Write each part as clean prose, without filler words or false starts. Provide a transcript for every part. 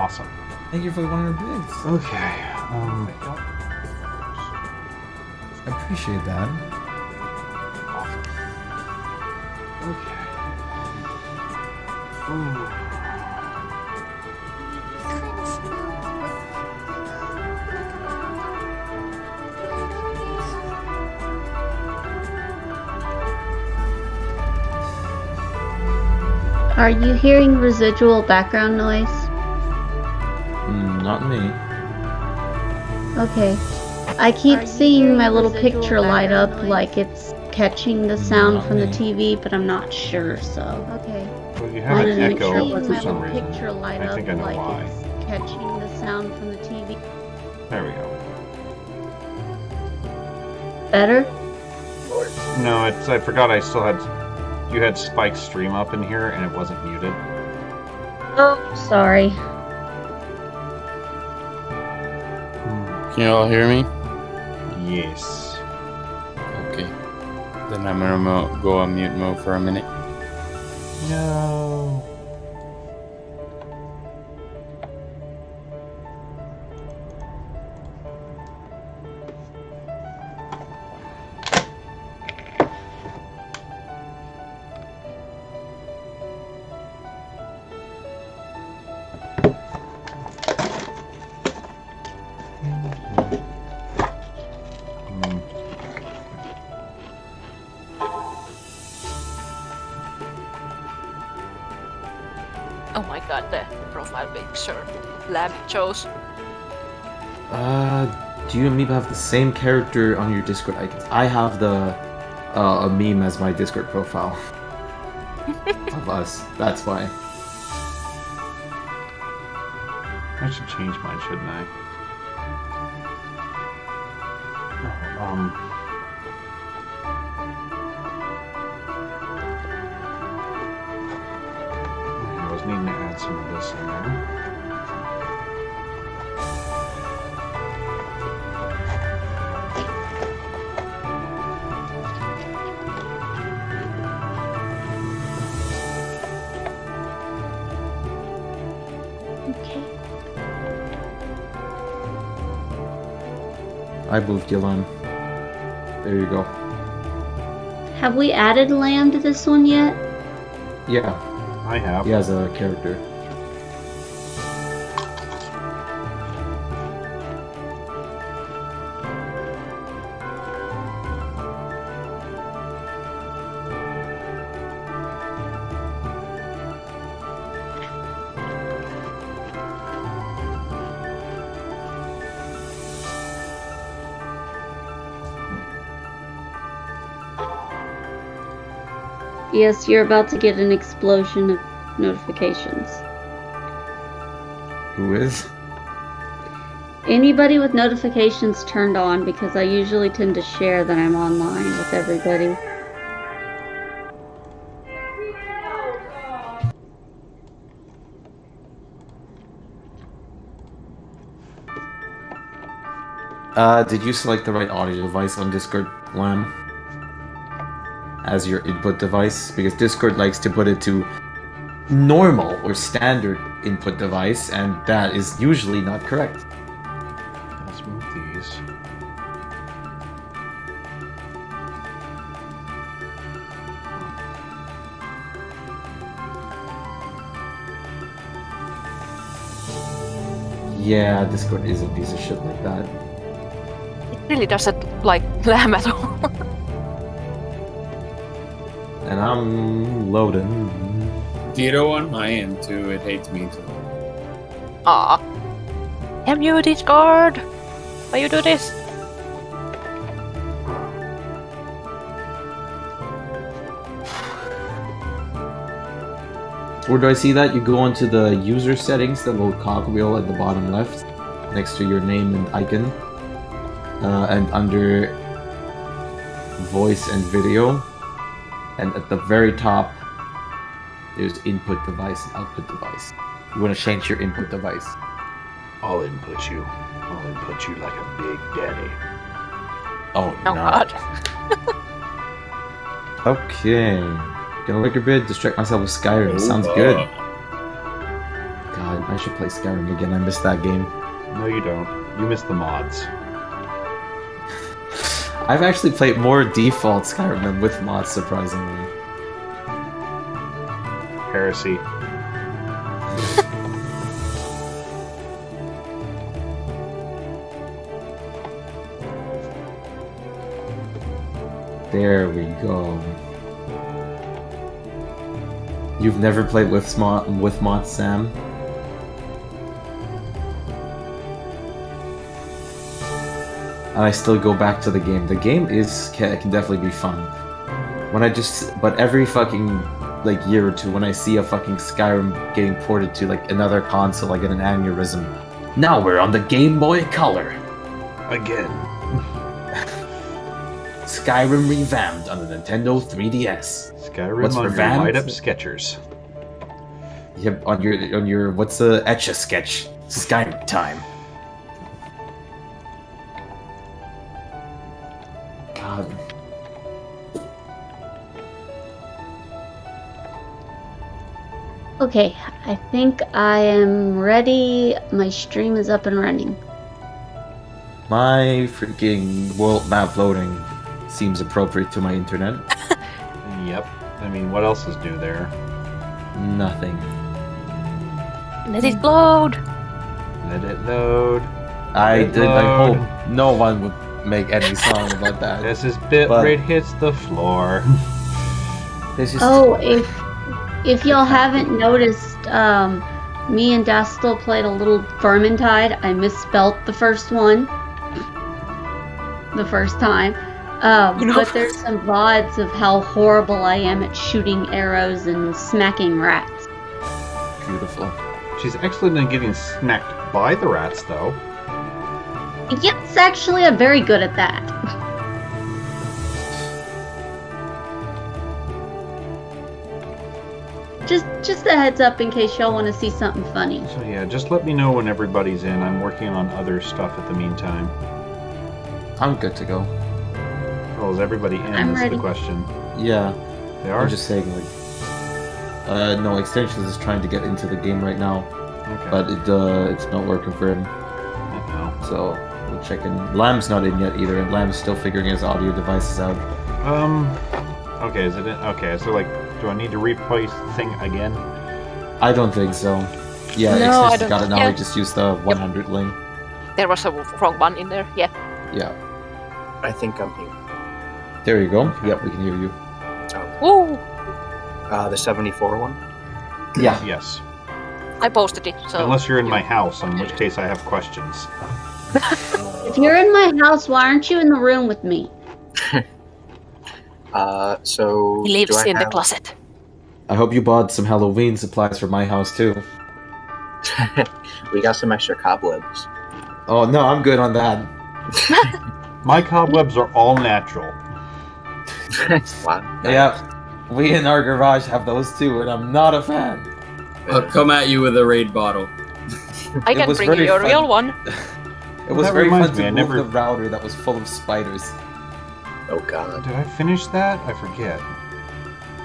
Awesome. Thank you for the 100 bits. Okay. I appreciate that. Awesome. Okay. Ooh. Are you hearing residual background noise? Not me. Okay. I keep seeing my little picture light up like it's catching the sound from the TV, but I'm not sure, so. Okay. Well, you have an echo for some reason. Picture light I up think I know like why. it's catching the sound from the TV. There we go. Better? No, it's. I forgot I still had. You had Spike's stream up in here and it wasn't muted. Oh, sorry. Can you all hear me? Yes. Okay. Then I'm gonna go on mute mode for a minute. No. Oh my god, the profile picture Lab chose. Do you and me have the same character on your Discord icons? I have the a meme as my Discord profile of us. That's why. I should change mine, shouldn't I? Oh, I was needing to add some of this in there. Okay. I moved Yalan. There you go. Have we added Lamb to this one yet? Yeah, I have. he has a character. Yes, you're about to get an explosion of notifications. Who is? Anybody with notifications turned on, because I usually tend to share that I'm online with everybody. Did you select the right audio device on Discord, Lamb? As your input device? Because Discord likes to put it to normal or standard input device, and that is usually not correct. Let's move these. Yeah, Discord is a piece of shit like that. It really doesn't like Lamb at all. And I'm loading. Tito on my end too, it hates me too. Aw. Damn you, Discord! Why you do this? Where do I see that? You go into the user settings, the little cogwheel at the bottom left, next to your name and icon. And under voice and video. And at the very top, there's input device and output device. You want to change your input device. I'll input you. I'll input you like a big daddy. Oh, Oh no. god. Okay. Gonna lick a bit, distract myself with Skyrim. Sounds good. God, I should play Skyrim again. I missed that game. No, you don't. You missed the mods. I've actually played more default Skyrim than with mods, surprisingly. Heresy. There we go. You've never played with mods, Sam? And I still go back to the game. The game can definitely be fun. But every fucking like year or two, when I see a fucking Skyrim getting ported to like another console, I get an aneurysm. Now we're on the Game Boy Color. Again. Skyrim revamped on the Nintendo 3DS. Skyrim What's on your revamped? light-up Skechers. Yep, on your what's the Etch-a-Sketch? Skyrim time. God. Okay, I think I am ready. My stream is up and running. My freaking world map loading seems appropriate to my internet. Yep. I mean, what else is new there? Nothing. Let it load. Let it load. I load. hope no one would make any song about that. As his bitrate hits the floor. This is Oh, if y'all haven't noticed, me and Dastel played a little Vermintide. I misspelt the first one. The first time. But there's some VODs of how horrible I am at shooting arrows and smacking rats. beautiful. She's excellent in getting smacked by the rats, though. Yes, actually, I'm very good at that. Just a heads up in case y'all want to see something funny. So yeah, just let me know when everybody's in. I'm working on other stuff at the meantime. I'm good to go. Oh, is everybody in? I'm Is ready. the question. Yeah, They are? I'm just saying, like, no, Extensions is trying to get into the game right now, Okay. but it's not working for him. Uh-oh. So we'll check in. Lamb's not in yet either, and Lamb's still figuring his audio devices out. Okay, is it in? Okay, so like, do I need to replace the thing again? I don't think so. Yeah, No, I Extensions don't got it think- now. yeah. We just use the 100 link. There was a wrong one in there. Yeah. Yeah, I think I'm here. there you go. Yep, we can hear you. Woo! The 74 one? Yeah. Yes. I posted it. So Unless you're in my house, in which case I have questions. If you're in my house, why aren't you in the room with me? So... he lives do I in the have- closet. I hope you bought some Halloween supplies for my house too. We got some extra cobwebs. Oh no, I'm good on that. My cobwebs are all natural. Wow. Yeah, we in our garage have those too, and I'm not a fan. I'll come at you with a raid bottle. I It can was bring you very your fun. real one. It was That very reminds fun me, to I move never- the router that was full of spiders. Oh god. Did I finish that? I forget.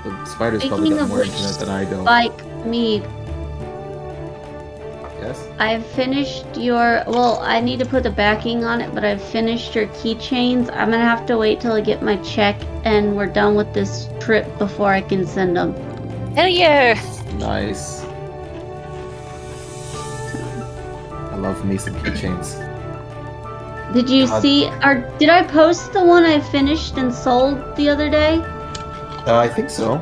The spiders probably Speaking got of more which, internet than I do. Like me, Yes? I've finished your. Well, I need to put the backing on it, but I've finished your keychains. I'm gonna have to wait till I get my check and we're done with this trip before I can send them. Hell yeah! Nice. I love me some keychains. Did you God. see? Or did I post the one I finished and sold the other day? I think so.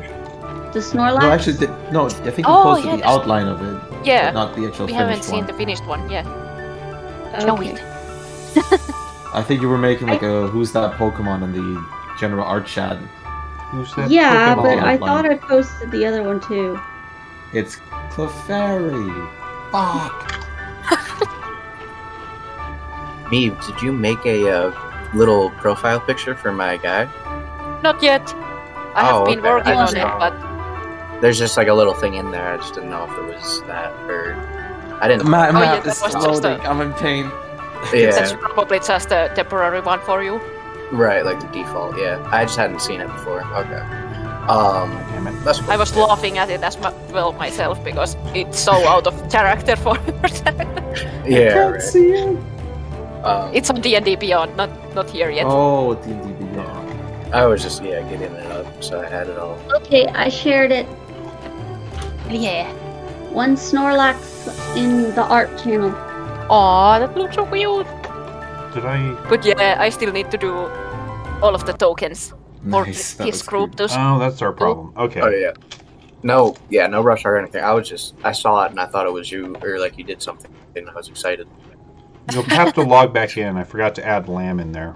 The Snorlax. No, actually, no. I think you Oh, posted yeah, the there's- outline of it, Yeah. but not the actual We finished haven't seen one. the finished one. Yeah. Show Okay. it. I think you were making like a "Who's that Pokemon" in the general art chat. Who's that? Yeah, Pokemon? but I outline. thought I posted the other one too. It's Clefairy. Fuck. Me, did you make a little profile picture for my guy? Not yet. I have Oh, been okay. working I on just it, know. but There's just like a little thing in there. I just didn't know if it was that or... I didn't... My yeah, map that is was just loading. a- I'm in pain. that's Yeah, probably just a temporary one for you. right, like the default, yeah. I just hadn't seen it before. Okay. Damn it. That's I was laughing at it as well myself because it's so out of character for Yeah, right. See it. It's on D&D Beyond, not here yet. Oh, D&D Beyond. I was just getting it up, so I had it all. Okay, I shared it. Yeah. One Snorlax in the art channel. Aw, that looks so cute. Did I? But yeah, I still need to do all of the tokens for Nice, that his was group. cute. Those Oh, that's our problem. Okay. Oh yeah. No rush or anything. I saw it and I thought it was you, or like you did something, and I was excited. You'll have to log back in. I forgot to add Lamb in there.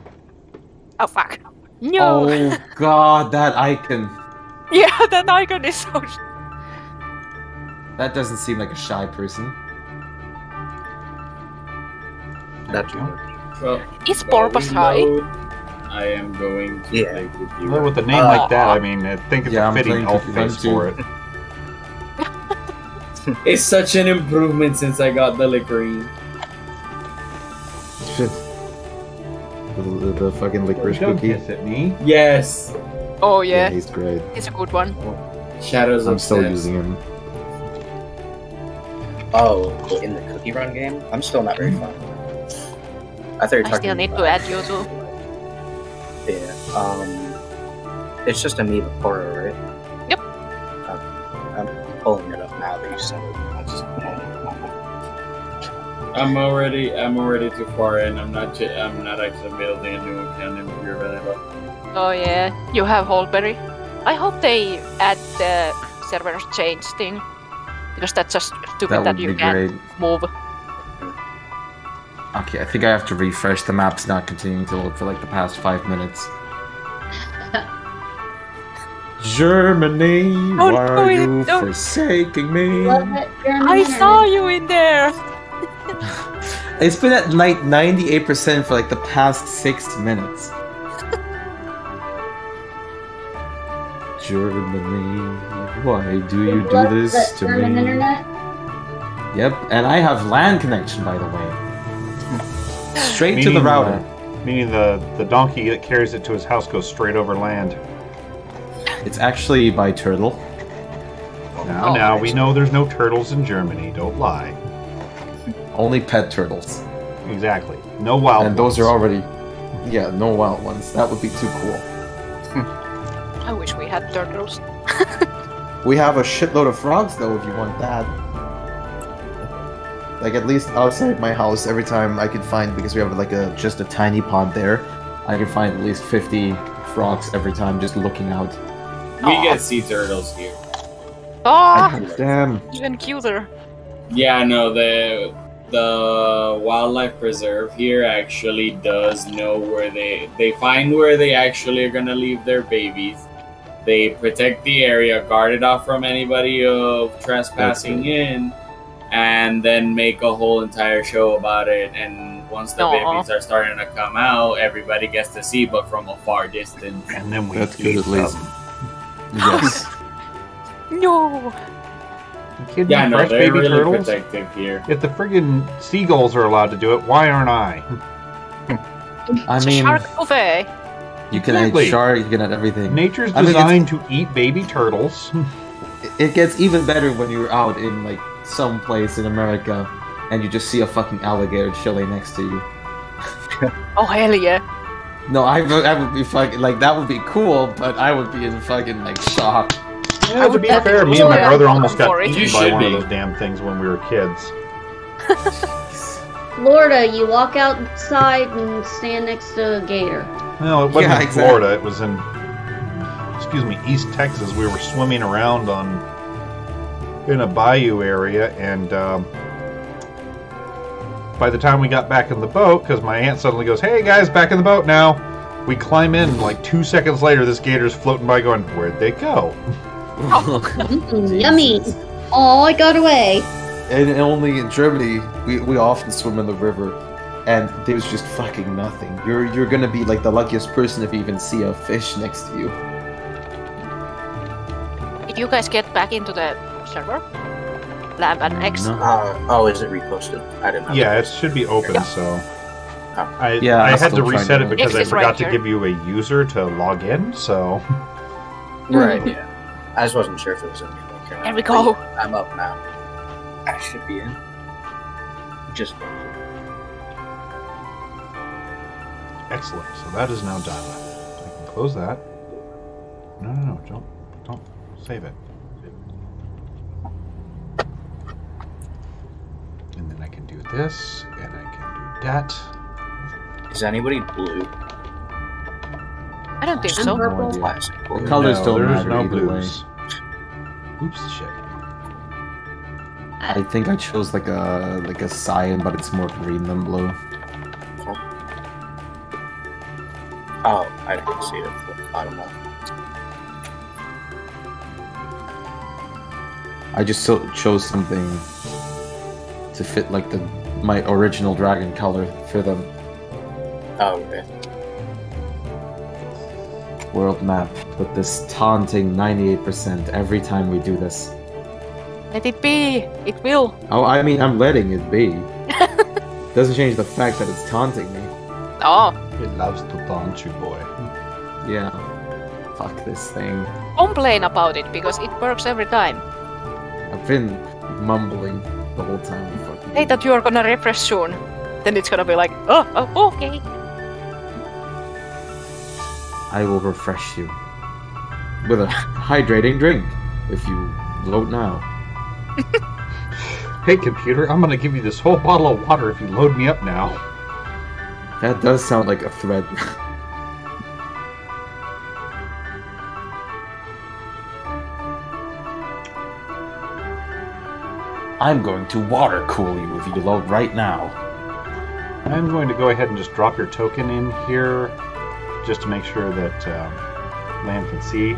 Oh fuck. No. Oh god, that icon. Yeah, that icon is so. That doesn't seem like a shy person. That's you. Well, Is while Porpoise we high? load, I am going to Yeah. play with you. Well, with a name like that, I mean, I think it's Yeah, a I'm fitting playing elf Cookie Run face too. for it. It's such an improvement since I got the Licorice. Shit. The fucking licorice Don't cookie. kiss at me. Yes. Oh yeah, He's great. it's a good one. Shadows I'm of still Steps. using him. Oh, in the Cookie Run game, I'm still not very far. I thought you were I talking still need to about- add you too. Yeah. It's just Amoeba Horror, right? Yep. I'm pulling it up now that you said it. I'm already too far in. I'm not actually building a new account if you're available. Oh yeah, you have Holberry. I hope they add the server change thing because that's just stupid That that, would you be can't great. move. Okay, I think I have to refresh. The map's not continuing to load for like the past 5 minutes. Germany, Don't why do are it, you don't. forsaking me? Love it, German I internet. saw you in there. It's been at like 98% for like the past 6 minutes. Germany, why do you do Love this that to German me? internet. Yep, and I have LAN connection, by the way. Straight to the router. Meaning the donkey that carries it to his house goes straight over land. It's actually by Turtle. Now we know there's no turtles in Germany. Don't lie. Only pet turtles. Exactly. No wild And those ones. are already... Yeah, no wild ones. That would be too cool. I wish we had turtles. We have a shitload of frogs, though, if you want that. Like, at least outside my house, every time I can find, because we have like just a tiny pond there, I can find at least 50 frogs every time just looking out. We Aw. get sea turtles here. Oh, Damn. even cuter. Yeah, no, the wildlife preserve here actually does know where they find where they actually are gonna leave their babies. They protect the area, guard it off from anybody of trespassing in, and then make a whole entire show about it. And once the Aw. babies are starting to come out, everybody gets to see, but from a far distance. And then we That's good, eat at least. them. Yes. No. You kidding Yeah, me? no, Fresh they're baby really turtles? protective here. If the friggin' seagulls are allowed to do it, why aren't I? I It's a mean, shark buffet. you can Exactly. eat shark, you can eat everything. Nature's I mean, it's- designed to eat baby turtles. It gets even better when you're out in, like, some place in America, and you just see a fucking alligator chilling next to you. Oh hell yeah. No, I would be fucking, like, that would be cool, but I would be in fucking, like, shock. Yeah, to be would fair, me and my definitely brother go almost got for it. eaten You by should one of be. those damn things when we were kids. Florida, you walk outside and stand next to a gator. No, it wasn't Yeah, in exactly. Florida. It was in, East Texas. We were swimming around in a bayou area, and by the time we got back in the boat, because my aunt suddenly goes, "Hey guys, back in the boat now." We climb in, like 2 seconds later, this gator's floating by going, "Where'd they go?" Yummy. Oh, it got away. And only in Germany, we often swim in the river, and there's just fucking nothing. You're gonna be like the luckiest person if you even see a fish next to you. Did you guys get back into the server? Lab and X? No. Is it reposted? I didn't know. Yeah, it should be open, so... I Yeah, I I'm had to still trying reset to it log because in. I It's forgot right to here. give you a user to log in, so... Right, yeah. I just wasn't sure if it was in your book or not. There we go. I'm up now. I should be in. Just Excellent. So that is now done. I can close that. No, don't save it. And then I can do this, and I can do that. Is anybody blue? I don't think I'm so. purple. Classic. The colors don't there's matter no either blues. Oops, shit. I think I chose like a cyan, but it's more green than blue. Oh, I didn't see it at the bottom one. I just chose something to fit like my original dragon color for them. Oh, okay. World map with this taunting 98% every time we do this. Let it be. It will. Oh, I mean, I'm letting it be. Doesn't change the fact that it's taunting me. Oh, It loves to taunt you, boy. Yeah. Fuck this thing. complain about it because it works every time. I've been mumbling the whole time. Fucking Say that you are gonna refresh soon. Then it's gonna be like, oh, okay. I will refresh you with a hydrating drink if you load now. Hey, computer, I'm gonna give you this whole bottle of water if you load me up now. That does sound like a threat. I'm going to water cool you if you load right now. I'm going to go ahead and just drop your token in here, just to make sure that Lan can see.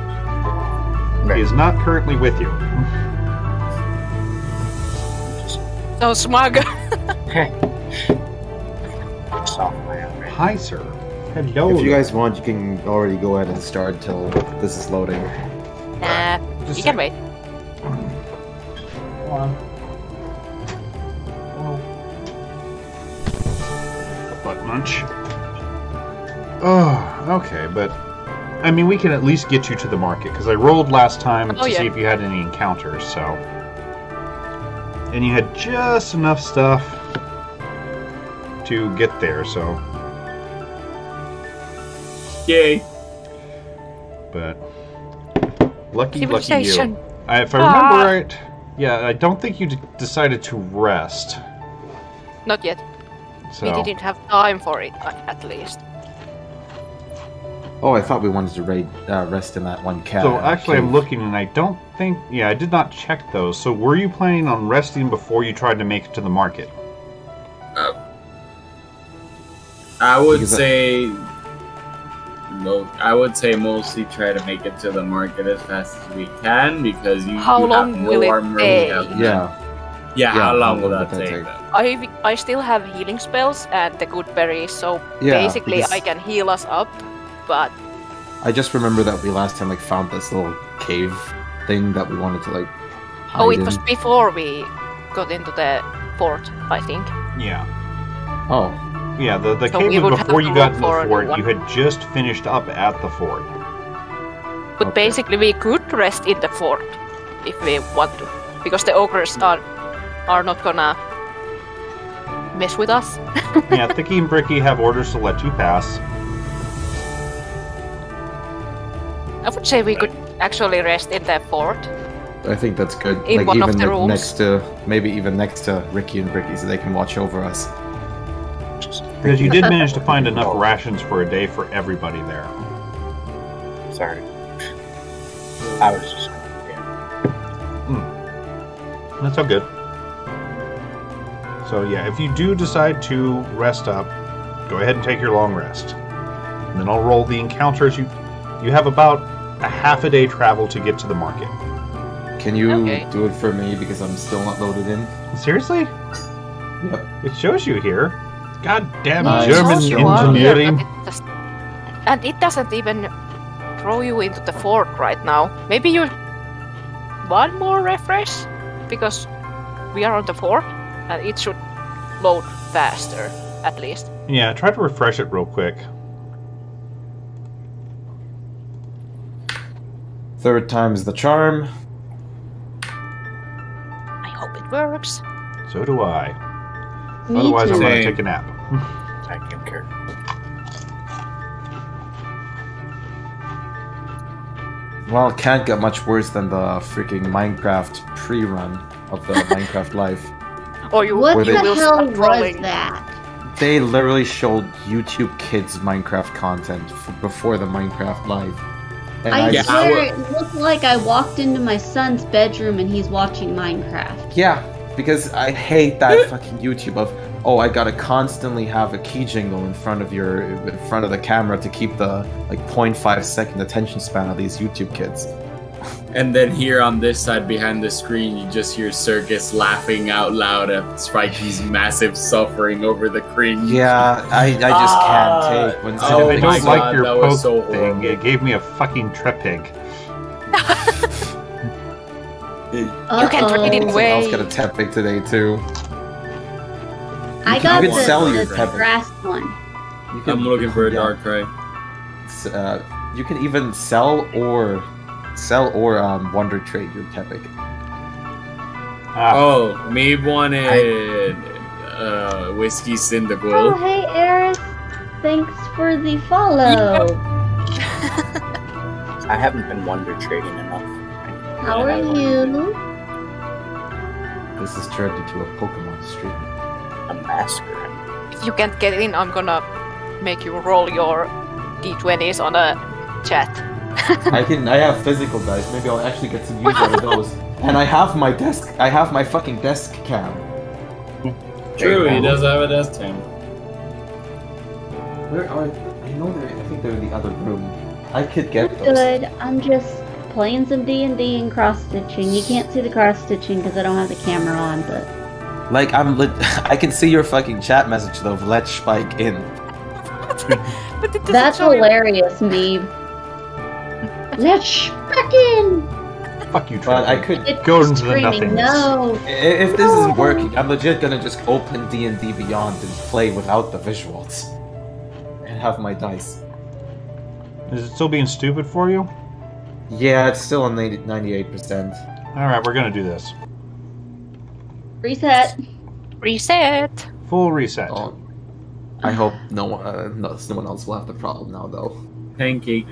He is not currently with you. So smug. Soft land, right? Hi, sir. Hello. If you guys want, you can already go ahead and start till this is loading. Nah, Just you can wait. Go on. Butt munch. Oh, okay, but I mean, we can at least get you to the market because I rolled last time Oh, to yeah. see if you had any encounters. So, and you had just enough stuff to get there. So, Yay. but lucky you. Civilization. If I remember right, yeah, I don't think you decided to rest. Not yet. So. We didn't have time for it, at least. Oh, I thought we wanted to rest in that one cat. So actually, I'm cave. looking, and I don't think. Yeah, I did not check those. So were you planning on resting before you tried to make it to the market? I would Because say, I would say mostly try to make it to the market as fast as we can because you How you long have will no it armor, we take? have none. Yeah, How long will will that that take? take? Then? I still have healing spells and the good berries, so Yeah, basically because- I can heal us up. But I just remember that we last time like found this little cave thing that we wanted to like hide oh, it in. was before we got into the fort, I think. Yeah. Oh, Yeah, the So cave we was would have before to you got look to the for a new fort. one. You had just finished up at the fort. But Okay. basically we could rest in the fort if we want to, because the ogres are not gonna mess with us. Yeah, Thicky and Bricky have orders to let you pass. I would say we could actually rest in the fort. I think that's good. In like one of even the like, rooms. next to maybe even next to Ricky and Bricky, so they can watch over us. Because you did manage to find enough rations for a day for everybody there. Sorry. I was just. Yeah. That's all good. So yeah, if you do decide to rest up, go ahead and take your long rest. And then I'll roll the encounters. You have about a half a day travel to get to the market. Can you Okay. do it for me because I'm still not loaded in? Seriously? Yep. It shows you here. God damn Nice. German Yes, you are here, engineering. but and it doesn't even throw you into the fort right now. Maybe you one more refresh, because we are on the fort and it should load faster, at least. Yeah, try to refresh it real quick. Third time's the charm. I hope it works. So do I. Me Otherwise, too. I'm going to Same. take a nap. I can't care. Well, it can't get much worse than the freaking Minecraft pre-run of the Minecraft Live. Or you What Were the they- will hell start was trolling. that? They literally showed YouTube Kids Minecraft content before the Minecraft Live. And I Yeah, swear I it looked like I walked into my son's bedroom and he's watching Minecraft. yeah, because I hate that fucking YouTube of, oh, I gotta constantly have a key jingle in front of the camera to keep the like 0.5 second attention span of these YouTube kids. And then here on this side behind the screen, you just hear Circus laughing out loud at Spikey's massive suffering over the cringe. Yeah, I just can't take when Oh I something my don't like God, your that poke was so thing. horrible. It gave me a fucking trepig. You can trade it Uh-oh. away. I was gonna Tepic today too. I You got can the, sell your the Tepic. grass one. You can, I'm looking for a yeah. dark cry. You can even sell or wonder trade your Tepic. Ah, Oh, Maeve wanted Whiskey Oh, Cyndaquil. hey, Eris. Thanks for the follow. I haven't been wonder trading enough. How are you? This is turned into a Pokemon stream. A massacre. If you can't get in, I'm gonna make you roll your d20s on a chat. I have physical dice. Maybe I'll actually get some use out of those. And I have my fucking desk cam. True, he does have a desk cam. Where are? I think they're in the other room. I could get those. Good. I'm just playing some D&D and cross-stitching. You can't see the cross-stitching because I don't have the camera on, but... Like I can see your fucking chat message though. Let Spike in. But it doesn't That's show you. hilarious, Meeb. Let's back in! fuck you, But I trepig. could. It's Go into the screaming, nothingness. no! If this isn't working, I'm legit gonna just open D&D Beyond and play without the visuals. And have my dice. Is it still being stupid for you? Yeah, it's still on 98%. Alright, we're gonna do this. Reset. Reset. Full reset. Oh, I hope no one else will have the problem now, though. Pancake.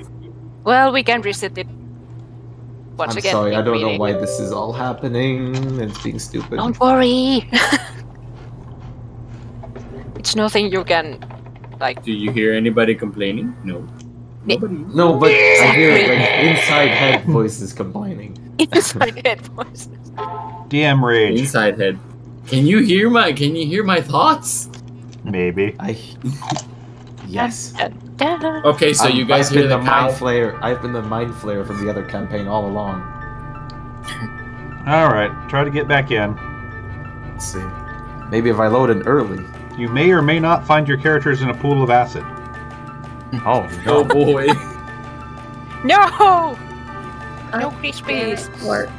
Well, we can reset it. Once I'm again. sorry, I if don't we know need. why this is all happening. It's being stupid. Don't worry. It's nothing you can, like. Do you hear anybody complaining? No. Nobody. No, but I hear like inside head voices combining. Inside head voices. DM rage. Inside head. Can you hear my thoughts? Maybe. Yes. Okay, so you guys I've hear been the the cow? mind flayer. I've been the mind flayer from the other campaign all along. Alright, try to get back in. Let's see. Maybe if I load in early. You may or may not find your characters in a pool of acid. Oh Oh no. boy. No! No I crispies. can't work.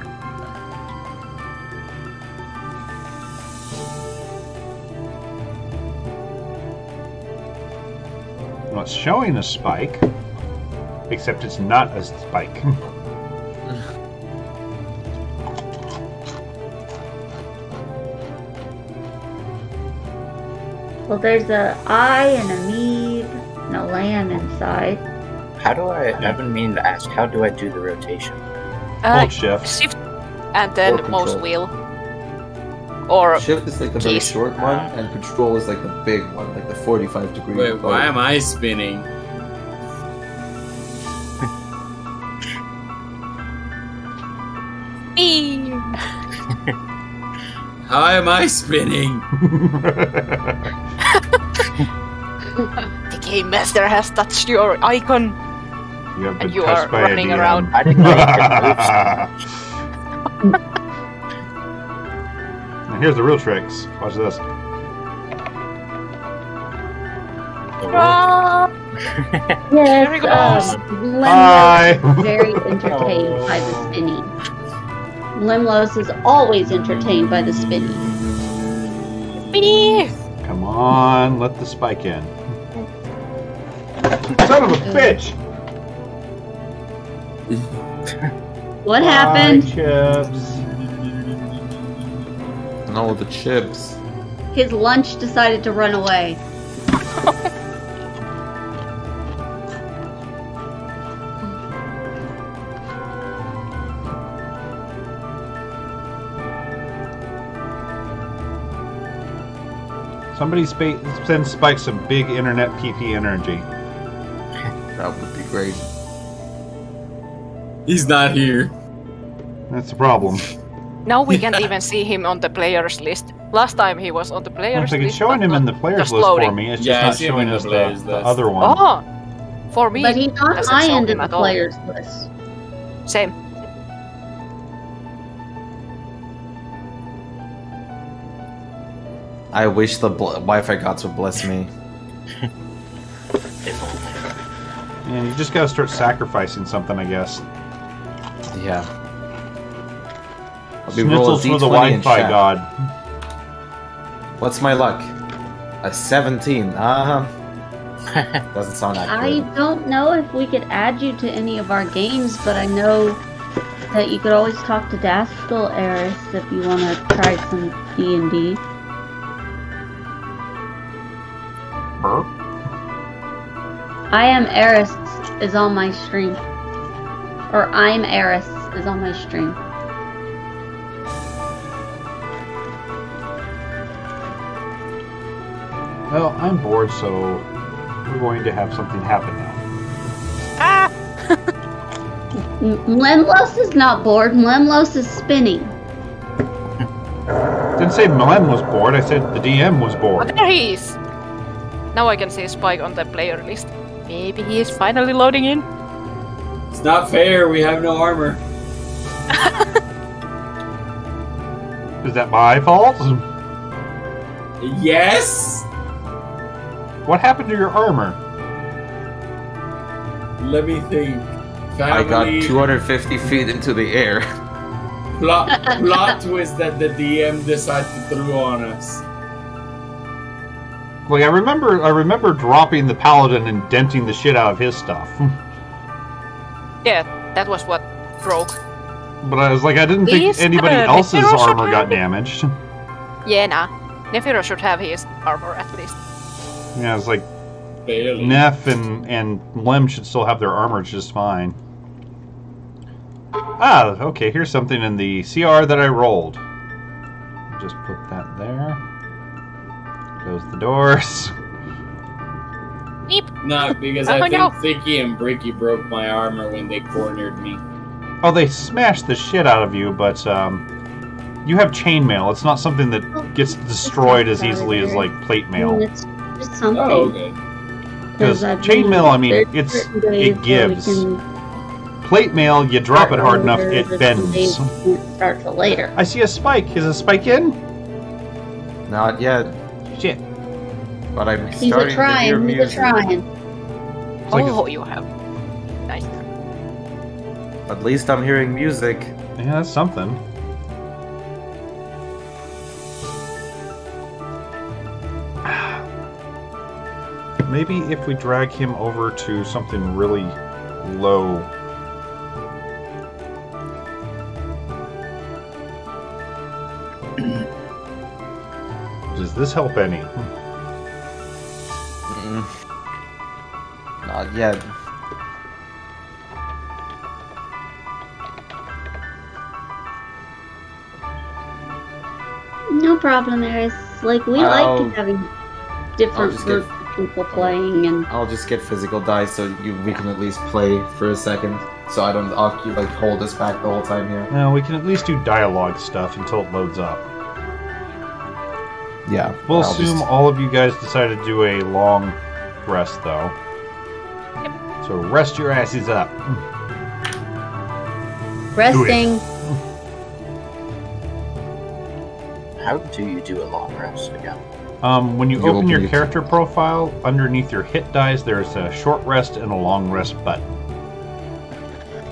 Well, it's showing a spike, except it's not a spike. Well, there's a eye and a Meeb and a lamb inside. How do I've been meaning to ask, how do I do the rotation? Hold shift. Shift and then Or mouse control. wheel. Or Shift is like the very Keys. short one, and control is like the big one, like the 45 degree. Wait, bow. why am I spinning? me. How am I spinning? The game master has touched your icon. You have been And you touched are by running a DM. around. I didn't know you could move stuff. Now here's the real tricks. Watch this. Ah, Yes, we go. Hi. Limlos is very entertained by the spinning. Limlos is always entertained by the spinning. me. Come on, let the spike in. Son of a bitch! What happened? Chips. No, the chips. His lunch decided to run away. Somebody send Spike some big internet PP energy. That would be great. He's not here. That's the problem. Now we can't even see him on the players list. Last time he was on the players It's list. showing but him in not the players just list loading. for me. It's Yeah, I just see not him in showing the us players the list. other one. Oh, for me. But he's on doesn't my show end of him the at all. players list. Same. I wish the Wi-Fi gods would bless me. If only. And you just gotta start sacrificing something, I guess. Yeah. I'll be rolling Schnitzels for the D20 and Wi-Fi chat. god. What's my luck? A 17. Doesn't sound that I good. don't know if we could add you to any of our games, but I know that you could always talk to Dastil Eris if you want to try some D&D. I am Eris is on my stream. Or I'm Eris is on my stream. Well, I'm bored, so we're going to have something happen now. Ah! Mlemlos is not bored. Mlemlos is spinning. Didn't say Mlem was bored, I said the DM was Oh, bored. there he is! Now I can see Spike on the player list. Maybe he is finally loading in. It's not fair. We have no armor. Is that my fault? Yes. What happened to your armor? Let me think. I got Family- 250 feet into the air. plot twist that the DM decided to throw on us. Like I remember dropping the paladin and denting the shit out of his stuff. Yeah, that was what broke. But I was like, I didn't think Is anybody the else's Nephiro should armor got have it? damaged. Yeah, nah. Nephiro should have his armor at least. Yeah, it's like Barely. Neff and Lem should still have their armor just fine. Ah, okay, here's something in the CR that I rolled. Just put that there. Close the doors. Neep! No, because Oh, I think no. Thicky and Bricky broke my armor when they cornered me. Oh, they smashed the shit out of you, but you have chainmail. It's not something that gets destroyed as easily as like plate I mean, mail. it's just something. Oh, okay. Because I chainmail, I mean, there's it's certain days it where we gives. can Plate mail, you drop it hard enough, earlier, it there's some days bends. we can't start till later. I see a spike. Is a spike in? Not yet, Shit. but I'm He's a starting to hear trying. He's a music. trying. It's like Oh, you have. Nice. At least I'm hearing music. Yeah, that's something. Maybe if we drag him over to something really low. Does this help any? Mm-mm. Not yet. No problem, Eris. Like, we I'll- like having different just get- groups of people playing, and I'll just get physical dice so we can at least play for a second. So I don't hold us back the whole time here. No, we can at least do dialogue stuff until it loads up. Yeah. We'll I'll assume just- all of you guys decided to do a long rest, though. So rest your asses up. resting. How do you do a long rest again? When you You open your open it. character profile, underneath your hit dice, there's a short rest and a long rest button.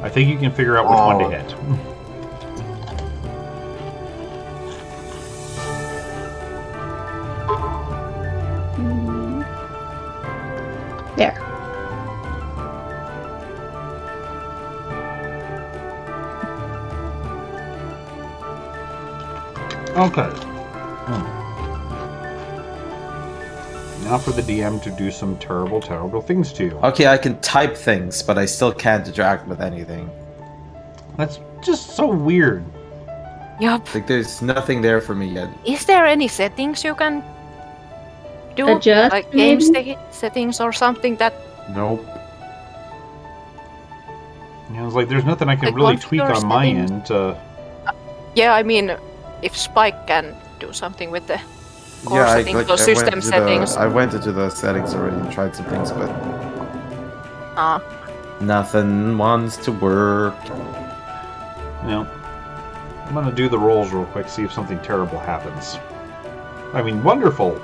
I think you can figure out which one to Oh. hit. There. Okay. Now for the DM to do some terrible, terrible things to you. Okay, I can type things, but I still can't interact with anything. That's just so weird. Yup. Like, there's nothing there for me yet. Is there any settings you can do? Adjust, like game maybe? settings or something that... Nope. You know, it's like there's nothing I can Like really tweak configure on my settings? end. Yeah, I mean, if Spike can do something with the core Yeah, settings or system settings. I went into the settings already and tried some things, but Ah, nothing wants to work. You know, I'm gonna do the rolls real quick, see if something terrible happens. I mean, wonderful.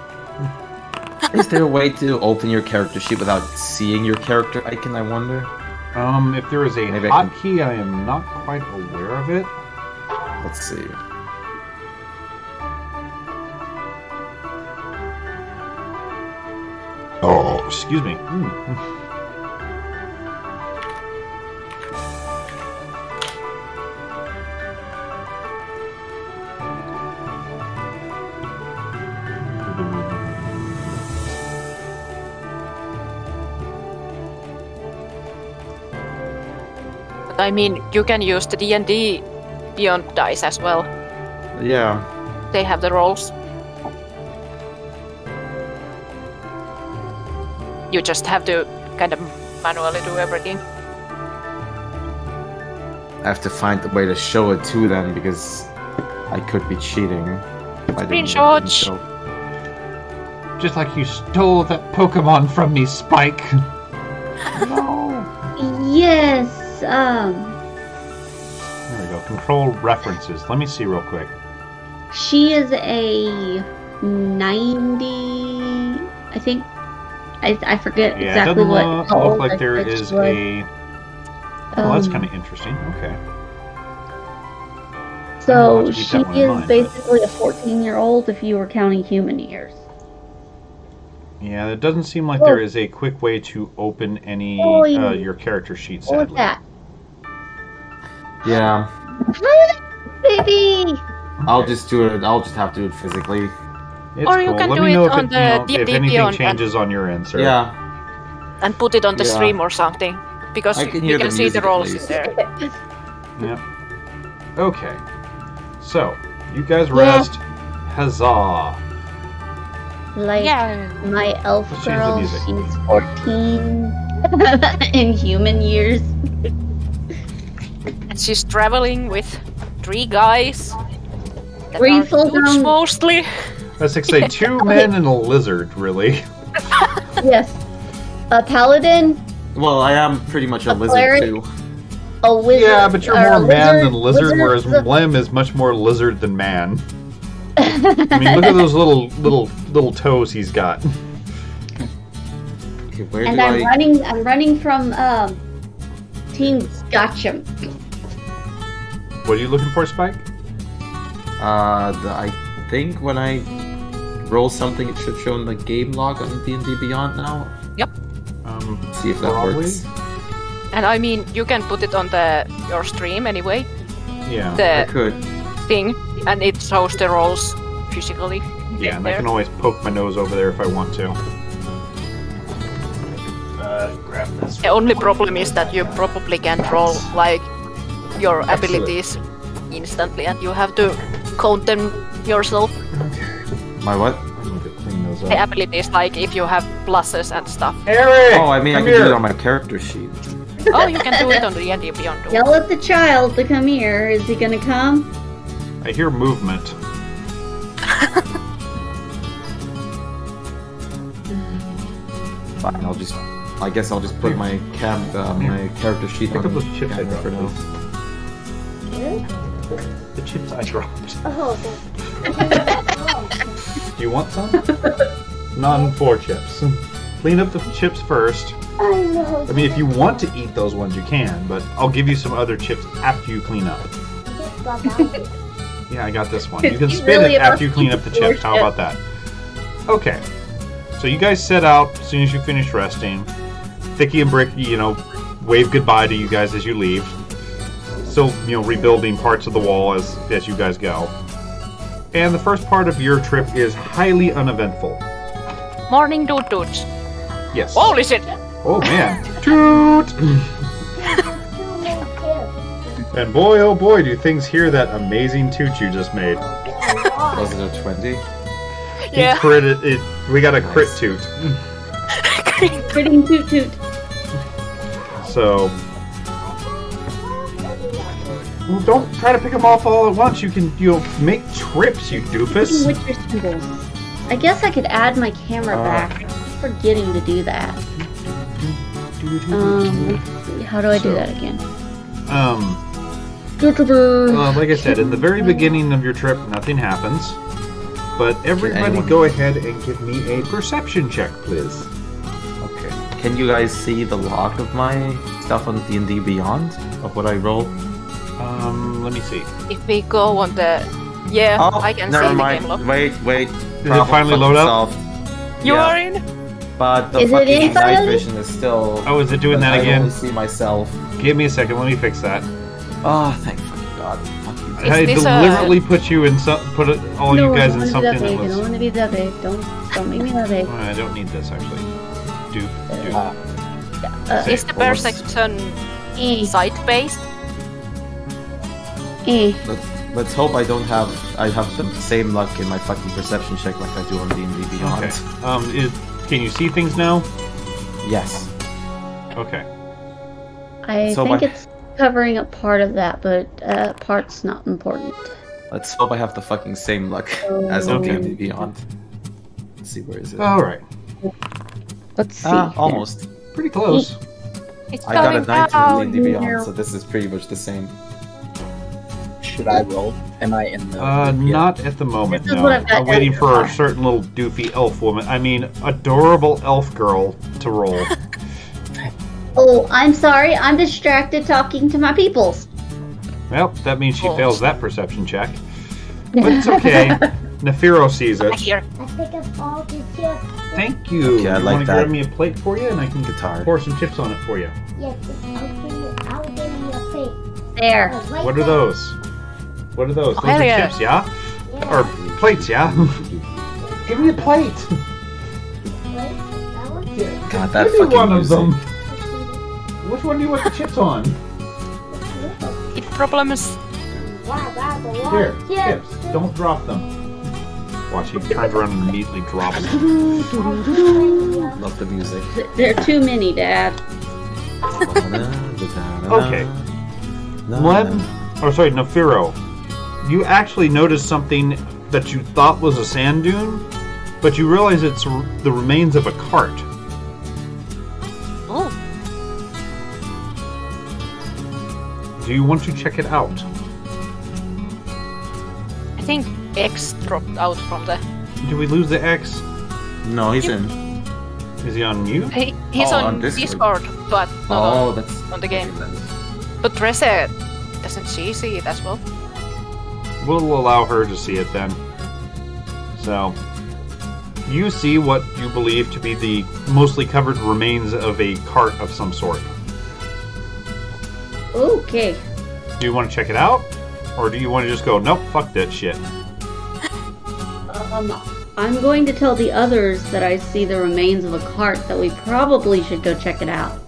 Is there a way to open your character sheet without seeing your character icon, I wonder? If there is a Maybe I can- hotkey, I am not quite aware of it. Let's see. Oh, excuse me. but I mean, you can use the D&D Beyond dice as well. Yeah. They have the rolls. You just have to kind of manually do everything. I have to find a way to show it to them because I could be cheating. If I didn't Screenshot. show. Just like you stole that Pokemon from me, Spike. No. Yes. There we go. Control references. Let me see real quick. She is a 90. I think. I forget Yeah, exactly it what. doesn't how look old like I there said is she was. a. Oh, that's Um, kind of interesting. Okay. So I'll have to keep she that one in is mind, but- basically a 14-year-old if you were counting human years. Yeah, it doesn't seem like Oh. there is a quick way to open any Oh, yeah. your character sheet. What was Sadly. that? Yeah. Baby! I'll just do it. I'll just have to do it physically. It's Or you cool. can Let do me it know if on it, the if D&D anything Beyond changes on your end, sir. Yeah. And put it on the Yeah. stream or something. Because I can you hear can the see the music at rolls in least. there. Yep. Okay. So, you guys rest. Huzzah. Like Yeah. my elf Let's change the girl, music. she's 14 in human years. And she's traveling with 3 guys. That Three are full dudes grown- mostly. That's like say 2 men and a lizard, really. Yes. A paladin, Well, I am pretty much a A lizard cleric? too. a wizard. Yeah, but you're or more a man than lizard, whereas wizard's Mlem is much more lizard than man. I mean, look at those little toes he's got. Okay, where and do I'm running from Team Gotcham. What are you looking for, Spike? I think when I roll something, it should show in the game log on D&D Beyond now. See if that Probably. works. And I mean, you can put it on your stream anyway. Yeah. I The could. thing. And it shows the rolls physically. Yeah, and I there. can always poke my nose over there if I want to. Grab this. The only problem is that you probably can't roll like your abilities instantly, and you have to count them yourself. My what? I need to clean those The up. abilities, like if you have pluses and stuff. Eric! Oh, I mean, I come can do here. it on my character sheet. Oh, you can do it on the D&D Beyond. too. Yell at the child to come here. Is he gonna come? I hear movement. Fine, I guess I'll just put my my character sheet Pick on up those chips I camera for dropped. now. The chips I dropped. Oh, Do you want some? Non-4 chips. Clean up the chips first. I know. I mean, if you want to eat those ones, you can, but I'll give you some other chips after you clean up. Yeah, I got this one. You can You spin really it after you must clean eat up the your chips. How about that? Okay. So you guys set out as soon as you finish resting. Thicky and Bricky, wave goodbye to you guys as you leave. Still, rebuilding parts of the wall as you guys go. And the first part of your trip is highly uneventful. Morning, dudes. Yes. Holy shit! Oh man. Toot! And boy, oh boy, do things hear that amazing toot you just made. Was it a 20? Yeah. He critted it. We got a crit toot. Critting toot toot. So. Well, don't try to pick them off all at once. You can, make trips, you doofus. With your symbols. I guess I could add my camera back. I'm forgetting to do that. Let's see. How do I do that again? Like I said, in the very beginning of your trip, nothing happens. But everybody go ahead and give me a perception check, please. Okay. Can you guys see the log of my stuff on D&D Beyond? Of what I roll? Let me see. If we go on the... Yeah, Oh, I can never see mind. the game log. Wait. Did it finally load up? You are in? But the Is it fucking in night finally? vision is still... Oh, is it doing that I again? only see myself. Give me a second. Let me fix that. Oh, thank fucking God. Fuck you. I this deliberately put you in all you guys in something that I was. don't want to be that big. Don't make me that big. I don't need this actually. Dupe. Is the perception site-based? Let's hope I don't have... I have the same luck in my fucking perception check like I do on D&D Beyond. Okay. Can you see things now? Yes. Okay. I So think my- it's covering up part of that, but part's not important. Let's hope I have the fucking same luck as on D&D Beyond. Let's see, where is it? All right. Let's see. Almost. Pretty close. It's I got a going 19 down. in D&D Beyond, so this is pretty much the same. Should I roll? Am I in the? Not at the moment. This is No. what I've got I'm waiting down for so a certain little doofy elf woman. I mean, adorable elf girl to roll. Oh, I'm sorry. I'm distracted talking to my peoples. Well, that means she fails that perception check. But it's okay. Nefiro sees I it. hear. I pick up all the chips. Thank you. Okay, I You like wanna that. grab me a plate for you, and I can Guitar. pour some chips on it for you. Yes, I'll give you a plate. There. Right What are there. those? What are those? Oh, Those hell are yeah. chips, yeah? Yeah. Or plates, yeah? Give me a plate. Right? That one? God, that Give me fucking one of music. them. Which one do you want the chips on? It problems. Here, chips. Don't drop them. Watch, he turns around and immediately drops them. Love the music. There are too many, Dad. Okay. Nefiro, you actually noticed something that you thought was a sand dune, but you realize it's the remains of a cart. Oh, Do you want to check it out? I think X dropped out from the... Did we lose the X? No, he's in. Is he on mute? He's Oh, on on Discord. Discord, but not Oh, that's on the game. then. But Reset, doesn't she see it as well? We'll allow her to see it then. So, you see what you believe to be the mostly covered remains of a cart of some sort. Okay. Do you want to check it out? Or do you want to just go, nope, fuck that shit? I'm going to tell the others that I see the remains of a cart that we probably should go check it out.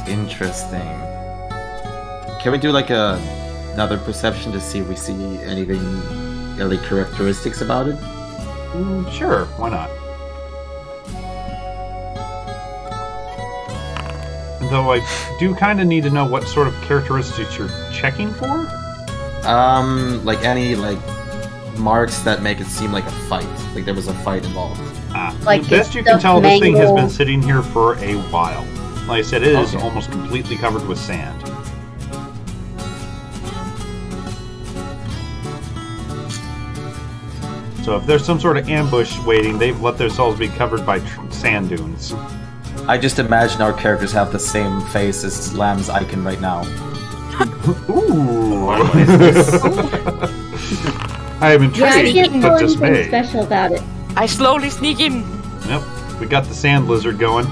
Interesting. Can we do like another perception to see if we see anything, any characteristics about it? Sure, why not? Though I do kind of need to know what sort of characteristics you're checking for. Like any marks that make it seem like a fight, like there was a fight involved. Like The best it's you can the tell, this thing has been mangled- sitting here for a while. Like I said, it is Okay. almost completely covered with sand. So if there's some sort of ambush waiting, they've let themselves be covered by sand dunes. I just imagine our characters have the same face as Lamb's icon right now. Ooh! I am Yeah, I intrigued, can't tell but anything dismayed. special about it. I slowly sneak in. Yep, we got the sand lizard going.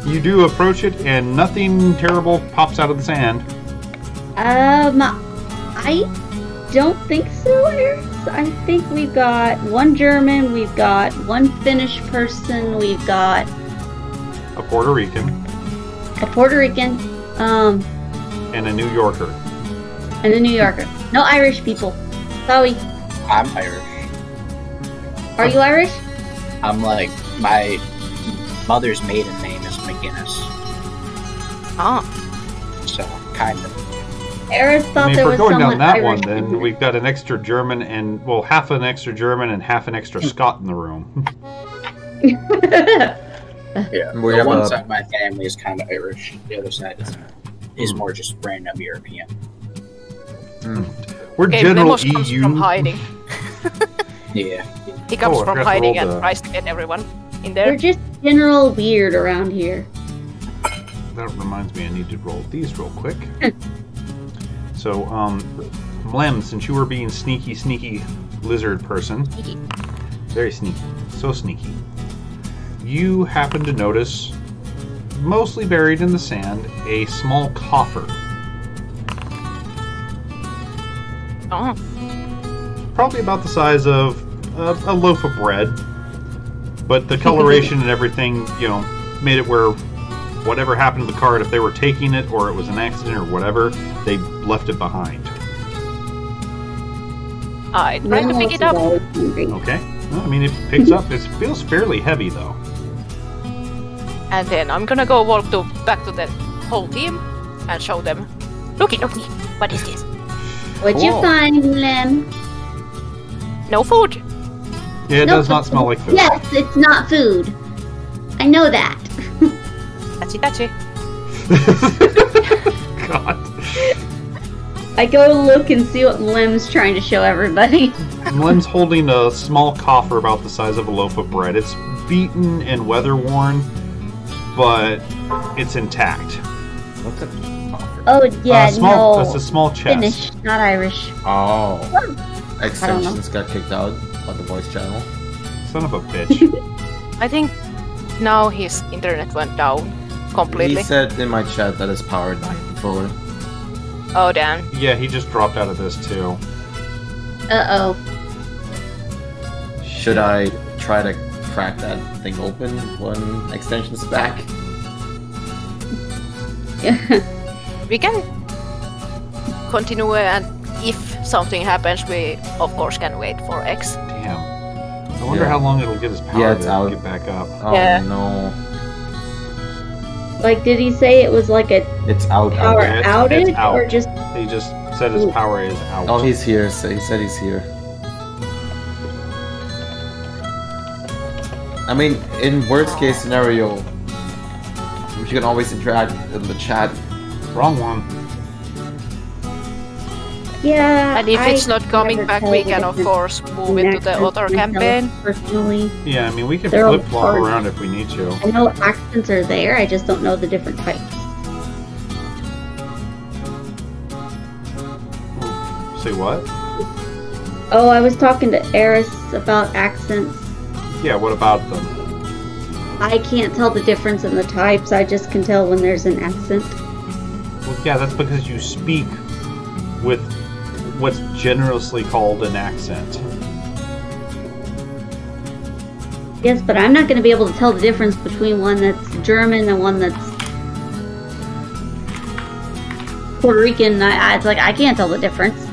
You do approach it, and nothing terrible pops out of the sand. I don't think so, Eris. I think we've got one German, we've got one Finnish person, we've got A Puerto Rican a Puerto Rican, and a New Yorker. and a New Yorker. No Irish people. Sorry. I'm Irish. Are you Irish? I'm like, my mother's maiden name is McGinnis. Ah. So, kind of. Eris I thought mean, if there we're was going someone down that Irish. one, then we've got an extra German and, well, half an extra German and half an extra Scot in the room. Yeah. We The have one a- side of my family is kind of Irish. The other side is more just random European. We're Okay, general Lemos comes EU. from hiding. Yeah. He comes Oh, I from forgot to hiding roll and the- tries to get everyone in We're there. just general weird around here. That reminds me, I need to roll these real quick. So, Mlem, since you were being sneaky lizard person, very sneaky, so sneaky, you happen to notice, mostly buried in the sand, a small coffer. Oh, Probably about the size of a loaf of bread, but the coloration and everything, made it where whatever happened to the card, if they were taking it or it was an accident or whatever, they left it behind. I tried to pick it up. Okay. Well, I mean, it picks up. It feels fairly heavy, though. And then I'm gonna go walk back to the whole team and show them. Looky, what is this? What'd you Cool. find, Lem? No food. Yeah, it No, does not smell like food. Yes, it's not food. I know that. That's it. God. I go look and see what Lem's trying to show everybody. Lem's holding a small coffer about the size of a loaf of bread. It's beaten and weather-worn, but it's intact. What's it? Oh yeah, small, no. It's a small chest. Finnish, not Irish. Oh. know. Extensions got kicked out on the voice channel. Son of a bitch. I think now his internet went down completely. He said in my chat that his power died fully. Oh damn. Yeah, he just dropped out of this, too. Uh Should I try to crack that thing open when extension's back? oh. We can continue and if something happens we of course can wait for X. Damn. I wonder Yeah. how long it'll get his power Yeah, it's to out. get back up. Oh Yeah. no. Like, did he say it was like a It's out. power it's outage out. or just? He just said his Ooh. power is out. Oh, he's here. So he said he's here. I mean, in worst case scenario, you can always interact in the chat. Wrong one. Yeah. And if it's not coming never back tell we the can of difference course move between into the accents other myself, campaign. Personally, Yeah, I mean, we can They're all flip-flop hard. around if we need to. I know accents are there. I just don't know the different types. Say what? Oh, I was talking to Eris about accents. Yeah, what about them? I can't tell the difference in the types. I just can tell when there's an accent. Well, yeah, that's because you speak with what's generously called an accent. Yes, but I'm not going to be able to tell the difference between one that's German and one that's Puerto Rican. It's like I can't tell the difference.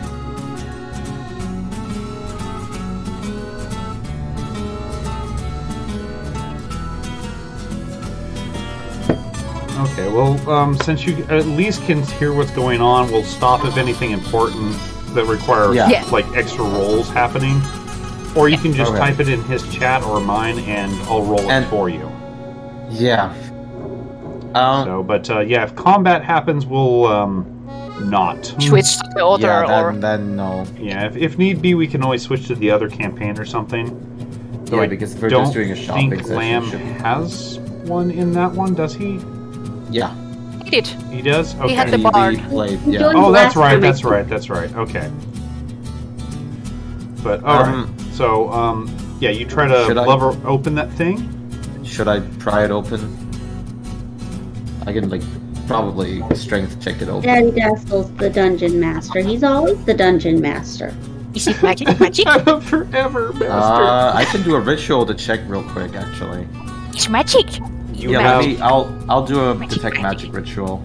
Okay, well, since you at least can hear what's going on, we'll stop if anything important that requires Yeah. Yeah. like extra rolls happening. Or you can just Okay. type it in his chat or mine, and I'll roll it And- for you. Yeah. So, but yeah, if combat happens, we'll not. Switch to the other yeah, or then no. Yeah, if need be, we can always switch to the other campaign or something. Though Yeah, I because if we're don't just doing a shopping think session, Lamb should- has one in that one, does he? Yeah. he did. He does. Okay. He had the We bard. played. He Yeah. joined- Oh, that's last right. time, I That's think. right. That's right. Okay. But all right. So, yeah, you try to Should I- lever open that thing. Should I pry it open? I can like probably strength check it open. Daddy Dastle's the dungeon master. He's always the dungeon master. Is it magic? Magic? Forever, master. I can do a ritual to check real quick, actually. It's magic. Yeah, maybe I'll do a detect magic ritual.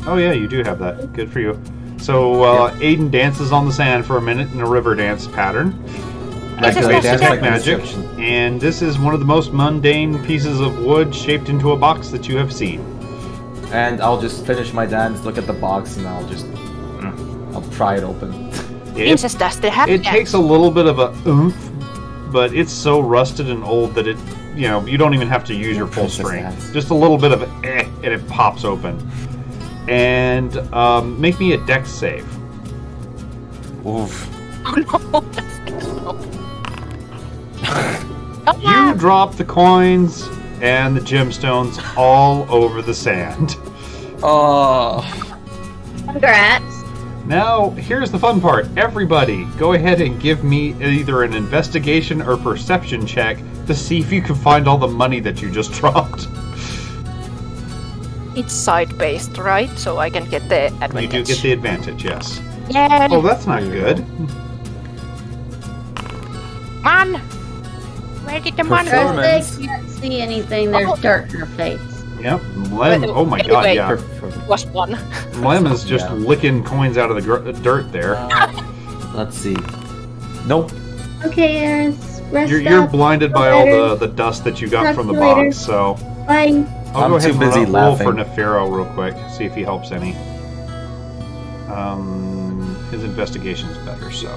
Oh yeah, you do have that. Good for you. So Aiden dances on the sand for a minute in a river dance pattern. Activates detect magic, and this is one of the most mundane pieces of wood shaped into a box that you have seen. And I'll just finish my dance, look at the box, and I'll pry it open. Princess does the happy It takes a little bit of a oomph, but it's so rusted and old that you don't even have to use your full strength. Just a little bit of and it pops open. And make me a dex save. Oof. Oh no! You drop the coins and the gemstones all over the sand. Oh. Congrats. Now, here's the fun part. Everybody, go ahead and give me either an investigation or perception check to see if you can find all the money that you just dropped. It's side-based, right? So I can get the advantage. You do get the advantage, yes. Yeah. Oh, that's not good. Man! Where did the money go? They can't see anything. There's dirt in her face. Yep. Lem, oh my god, Anyway. yeah. Was one. Lem is just licking coins out of the dirt there. Let's see. Nope. Okay, Aaron. Rest You're up. blinded by Later. all the dust that you got Talk from the to you later. box, so Bye. I'll I'm go ahead too and busy roll for laughing. Nefero real quick, see if he helps any. His investigation's better, so.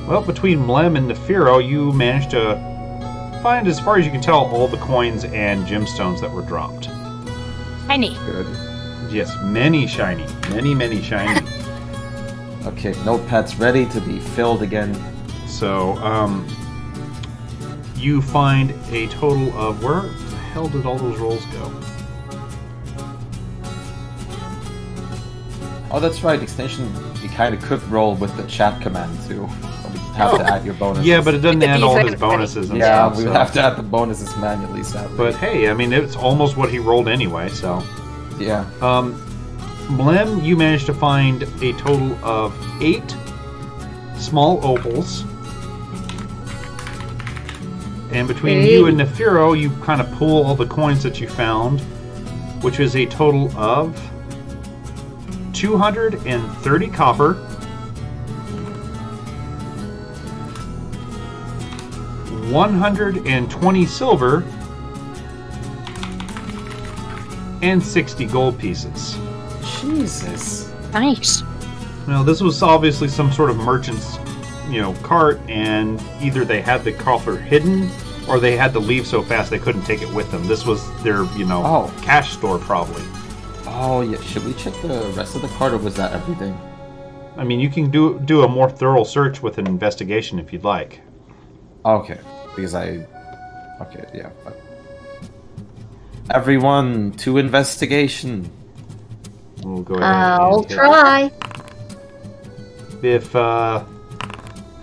Well, between Mlem and Nefero, you managed to find, as far as you can tell, all the coins and gemstones that were dropped. Shiny. Good. Yes, many shiny. Many shiny. Okay, notepad's ready to be filled again. So, you find a total of, where the hell did all those rolls go? Oh, that's right. Extension, you kind of could roll with the chat command too. So we have to add your bonuses. Yeah, but it doesn't With the add all his defense bonuses and yeah, stuff. we so. have to add the bonuses manually, sadly. But hey, I mean, it's almost what he rolled anyway, so. yeah. Mlem, you managed to find a total of 8 small opals. And between you and Nefero, you kind of pull all the coins that you found, which is a total of 230 copper, 120 silver, and 60 gold pieces. Jesus. Nice. Now, this was obviously some sort of merchant's, cart, and either they had the coffer hidden, or they had to leave so fast they couldn't take it with them. This was their, cash store, probably. Oh, yeah. Should we check the rest of the card, or was that everything? I mean, you can do a more thorough search with an investigation if you'd like. Okay. Because okay, yeah. Everyone, to investigation. We'll go ahead I'll and try. If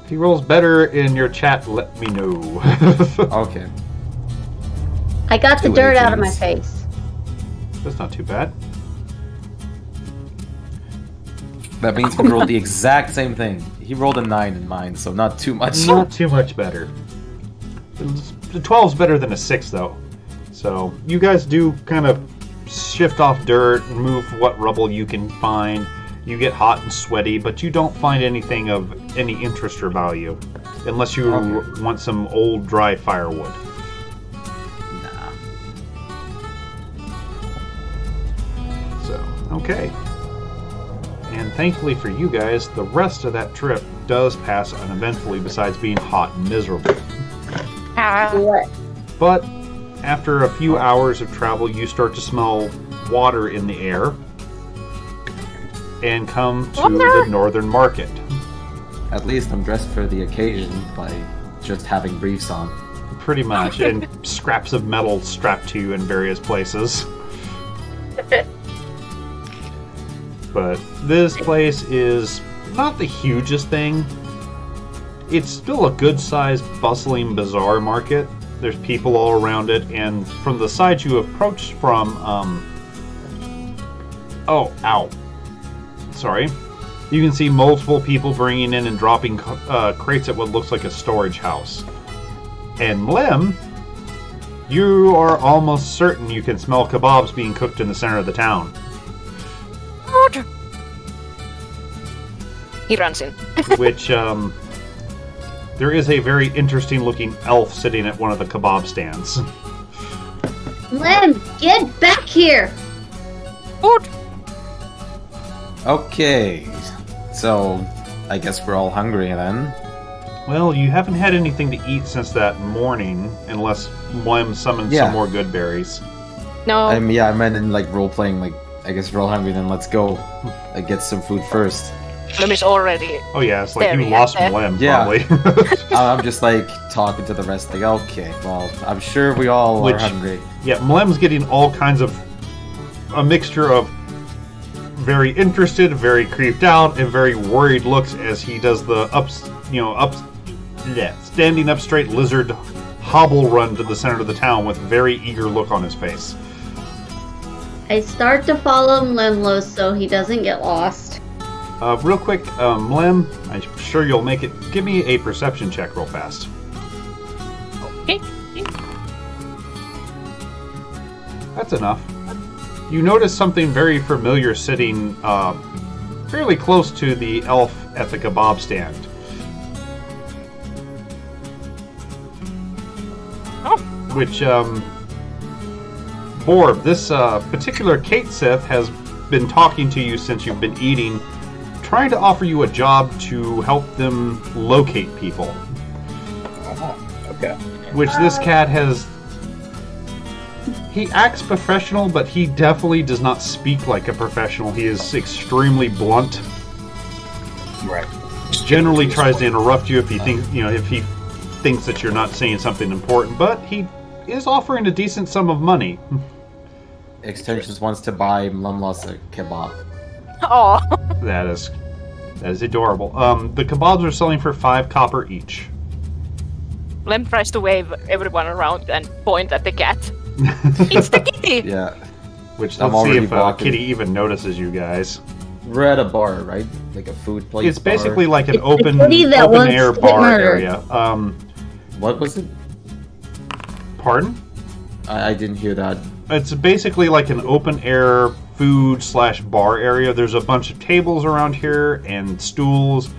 he rolls better in your chat, let me know. Okay. I got the 2 dirt out of my 18s. face. That's not too bad. That means we rolled the exact same thing. He rolled a 9 in mine, so not too much. Not too much better. The 12's better than a 6, though. So, you guys do kind of shift off dirt, remove what rubble you can find. You get hot and sweaty, but you don't find anything of any interest or value. Unless you want some old, dry firewood. Nah. So, okay. And thankfully for you guys, the rest of that trip does pass uneventfully besides being hot and miserable. What? But after a few hours of travel, you start to smell water in the air and come to the northern market. At least I'm dressed for the occasion by just having briefs on. Pretty much, and scraps of metal strapped to you in various places. But this place is not the hugest thing. It's still a good-sized, bustling, bazaar market. There's people all around it, and from the side you approach from, Oh, ow. Sorry. You can see multiple people bringing in and dropping crates at what looks like a storage house. And Lem, you are almost certain you can smell kebabs being cooked in the center of the town. Good. He runs in. Which, there is a very interesting looking elf sitting at one of the kebab stands. Lem, get back here! Good. Okay, so I guess we're all hungry then. Well, you haven't had anything to eat since that morning, unless Lem summoned Yeah. some more good berries. No. I meant in like role playing. Like I guess we're all hungry. Then let's go get some food first. Lem is already. Oh yeah, it's like There you we lost have it. Lem, Yeah. probably. I'm just like talking to the rest. Like okay, well I'm sure we all Which- are hungry. Yeah, Mlem's getting all kinds of a mixture of very interested, very creeped out, and very worried looks as he does the standing up straight lizard hobble run to the center of the town with a very eager look on his face. I start to follow Lemlo so he doesn't get lost. Real quick, Mlem, I'm sure you'll make it. Give me a perception check real fast. Okay. That's enough. You notice something very familiar sitting fairly close to the elf at the kebab stand. Oh. Which, Borb, this particular Kate Sith has been talking to you since you've been eating, trying to offer you a job to help them locate people. Okay. Which this cat has... He acts professional, but he definitely does not speak like a professional. He is extremely blunt. Right. Generally tries to interrupt you if he thinks, if he thinks that you're not saying something important, but he is offering a decent sum of money. Extensions wants to buy Mlumlos a kebab. Oh. That is adorable. The kebabs are selling for 5 copper each. Lem tries to wave everyone around and point at the cat. It's the kitty! Yeah, Which, I'm let's see already if blocking. Kitty even notices you guys. we're at a bar, right? Like a food place. It's basically bar. like an It's the open kitty that wants air to get bar murdered. area. What was it? Pardon? I didn't hear that. It's basically like an open air food / bar area. There's a bunch of tables around here and stools,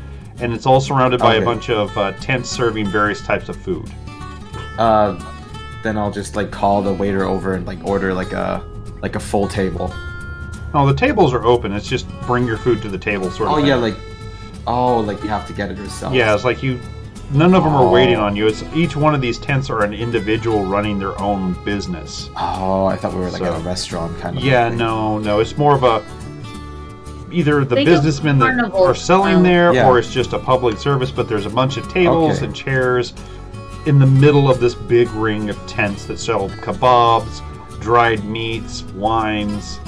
and it's all surrounded by a Okay. bunch of tents serving various types of food. Then I'll just like call the waiter over and like order like a full table. No, the tables are open. It's just bring your food to the table sort of Oh thing. yeah, like you have to get it yourself. Yeah, it's like none of them are Oh. waiting on you. It's each one of these tents are an individual running their own business. Oh, I thought we were like So- at a restaurant kind of. Yeah, thing. no. It's more of a either the Think of businessmen that carnival are selling style. there, Yeah. or it's just a public service. But there's a bunch of tables Okay. and chairs in the middle of this big ring of tents that sell kebabs, dried meats, wines,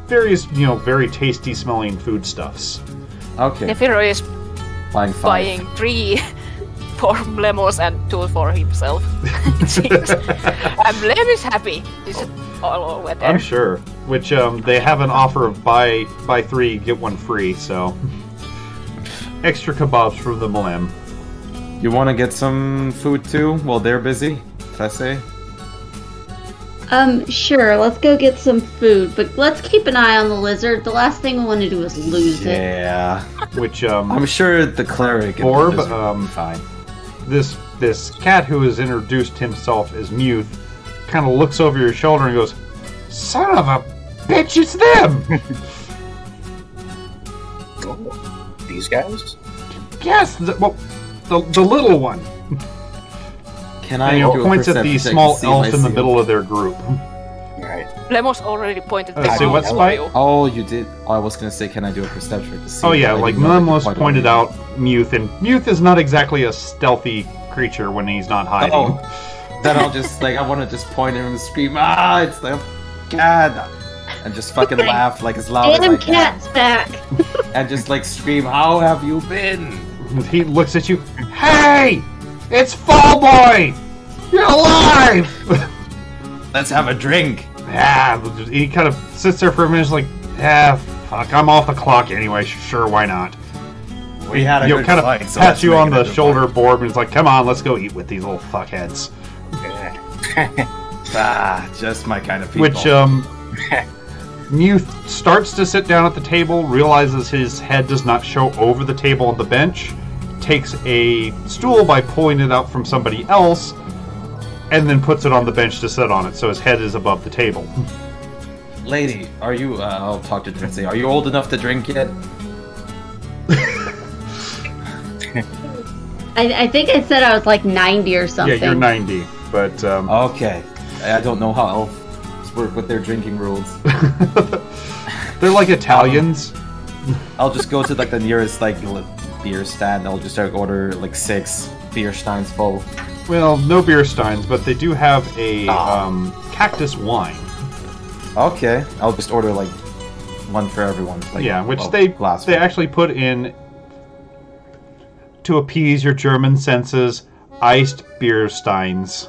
various very tasty smelling foodstuffs. Okay. Nefiro is Buying 5. buying 3 for Lemos and 2 for himself. It seems. And Lem is happy. This is all over there. I'm sure. Which they have an offer of buy 3 get 1 free. So extra kebabs from the Mlem. You want to get some food too while they're busy? Tresse? Sure, let's go get some food, but let's keep an eye on the lizard. The last thing we want to do is lose it. Yeah. Which I'm sure the cleric and Orb, the lizard will be fine. this cat who has introduced himself as Muth kind of looks over your shoulder and goes, "Son of a bitch, it's them!" Oh, these guys? Yes, the little one. Can And I he do a points at the perception check small to see if elf I in the see him? middle of their group. Alright. Lemos already pointed the Say what, out Spike? for you. Oh, you did. Oh, I was gonna say, can I do a perception check to see? Oh if yeah, I like know I can Mlemlos point pointed on out Muth, and Muth is not exactly a stealthy creature when he's not hiding. Oh, then I'll just like I want to just point at him and scream, "Ah, it's the cat!" and just fucking laugh like as loud as I Damn can, cat's back! and just like scream, "How have you been?" He looks at you. Hey, it's Fall Boy. You're alive. Let's have a drink. Yeah, he kind of sits there for a minute, like, Fuck, I'm off the clock anyway. Sure, why not? We had a You good kind of fight, so pats let's you make on it the a good shoulder fight. board and is like, come on, let's go eat with these little fuckheads. Just my kind of people. Which, Muth starts to sit down at the table, realizes his head does not show over the table on the bench, takes a stool by pulling it out from somebody else, and then puts it on the bench to sit on it, so his head is above the table. Lady, are you, I'll talk to Trinity. Are you old enough to drink yet? I think I said I was like 90 or something. Yeah, you're 90, but... Okay. I don't know how elves work with their drinking rules. They're like Italians. I'll just go to like the nearest like beer stand. I'll just order like 6 beer steins full. Well, no beer steins, but they do have a cactus wine. Okay, I'll just order like 1 for everyone. Like, Yeah, which well, they glass they full. actually put in to appease your German senses, iced beer steins.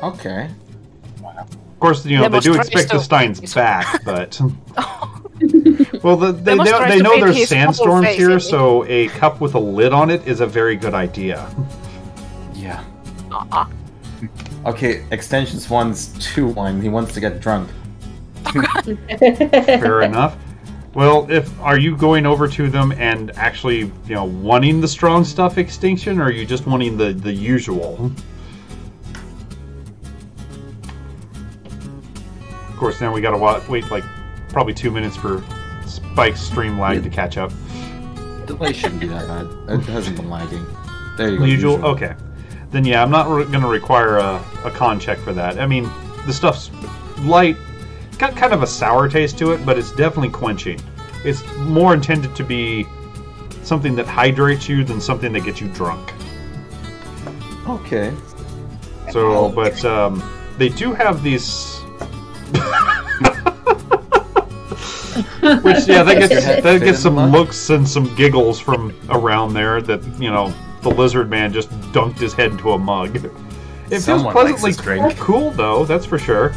Okay. Of course, you know They they must do try expect to- the steins back, but well, they must try they to know paint there's his whole sandstorms face here, in it. so a cup with a lid on it is a very good idea. Yeah. Okay, extensions one's 2 wine. He wants to get drunk. Fair enough. Well, are you going over to them and actually, wanting the strong stuff extinction, or are you just wanting the usual? Of course, now we gotta wait like probably 2 minutes for Spike's stream lag to catch up. Delay shouldn't be that bad. It hasn't been lagging. There you go. The usual? Okay. Then yeah, I'm not going to require a con check for that. I mean, the stuff's light, got kind of a sour taste to it, but it's definitely quenching. It's more intended to be something that hydrates you than something that gets you drunk. Okay. So, but they do have these... Which, yeah, that gets some looks and some giggles from around there that, the lizard man just dunked his head into a mug. It feels Someone likes pleasantly this drink. cool, though, that's for sure.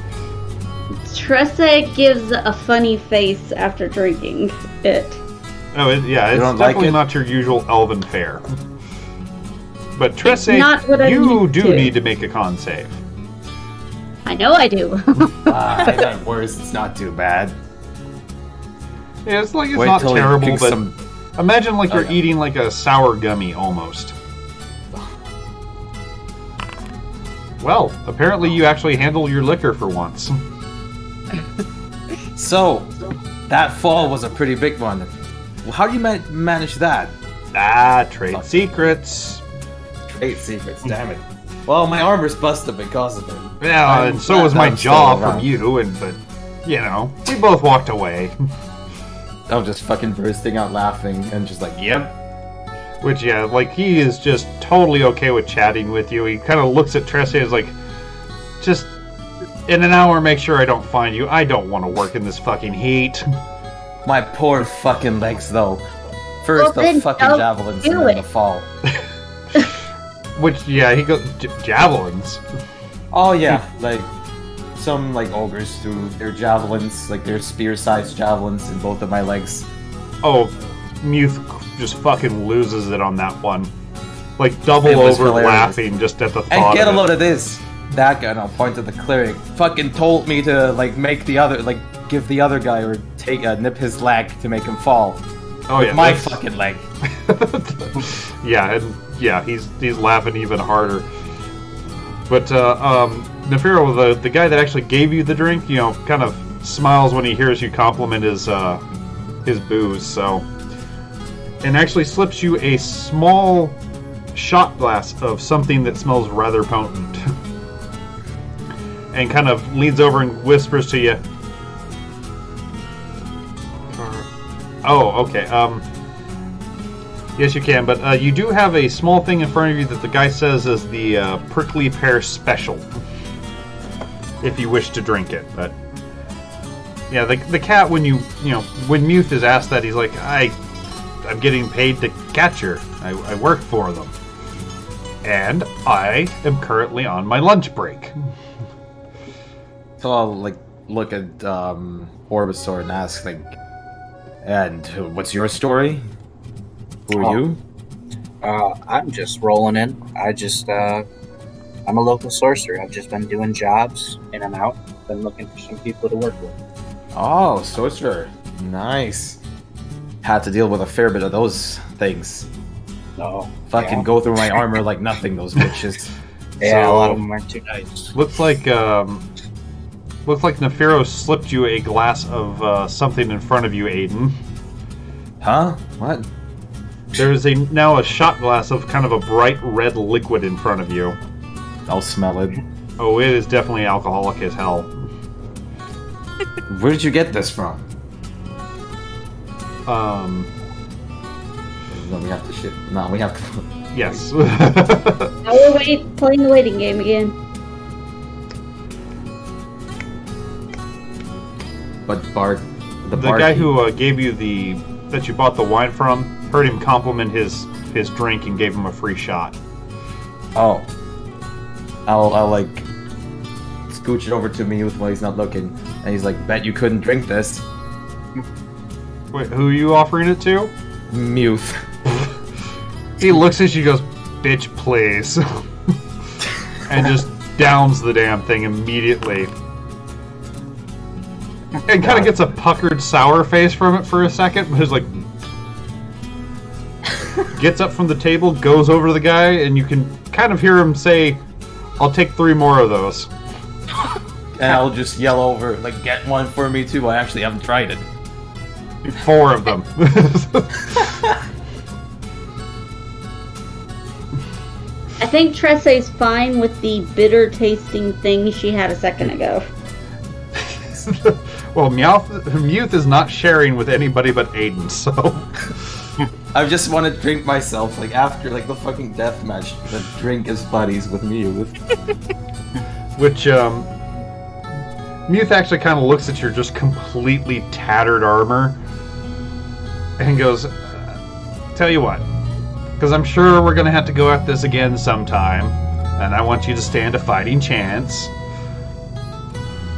Tressa gives a funny face after drinking it. Oh, it's don't like definitely it? not your usual elven fare. But Tressa, not what I you need do to. need to make a con save. I know I do. I got worse. It's not too bad. Yeah, it's like it's Wait not till he terrible, kicks but some- imagine like you're Okay. eating like a sour gummy almost. Well, apparently you actually handle your liquor for once. So, that fall was a pretty big one. How do you manage that? Trade Fuck. secrets. Trade secrets, damn it. Well, my armor's busted because of it. Yeah, I'm and so glad was my I'm still jaw from around. you, but we both walked away. I'm just fucking bursting out laughing and just like, yep. Which, yeah, like, he is just totally okay with chatting with you. He kind of looks at Tressa and is like, just, in an hour, make sure I don't find you. I don't want to work in this fucking heat. My poor fucking legs, though. First Well, the then fucking don't javelins do and then it. the fall. Which, yeah, he goes, javelins. Oh yeah, like some like ogres threw their javelins, like their spear-sized javelins, in both of my legs. Oh, Muth just fucking loses it on that one. Like, double It was over hilarious. laughing just at the thought And get a of it. load of this. That guy, and I'll point to the cleric, fucking told me to like make the other, like give the other guy or take nip his leg to make him fall. Oh, With yeah, my that's- fucking leg. Yeah, and yeah, he's laughing even harder. But Nefero, the guy that actually gave you the drink, kind of smiles when he hears you compliment his booze. So, and actually slips you a small shot glass of something that smells rather potent, and kind of leans over and whispers to you. Oh, okay. Yes, you can, but you do have a small thing in front of you that the guy says is the prickly pear special, if you wish to drink it. But yeah, the cat, when when Muth is asked that, he's like, I'm getting paid to catch her. I work for them, and I am currently on my lunch break. So I'll like look at Orbisaur and ask, like, and what's your story? Who are you? I'm just rolling in. I'm a local sorcerer. I've just been doing jobs in and out. Been looking for some people to work with. Oh, sorcerer. Nice. Had to deal with a fair bit of those things. No. Fucking go through my armor like nothing, those bitches. Yeah, So- a lot of them aren't too nice. Looks like Nefero slipped you a glass of something in front of you, Aiden. Huh? What? There's now a shot glass of kind of a bright red liquid in front of you. I'll smell it. Oh, it is definitely alcoholic as hell. Where did you get this from? No, we have to shit. No, we have to. Yes. Now we're playing the waiting game again. But Bart, The guy who gave you that you bought the wine from, heard him compliment his drink and gave him a free shot. Oh. I'll like scooch it over to Muth while he's not looking, and he's like, "Bet you couldn't drink this." Wait, who are you offering it to? Muth. He looks at you and goes, "Bitch, please," and just downs the damn thing immediately. And kind of gets a puckered sour face from it for a second, but is like, gets up from the table, goes over to the guy, and you can kind of hear him say, "I'll take 3 more of those." And I'll just yell over, like, "Get one for me too." I actually haven't tried it. 4 of them. I think Tresse's fine with the bitter tasting thing she had a second ago. Well, Muth is not sharing with anybody but Aiden, so... I just want to drink myself, like, after, like, the fucking death match, the drink as buddies with Muth. Which, Muth actually kind of looks at your just completely tattered armor and goes, "Tell you what, because I'm sure we're going to have to go at this again sometime, and I want you to stand a fighting chance."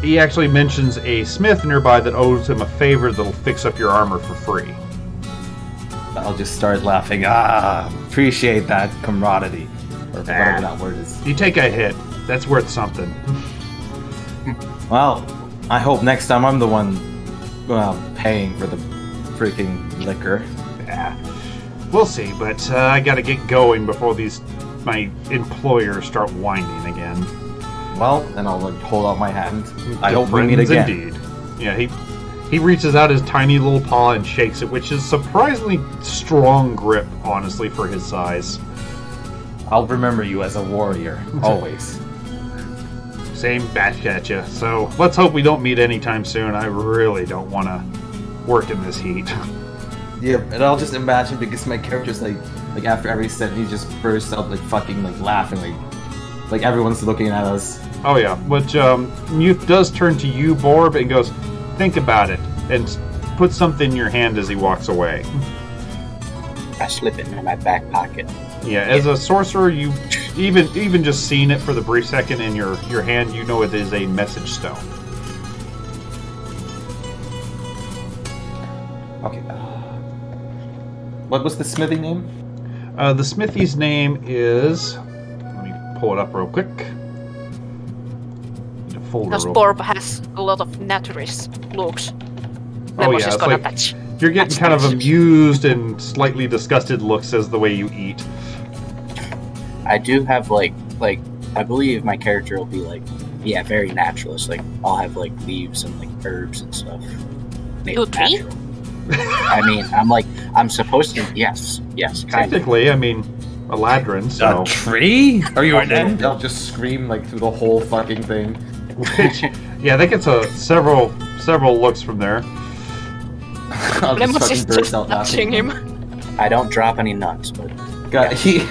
He actually mentions a smith nearby that owes him a favor that'll fix up your armor for free. I'll just start laughing. Appreciate that camaraderie. Or whatever that word is. You take a hit. That's worth something. Well, I hope next time I'm the one paying for the freaking liquor. Yeah. We'll see, but I gotta get going before my employers start whining again. Well, then I'll like hold out my hand. I hope we meet again. Indeed. Yeah, he reaches out his tiny little paw and shakes it, which is surprisingly strong grip, honestly, for his size. I'll remember you as a warrior, always. Same back at you. So let's hope we don't meet anytime soon. I really don't want to work in this heat. Yeah, and I'll just imagine because my character's like after every set he just bursts out like fucking like laughing like everyone's looking at us. Oh yeah, but Muth does turn to you, Borb, and goes, "Think about it," and puts something in your hand as he walks away. I slip it in my back pocket. Yeah, as a sorcerer, you even just seeing it for the brief second in your hand, you know it is a message stone. Okay. What was the smithy name? The smithy's name is... Let me pull it up real quick. Need a folder Because real Borb has a lot of naturist looks. Oh Lemos yeah, is it's gonna like touch. you're getting That's kind of nice. amused and slightly disgusted looks as the way you eat. I do have like I believe my character will be like, yeah, very naturalist. Like I'll have like leaves and like herbs and stuff. Made You tree? natural. I mean, I'm supposed to. Yes, kind of. Technically, I mean, a ladrin, so... A tree? Are you an end? I'll just scream like through the whole fucking thing. Which, yeah, that gets several looks from there. I'll just Lemos fucking is burst just out touching laughing. him. I don't drop any nuts, but God, he's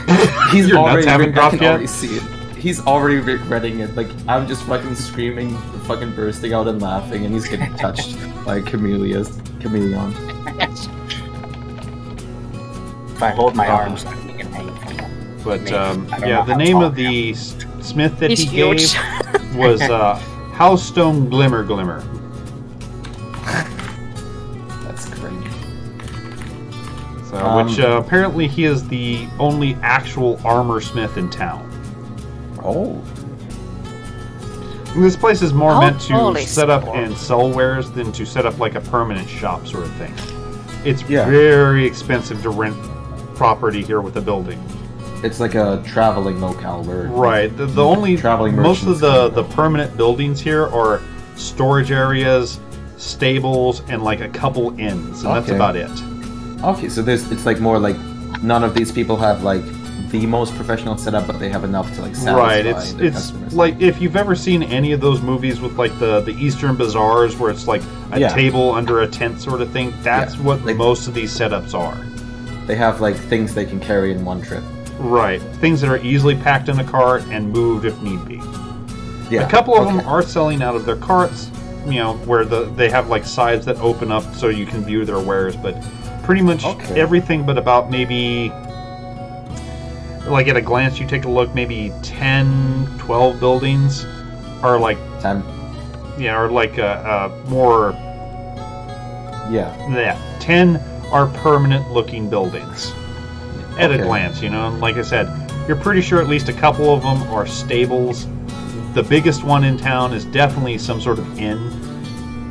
Your already nuts haven't I dropped can yet? already see it. He's already regretting it. Like I'm just fucking screaming, fucking bursting out and laughing, and he's getting touched by a chameleon. Yes. if I hold my arms, I can hang from them. But, Maybe. I don't yeah, know the how name tall of I the smith that He's he huge. gave was Housestone Glimmer. which apparently he is the only actual armor smith in town. Oh. This place is more meant to holy set up sport. and sell wares than to set up like a permanent shop sort of thing. It's Yeah. very expensive to rent property here with a building. It's like a traveling locale where Right. The only Traveling most of merchants the come permanent buildings here are storage areas, stables, and like a couple inns, and that's Okay. about it. Okay, so it's like more like none of these people have like the most professional setup, but they have enough to like satisfy Right. their It's customers. like if you've ever seen any of those movies with like the Eastern bazaars where it's like a Yeah. table under a tent sort of thing. That's Yeah, what like- most of these setups are. They have like things they can carry in one trip. Right. Things that are easily packed in a cart and moved if need be. Yeah. A couple of them okay. are selling out of their carts, where they have like sides that open up so you can view their wares, but pretty much Okay. everything but about maybe, like at a glance you take a look, maybe 10, 12 buildings are like, Time. are like more, Yeah. 10 are permanent looking buildings. At a Okay. glance, and like I said, you're pretty sure at least a couple of them are stables. The biggest one in town is definitely some sort of inn,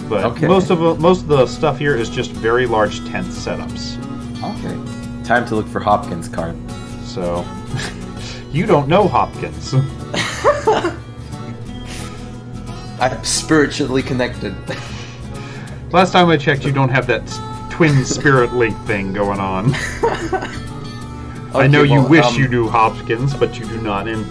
but Okay. most of the stuff here is just very large tent setups. Okay. Time to look for Hopkins' card. So you don't know Hopkins. I'm spiritually connected. Last time I checked, you don't have that twin spirit link thing going on. I know Okay, you well, wish you knew Hopkins, but you do not. And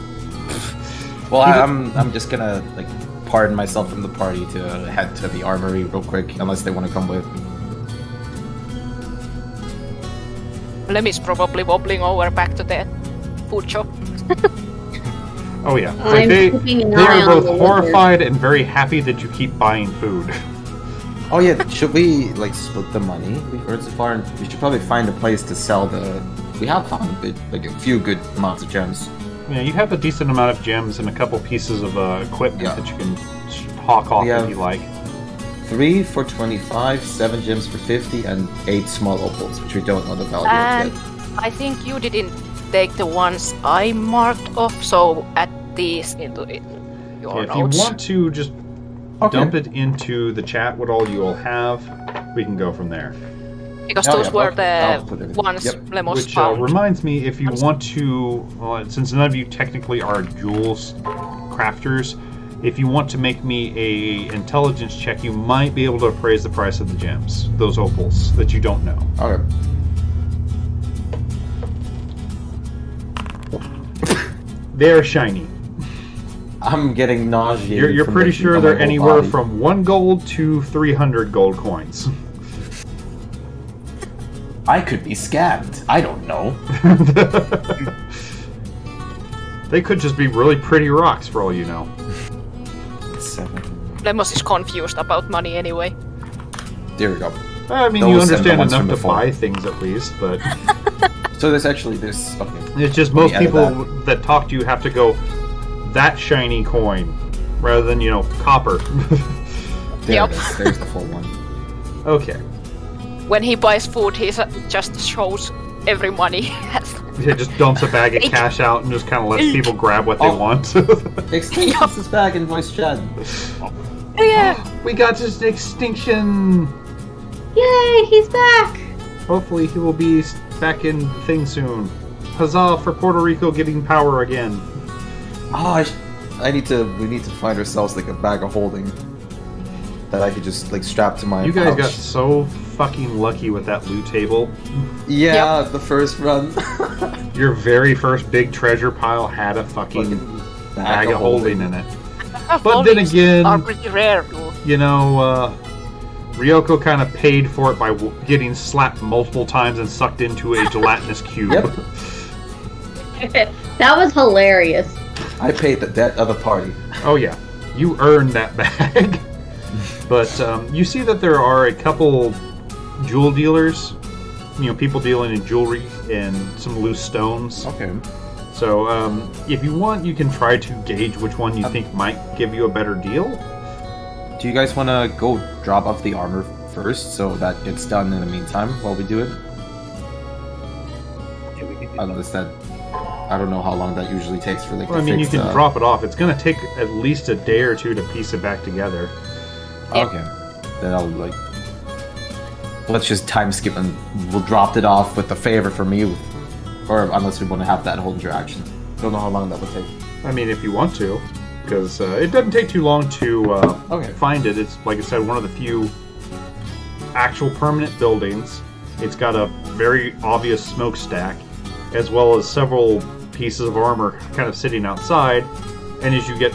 Well, I'm just gonna like pardon myself from the party to head to the armory real quick, unless they want to come with. Lemmy's probably wobbling over back to the food shop. oh yeah, I'm they keeping an they eye are on both the horrified and very happy that you keep buying food. Oh yeah, should we like split the money we've earned so far? And we should probably find a place to sell the. We have found a few good amounts of gems. Yeah, you have a decent amount of gems and a couple pieces of equipment Yeah. that you can hawk off We if have- you like. 3 for 25, 7 gems for 50, and 8 small opals, which we don't know the value And of yet. I think you didn't take the ones I marked off, so add these into your If you notes. want to just Okay. dump it into the chat, what all you all have, we can go from there. Because Oh, those yeah, were okay. I'll the put everything. ones Yep. Lemos Which found. reminds me, if you want to, since none of you technically are jewels crafters, if you want to make me a intelligence check, you might be able to appraise the price of the gems, those opals that you don't know. Okay. They're shiny. I'm getting nauseated. You're from pretty looking sure at they're my whole anywhere body. from 1 gold to 300 gold coins. I could be scammed. I don't know. They could just be really pretty rocks for all you know. 7. Lemos is confused about money anyway. There we go. I mean, Those you and the understand ones enough from to before. buy things at least, but So there's actually this. Okay. it's just Let me most edit people that talk to you have to go, that shiny coin, rather than, copper. There Yep. it is. There's the full one. Okay. When he buys food, he just shows every money he has. He just dumps a bag of cash out and just kind of lets people grab what they Oh. want. Extinction is back in voice chat. Yeah. We got just extinction. Yay, he's back! Hopefully he will be back in the thing soon. Huzzah for Puerto Rico getting power again. Oh, we need to find ourselves like a bag of holding that I could just like strap to my You guys pouch. got so fucking lucky with that loot table. Yeah, the first run. Your very first big treasure pile had a fucking bag of holding in it. But then Holdings again, are pretty rare, dude. Ryoko kind of paid for it by getting slapped multiple times and sucked into a gelatinous cube. Yep. That was hilarious. I paid the debt of the party. Oh yeah, you earned that bag. But you see that there are a couple jewel dealers, people dealing in jewelry and some loose stones. Okay. So if you want, you can try to gauge which one you think might give you a better deal. Do you guys want to go drop off the armor first, so that gets done in the meantime while we do it? unless that... I don't know how long that usually takes for like. Well, I mean, you can drop it off. It's gonna take at least a day or two to piece it back together. Okay, then I'll like. Let's just time skip and we'll drop it off with the favor from you, or unless we want to have that whole interaction. Don't know how long that would take. I mean, if you want to, because it doesn't take too long to find it. It's like I said, one of the few actual permanent buildings. It's got a very obvious smokestack, as well as several pieces of armor kind of sitting outside. And as you get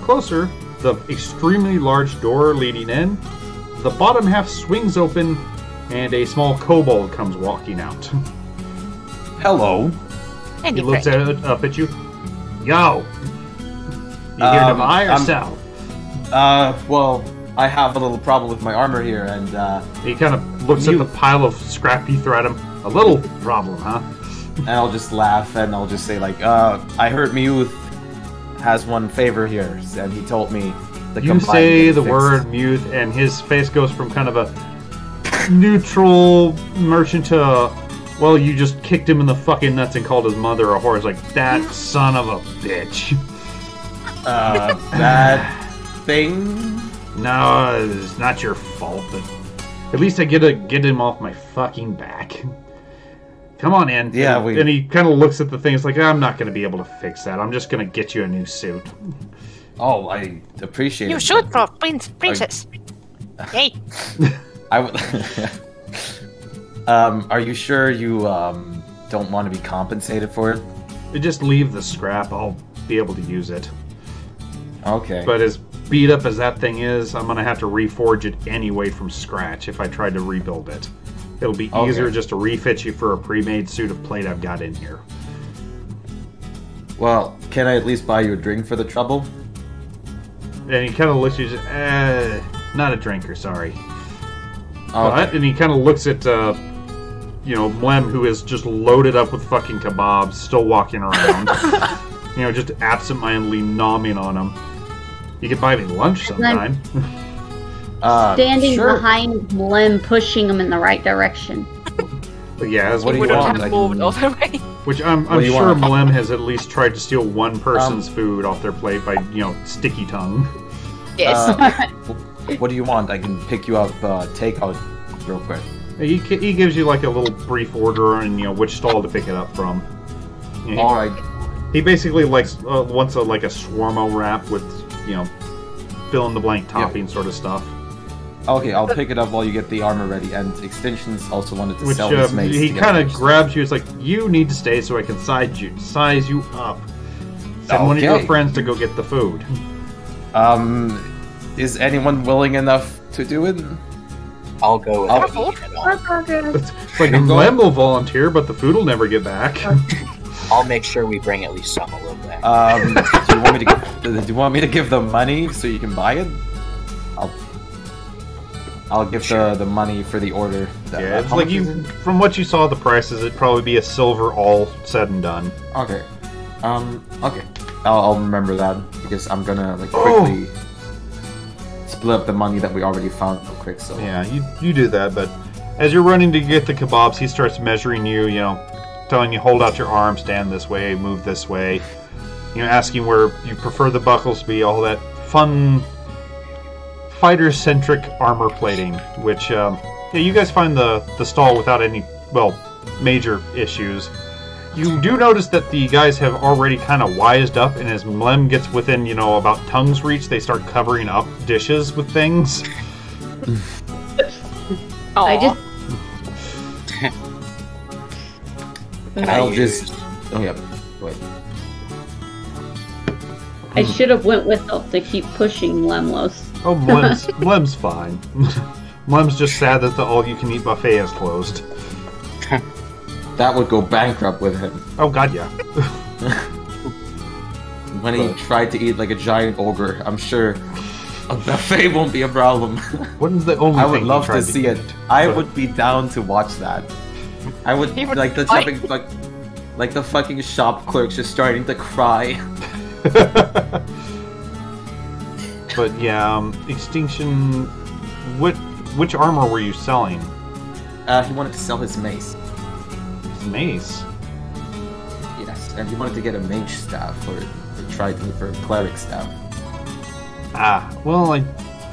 closer, the extremely large door leading in, the bottom half swings open, and a small kobold comes walking out. Hello. Any He looks friend. up at you. Yo! You here to buy or sell? Well, I have a little problem with my armor here, and He kind of looks at the pile of scrap you throw at him. A little problem, huh? and I'll just laugh and I'll just say like, I heard Muth has one favor here, and he told me to You come by and say get it the fixed." word Muth, and his face goes from kind of a neutral merchant to, well, you just kicked him in the fucking nuts and called his mother a whore. It's like, that son of a bitch. That thing. No, it's not your fault, but at least I get to get him off my fucking back. Come on in. Yeah, and he kind of looks at the thing. It's like, I'm not going to be able to fix that. I'm just going to get you a new suit. Oh, I appreciate it. You should, bro, princess. Hey. I would. Are you sure you don't want to be compensated for it? You just leave the scrap. I'll be able to use it. Okay. But as beat up as that thing is, I'm going to have to reforge it anyway from scratch if I tried to rebuild it. It'll be easier just to refit you for a pre-made suit of plate I've got in here. Well, can I at least buy you a drink for the trouble? And he kind of looks at you, not a drinker, sorry. Okay. And he kind of looks at, Mlem, who is just loaded up with fucking kebabs, still walking around. Just absentmindedly nomming on him. You could buy me lunch sometime. Standing sure. behind Mlem, pushing him in the right direction. But yeah, that's What do We you don't want? have I moved can- all the way. which I'm What do you sure want? Mlem has at least tried to steal one person's food off their plate by, sticky tongue. Yes. What do you want? I can pick you up takeout real quick. He gives you like a little brief order and which stall to pick it up from. All right. He basically wants a shawarma wrap with fill in the blank topping sort of stuff. Okay, I'll pick it up while you get the armor ready. And Extensions also wanted to Which sell his mace. he to get kind of finished. grabs you. It's like, you need to stay so I can size you up. Send one of your Okay. friends to go get the food. Is anyone willing enough to do it? I'll go with I'll- it. It's like Lem will volunteer, but the food will never get back. I'll make sure we bring at least some a little bit. Do you want me to give the money so you can buy it? I'll give the money for the order. Yeah, it's How like much is you. it? From what you saw, the prices, it'd probably be a silver all said and done. Okay. Okay. I'll remember that because I'm gonna Oh! quickly split up the money that we already found real quick. So Yeah, you do that, but as you're running to get the kebabs, he starts measuring you, telling you hold out your arm, stand this way, move this way, asking where you prefer the buckles to be, all that fun fighter-centric armor plating, which, you guys find the stall without any, major issues. You do notice that the guys have already kind of wised up, and as Mlem gets within, about tongue's reach, they start covering up dishes with things. I just I'll just. Oh yeah. Wait. I should have went with them to keep pushing Lemlos. Oh, Mlem's fine. Mlem's just sad that the all-you-can-eat buffet is closed. That would go bankrupt with him. Oh god, yeah. When he tried to eat like a giant ogre, I'm sure a buffet won't be a problem. Wasn't the only I thing would he love tried to see it. eat, I but- would be down to watch that. I would He would like the fight. shopping like the fucking shop clerks just starting to cry. But yeah, Extinction. Which armor were you selling? He wanted to sell his mace. His mace. and he wanted to get a mage staff or trident for a cleric staff. Ah, well, I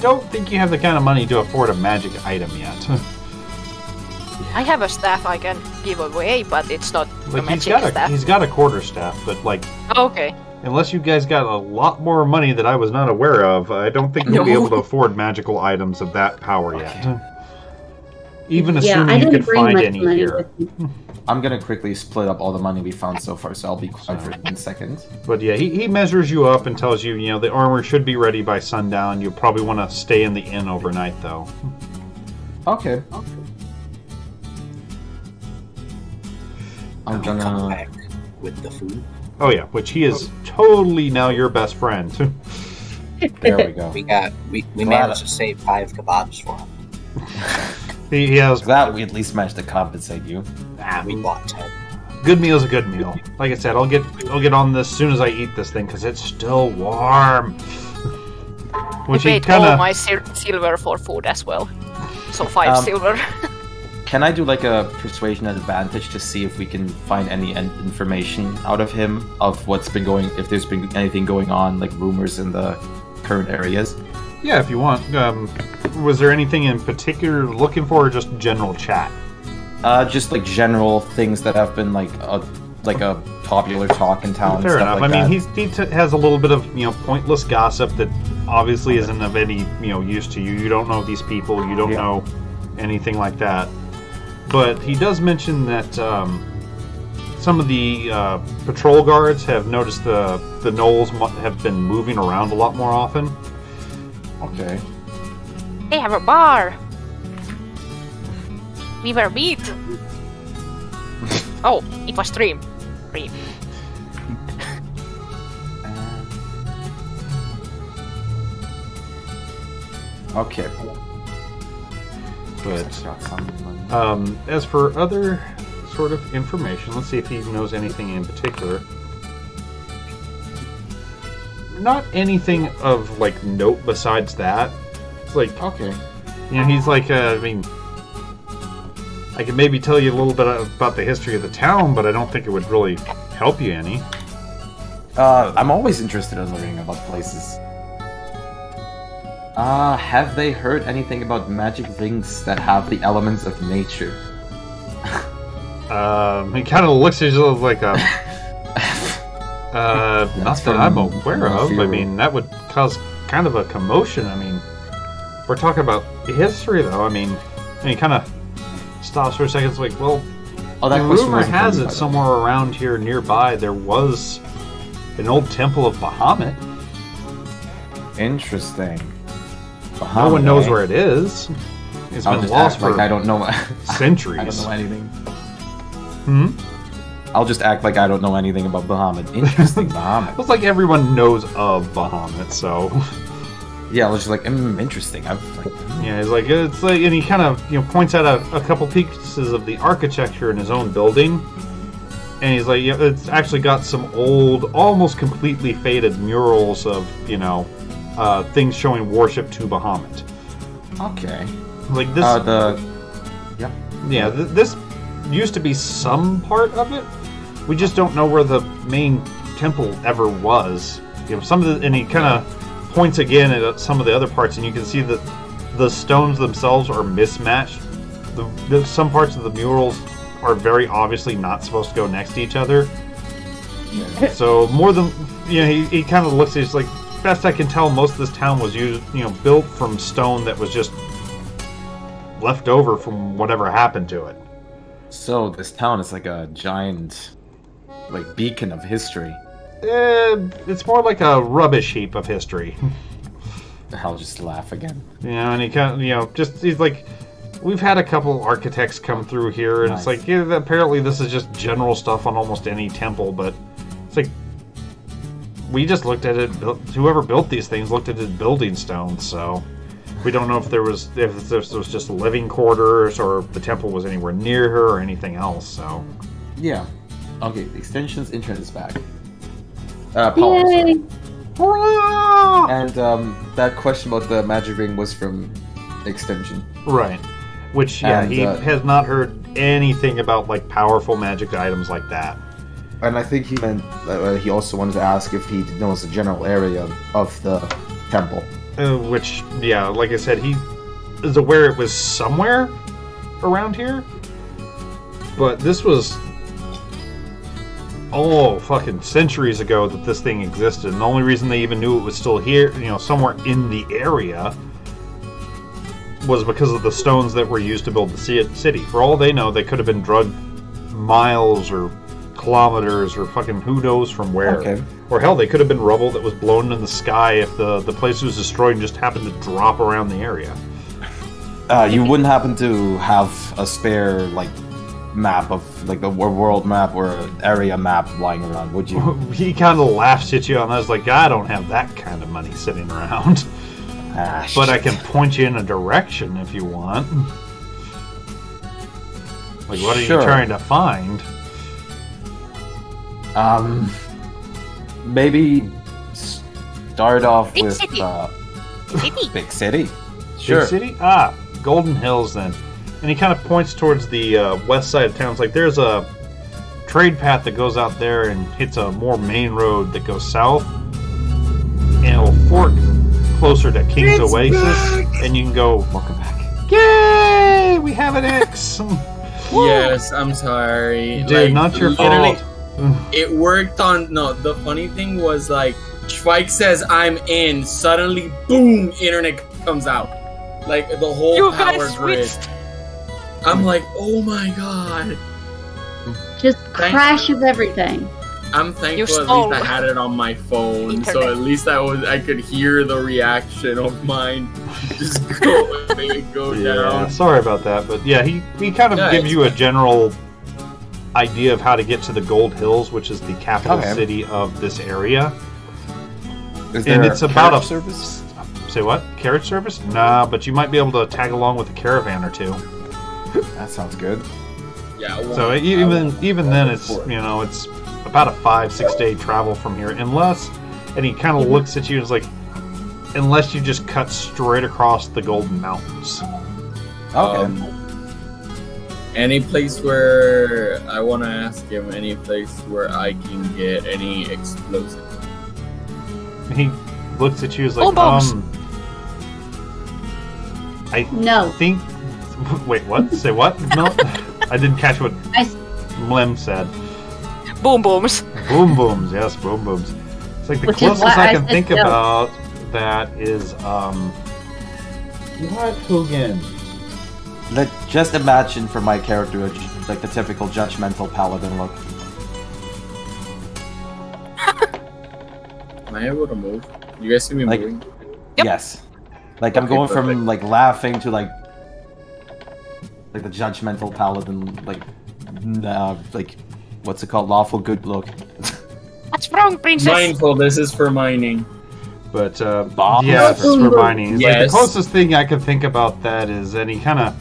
don't think you have the kind of money to afford a magic item yet. I have a staff I can give away, but it's not a Like magic staff. he's got a quarter staff, but like, Okay. unless you guys got a lot more money that I was not aware of, I don't think you'll be able to afford magical items of that power yet. Even I assuming you didn't could bring find much any money here. with me. I'm gonna quickly split up all the money we found so far, so I'll be quiet for 1 second. But yeah, he measures you up and tells you, you know, the armor should be ready by sundown. You'll probably want to stay in the inn overnight, though. Okay. I'm I'll come gonna. back with the food. Oh yeah, which he is totally now your best friend. There we go. We managed to save 5 kebabs for him. he has That we at least managed to compensate you. We bought 10. good meal's a good meal. Like I said, I'll get on this as soon as I eat this thing because it's still warm. Which I he paid kind all of my silver for food as well. So 5 silver. Can I do like a persuasion advantage to see if we can find any information out of him of what's been going, if there's been anything going on, like rumors in the current areas? yeah, if you want. Was there anything in particular you're looking for, or just general chat? Just like general things that have been like a popular talk in town. Fair stuff enough. Like I mean, that. he has a little bit of pointless gossip that obviously isn't of any use to you. You don't know these people. You don't know anything like that. But he does mention that some of the patrol guards have noticed the gnolls have been moving around a lot more often. Okay. They have a bar. We were meat. Oh, it was Dream. Dream. Okay. But Got some money. as for other sort of information, let's see if he knows anything in particular. Not anything of like note besides that. It's like Okay. he's like I mean, I can maybe tell you a little bit about the history of the town, but I don't think it would really help you any. I'm always interested in learning about places. Have they heard anything about magic rings that have the elements of nature? He kind of looks at you like not that I'm aware of. I mean, that would cause kind of a commotion. I mean, we're talking about history, though. I mean, and he kind of stops for a second. It's like, well, Oh, that the question rumor wasn't has from me, it by the way. somewhere around here nearby there was an old temple of Bahamut. Interesting. No one knows where it is. It's I'll been just lost act like for I don't know. centuries. I don't know anything. Hmm? I'll just act like I don't know anything about Bahamut. Interesting, Bahamut. It's like everyone knows of Bahamut, so Yeah, I was just like, interesting. I've like, yeah, he's like it's like, and he kind of points out a couple pieces of the architecture in his own building, and he's like, yeah, it's actually got some old, almost completely faded murals of things showing worship to Bahamut. okay. Like this, this used to be some part of it. We just don't know where the main temple ever was. Some of the, and he kind of points again at some of the other parts, and you can see that the stones themselves are mismatched. Some parts of the murals are very obviously not supposed to go next to each other. So more than he kind of looks at it, he's like, best I can tell, most of this town was built from stone that was just left over from whatever happened to it. So this town is like a giant, like beacon of history. It's more like a rubbish heap of history. I'll just laugh again. And he kind of, he's like, we've had a couple architects come through here, and Nice. it's like, apparently this is just general stuff on almost any temple, but it's like, we just looked at it, whoever built these things looked at it building stones, so we don't know if this was just living quarters, or if the temple was anywhere near her, or anything else, so. Yeah. Okay, the extension's internet is back. Paul, Yay! Hurrah! and that question about the magic ring was from extension. Right. Which, And, he has not heard anything about, like, powerful magic items like that. And I think he meant he also wanted to ask if he knows the general area of the temple. Which, yeah, like I said, he is aware it was somewhere around here. But this was fucking centuries ago that this thing existed. And the only reason they even knew it was still here, somewhere in the area, was because of the stones that were used to build the city. For all they know, they could have been drugged miles or kilometers or fucking who knows from where. Okay. Or hell, they could have been rubble that was blown in the sky if the place was destroyed and just happened to drop around the area. You wouldn't happen to have a spare, map of, a world map or an area map lying around, would you? He kind of laughs at you, and I was like, I don't have that kind of money sitting around. But I can point you in a direction if you want. What are you trying to find? Maybe start off Big with city. Big City. Sure. Big city? Ah, Golden Hills then. And he kind of points towards the west side of town. It's like there's a trade path that goes out there and hits a more main road that goes south. And it'll fork closer to King's Oasis. And you can go, Welcome back. yay! We have an X! Yes, I'm sorry. Dude, not your literally, fault. It worked on. No, the funny thing was Schweik says I'm in. Suddenly, boom! Internet comes out. The whole You power guys grid. switched. I'm like, oh my god. Just crash of everything. I'm thankful at stole least I had it on my phone, so internet. at least I could hear the reaction of mine just go Yeah, down. sorry about that. But yeah, he kind of Yeah, gives it's you a general idea of how to get to the Gold Hills, which is the capital Okay. city of this area. Is And there it's about carriage a service? Say what? Carriage service? Nah, but you might be able to tag along with a caravan or two. That sounds good. Yeah. So even then, it's it's about a 5-6 day travel from here, unless. And he kind of looks at you and is like, unless you just cut straight across the Golden Mountains. Okay. Any place where I want to ask him? Any place where I can get any explosives? He looks at you and is like, bombs. I No. think. Wait, what? Say what? No, I didn't catch what I- Lem said. Boom booms. Boom booms, yes, boom booms. It's like the Which is closest why I I can said think no. about that is what Hugin? Just imagine for my character the typical judgmental paladin look. Am I able to move? You guys see me Like- moving? Yep. Yes. I'm going from laughing to the judgmental paladin what's it called? Lawful good look. What's wrong, princess? Mindful. This is for mining. But Bombs? yeah, it's for mining. It's like the Yes. closest thing I can think about that is, and he kind of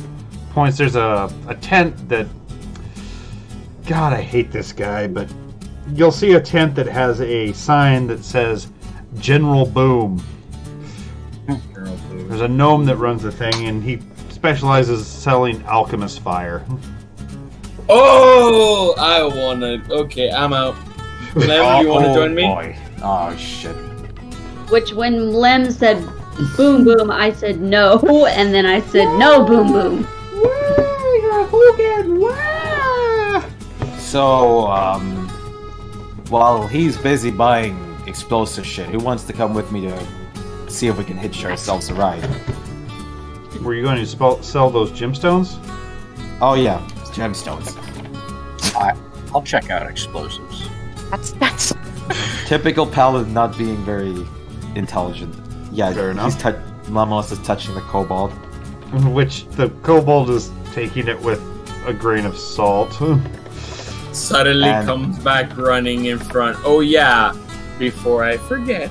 points. There's a tent that. God, I hate this guy, but you'll see a tent that has a sign that says General Boom. There's a gnome that runs the thing, and he specializes selling alchemist fire. Oh, I wanna. Okay, I'm out. Lem, you wanna join me? Boy. Oh shit. Which when Lem said boom boom, I said no, and then I said no boom boom. So, while he's busy buying explosive shit, who wants to come with me to see if we can hitch ourselves a ride? Were you going to sell those gemstones? Oh yeah, gemstones. I'll check out explosives. That's Typical paladin not being very intelligent. Yeah, Fair enough. Lamos is touching the kobold. Which the kobold is taking it with a grain of salt. Suddenly And- comes back running in front. Oh yeah, before I forget.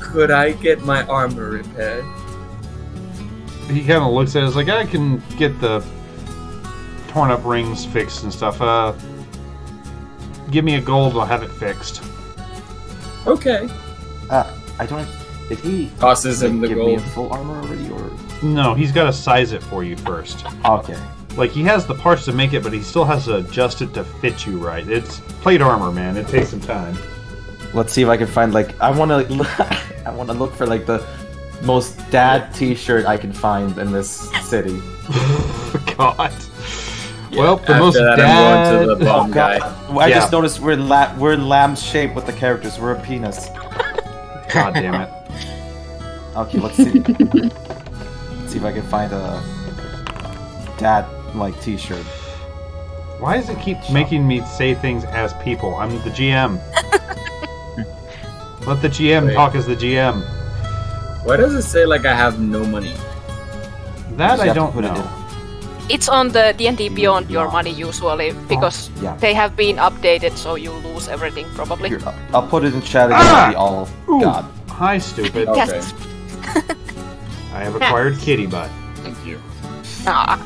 Could I get my armor repaired? He kind of looks at it, it's like, I can get the torn up rings fixed and stuff. Give me a gold, I'll have it fixed. Okay. I don't. Did he Tosses him the give me a gold. full armor already, or? No, he's got to size it for you first. Okay. Like, he has the parts to make it, but he still has to adjust it to fit you right. It's plate armor, man. It takes some time. Let's see if I can find like I want to look for like the most dad T-shirt I can find in this city. God. Yeah, Well, the after most that, dad. I'm going to the bomb guy. I Yeah. just noticed we're in lamb shape with the characters. We're a penis. God damn it. Okay, let's see. Let's see if I can find a dad like T-shirt. Why does it keep making me say things as people? I'm the GM. Let the GM Wait. talk as the GM. Why does it say like I have no money? That You I have to don't put it know. It's on the D&D Beyond your money usually, because Yeah. they have been updated, so you lose everything probably. Here, I'll put it in chat again. Ah! It'll be all Ooh. God. Hi, stupid. Okay. Yes. I have acquired kitty butt. Thank you. Ah,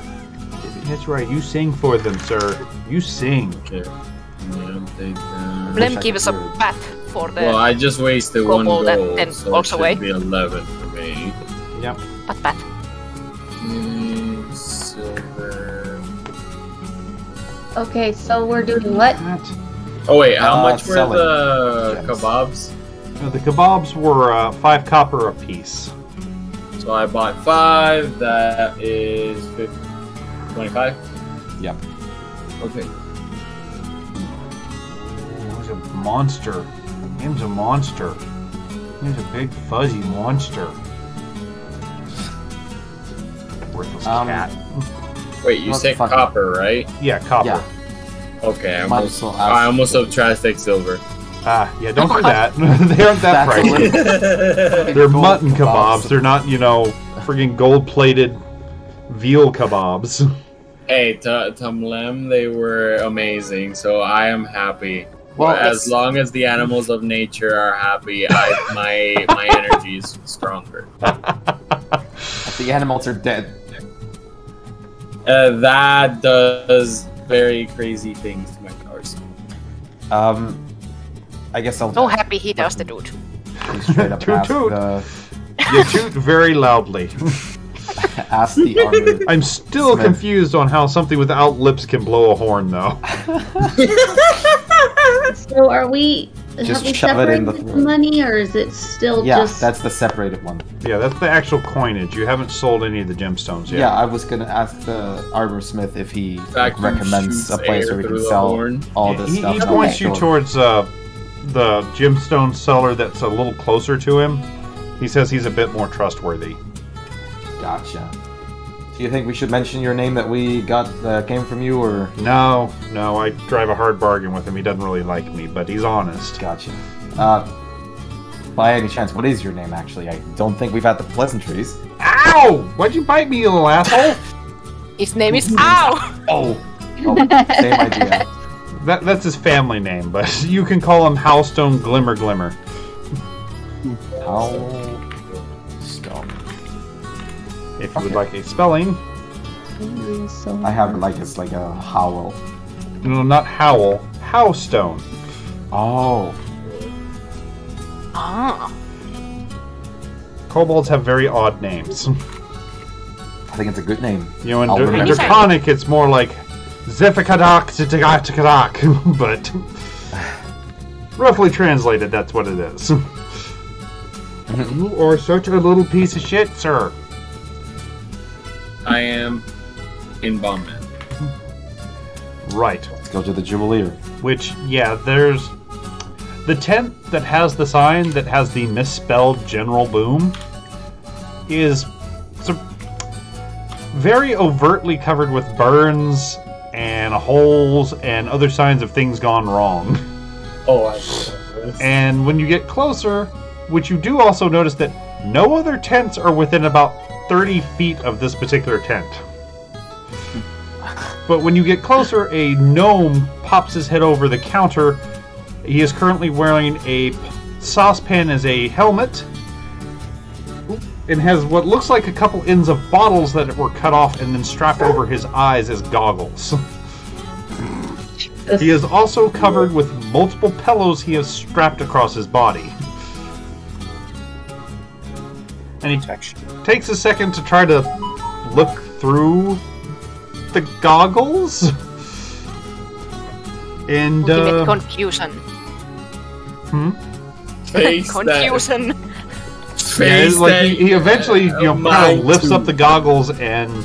That's right. You sing for them, sir. You sing. Okay. Yeah, I'll take that. Blem I gives could a do it. pat for the Well, I just wasted one Kobold and gold, then so walks it should away. be 11 for me. Yep. pat. Silver. Okay, so we're doing what? That. Oh wait, how much were selling the gems. kebabs? The kebabs were 5 copper apiece. So I bought 5. That is 25. Yep. Okay. He's a monster. Him's a monster. He's a big fuzzy monster. Worthless cat. Wait, you What said the fuck? copper, right? Yeah, copper. Yeah. Okay, I Might almost, as well ask- I almost have trash take silver. Yeah, don't do that. They aren't that That's a pricey. little- They're Gold mutton kebabs. kebabs. They're not, friggin' gold-plated veal kebabs. Hey, Tumlem, they were amazing, so I am happy. Well, As long as the animals of nature are happy, my energy is stronger. the animals are dead. That does very crazy things to my powers. I guess I'll So happy he does the dude. straight up Toot ask toot. the You toot very loudly. ask the armor. I'm still Smith. confused on how something without lips can blow a horn, though. So are we? Just have we shove it in the separated the throat. money, or is it still Yeah, just? that's the separated one. Yeah, that's the actual coinage. You haven't sold any of the gemstones yet. Yeah, I was gonna ask the armor smith if he Vacuum recommends shoots a place air where we can through the sell horn. all this he stuff. he on points the you shore. towards the gemstone seller that's a little closer to him. He says he's a bit more trustworthy. Gotcha. Do you think we should mention your name that we got came from you, or No, I drive a hard bargain with him. He doesn't really like me, but he's honest. gotcha? By any chance, what is your name actually? I don't think we've had the pleasantries. Ow! Why'd you bite me, you little asshole? His name is Ow! Oh, same idea. That's his family name, but you can call him Howlstone Glimmer Glimmer. How stone? If you would like a spelling. So I have like it's like a howl. No, not Howl. Howlstone. Oh, Ah, Kobolds have very odd names. I think it's a good name. You know, in, I'll in remember. Draconic, it's more like Zifikadak, Zitagatak, but roughly translated, that's what it is. You are such a little piece of shit, sir. I am in Bombman. Right. Let's go to the Jubileer. Which, yeah, there's the tent that has the sign that has the misspelled General Boom is very overtly covered with burns and holes and other signs of things gone wrong. Oh, I know this. And when you get closer, which you do also notice that no other tents are within about 30 feet of this particular tent. But when you get closer, a gnome pops his head over the counter. He is currently wearing a saucepan as a helmet and has what looks like a couple ends of bottles that were cut off and then strapped over his eyes as goggles. He is also covered with multiple pillows he has strapped across his body. And he takes a second to try to look through the goggles. And Ultimate confusion. Face Confusion. yeah, it's like he eventually kind of lifts too. up the goggles and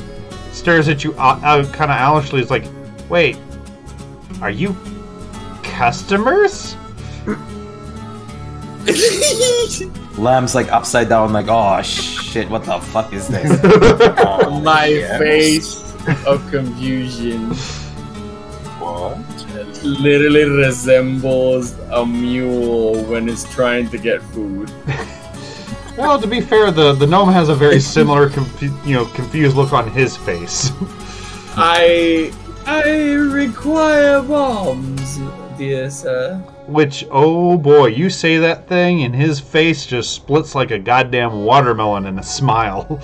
stares at you kind of owlishly. It's like, wait, are you customers? Lamb's like upside down, like, oh shit, what the fuck is this? My yes. face of confusion What? literally resembles a mule when it's trying to get food. Well, to be fair, the gnome has a very similar confused look on his face. I require bombs, dear sir. Which, oh boy, you say that thing and his face just splits like a goddamn watermelon in a smile.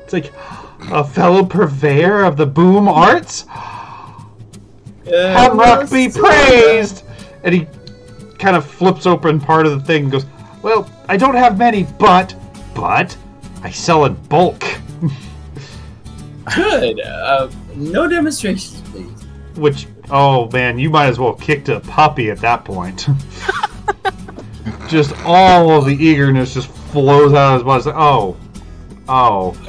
It's like, a fellow purveyor of the boom arts? Hamrock be praised! And he kind of flips open part of the thing and goes, well, I don't have many, but I sell in bulk. Good. No demonstrations, please. Which, oh man, you might as well kicked a puppy at that point. Just all of the eagerness just flows out of his body. It's like, oh.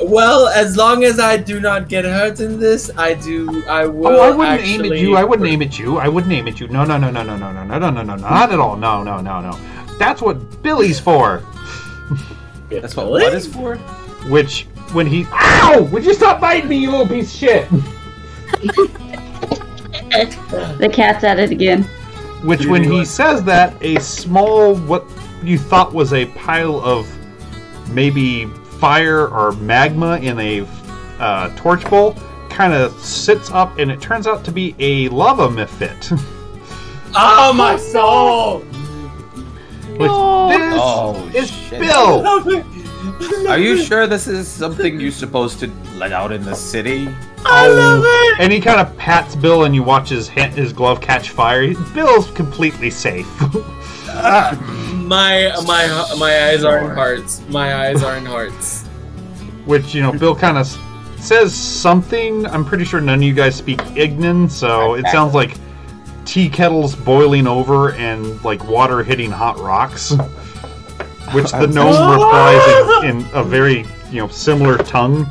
Well, as long as I do not get hurt in this, I will. Oh, I wouldn't aim at actually- you. I wouldn't aim at you. I wouldn't aim at you. No, not at all. No. That's what Billy's for. That's what what is for? Which, when he... Ow! Would you stop biting me, you little piece of shit? The cat's at it again. Which, when he says that, a small, what you thought was a pile of maybe fire or magma in a torch bowl, kind of sits up, and it turns out to be a lava Mephit. Oh, my soul! Which, Oh, this is shit. Bill! Are you sure this is something you're supposed to let out in the city? I love it! And he kind of pats Bill, and you watch his glove catch fire. Bill's completely safe. My eyes are in hearts. My eyes are in hearts. Which, Bill kind of says something. I'm pretty sure none of you guys speak Ignan, so it sounds like tea kettles boiling over and like water hitting hot rocks. Which the gnome replies in a very, similar tongue.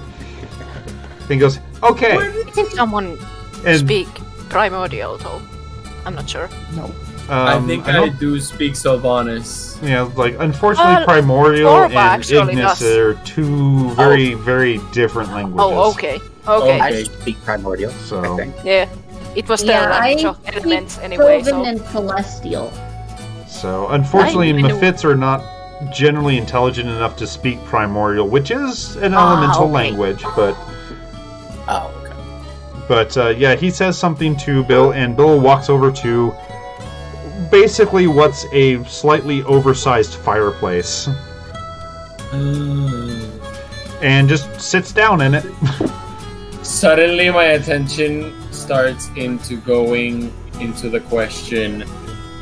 And he goes, okay. I think someone And- speak primordial though. I'm not sure. I think I don't- do speak Sylvanas. Yeah, like, unfortunately, Primordial Orba and actually Ignis does. are two very, very different languages. Oh, okay. Okay. I speak primordial. So, I think. Yeah. It was the Yeah, language I of elements speak anyway, Sylvan so and Celestial. unfortunately, I didn't even know- Mephits are not generally intelligent enough to speak Primordial, which is an elemental okay. language, but... Oh, okay. But, yeah, he says something to Bill, and Bill walks over to basically what's a slightly oversized fireplace, and just sits down in it. Suddenly, my attention starts into going into the question: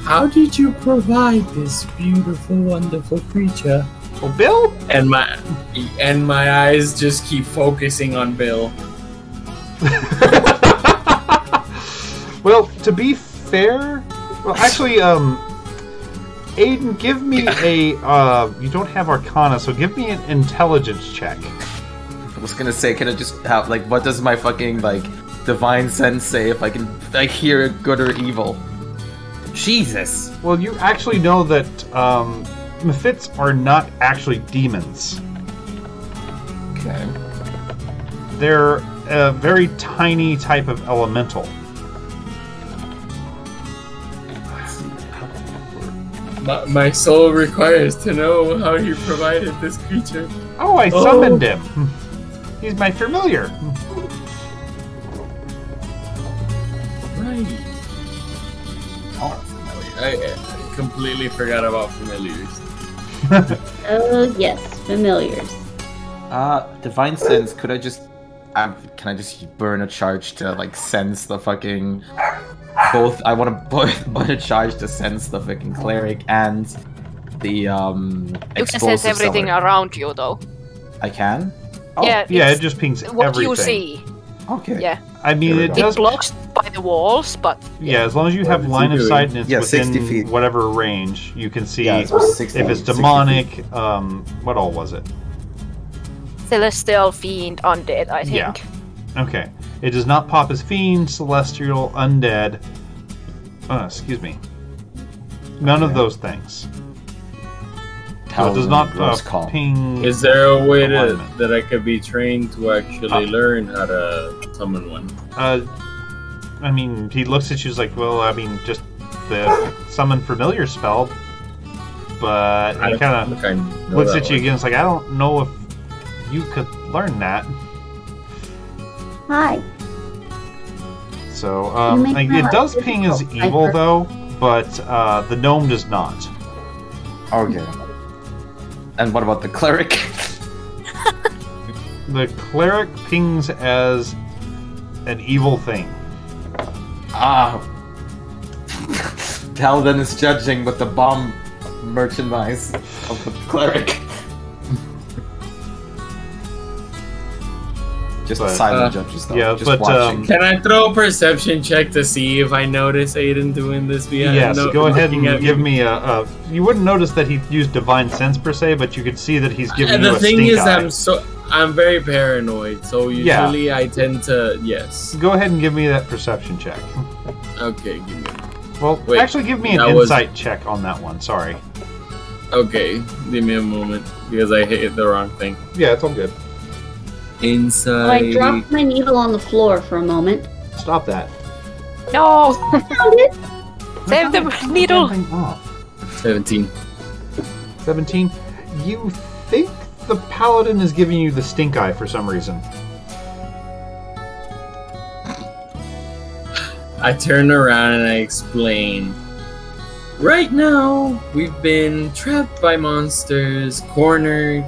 how did you provide this beautiful, wonderful creature? Well, Bill? And my eyes just keep focusing on Bill. Well, to be fair... Well, actually, Aiden, give me a, you don't have Arcana, so give me an intelligence check. I was gonna say, can I just have, like, what does my fucking, like, divine sense say if I can, like, hear good or evil? Jesus! Well, you actually know that, Mephits are not actually demons. Okay. They're a very tiny type of elemental. My soul requires to know how you provided this creature. Oh, I summoned him. He's my familiar. Right. I completely forgot about familiars. Oh, yes, familiars. Divine sense, could I just... can I just burn a charge to, like, sense the fucking... Both, I want to burn a charge to sense the fucking cleric and the, you can sense explosive everything seller. around you though. I can? Yeah, Yeah, it's it just pings what everything. you see. Okay. Yeah. I mean, There we it go. does. It blocks by the walls, but Yeah, as long as you have is line he of doing? sight and it's Yeah, 60 within feet. whatever range, you can see Yeah, it's 60 if it's 60 demonic. feet. What all was it? celestial fiend undead, I think. Yeah. Okay. It does not pop as fiend, celestial, undead. Excuse me. None of Okay. those things. So it Paladin, does not Gross Call. ping. Is there a way alignment. that I could be trained to actually learn how to summon one? I mean, he looks at you, he's like, well, I mean, just the summon familiar spell. But he kind of looks at you again. It's like, I don't know if you could learn that. Hi. So, You make like, my it life does ping as difficult, evil, Piper. though, but the gnome does not. Okay. And what about the cleric? The cleric pings as an evil thing. Ah. Paladin is judging with the bomb merchandise of the cleric. Just But, silent judges, though. yeah, just but, watching. Can I throw a perception check to see if I notice Aiden doing this? Yes, go ahead and looking at give me a. You wouldn't notice that he used divine sense per se, but you could see that he's giving And you the a thing stink is, eye. I'm very paranoid, so Yeah. usually I tend to yes. Go ahead and give me that perception check. Okay, give me. Well, Wait, actually, give me an that was- insight check on that one. Sorry. Okay, give me a moment because I hit the wrong thing. Yeah, it's all good. Inside. I dropped my needle on the floor for a moment. Stop that. No! Found it. Save the needle! 17. 17. You think the paladin is giving you the stink eye for some reason. I turn around and I explain. Right now, we've been trapped by monsters, cornered.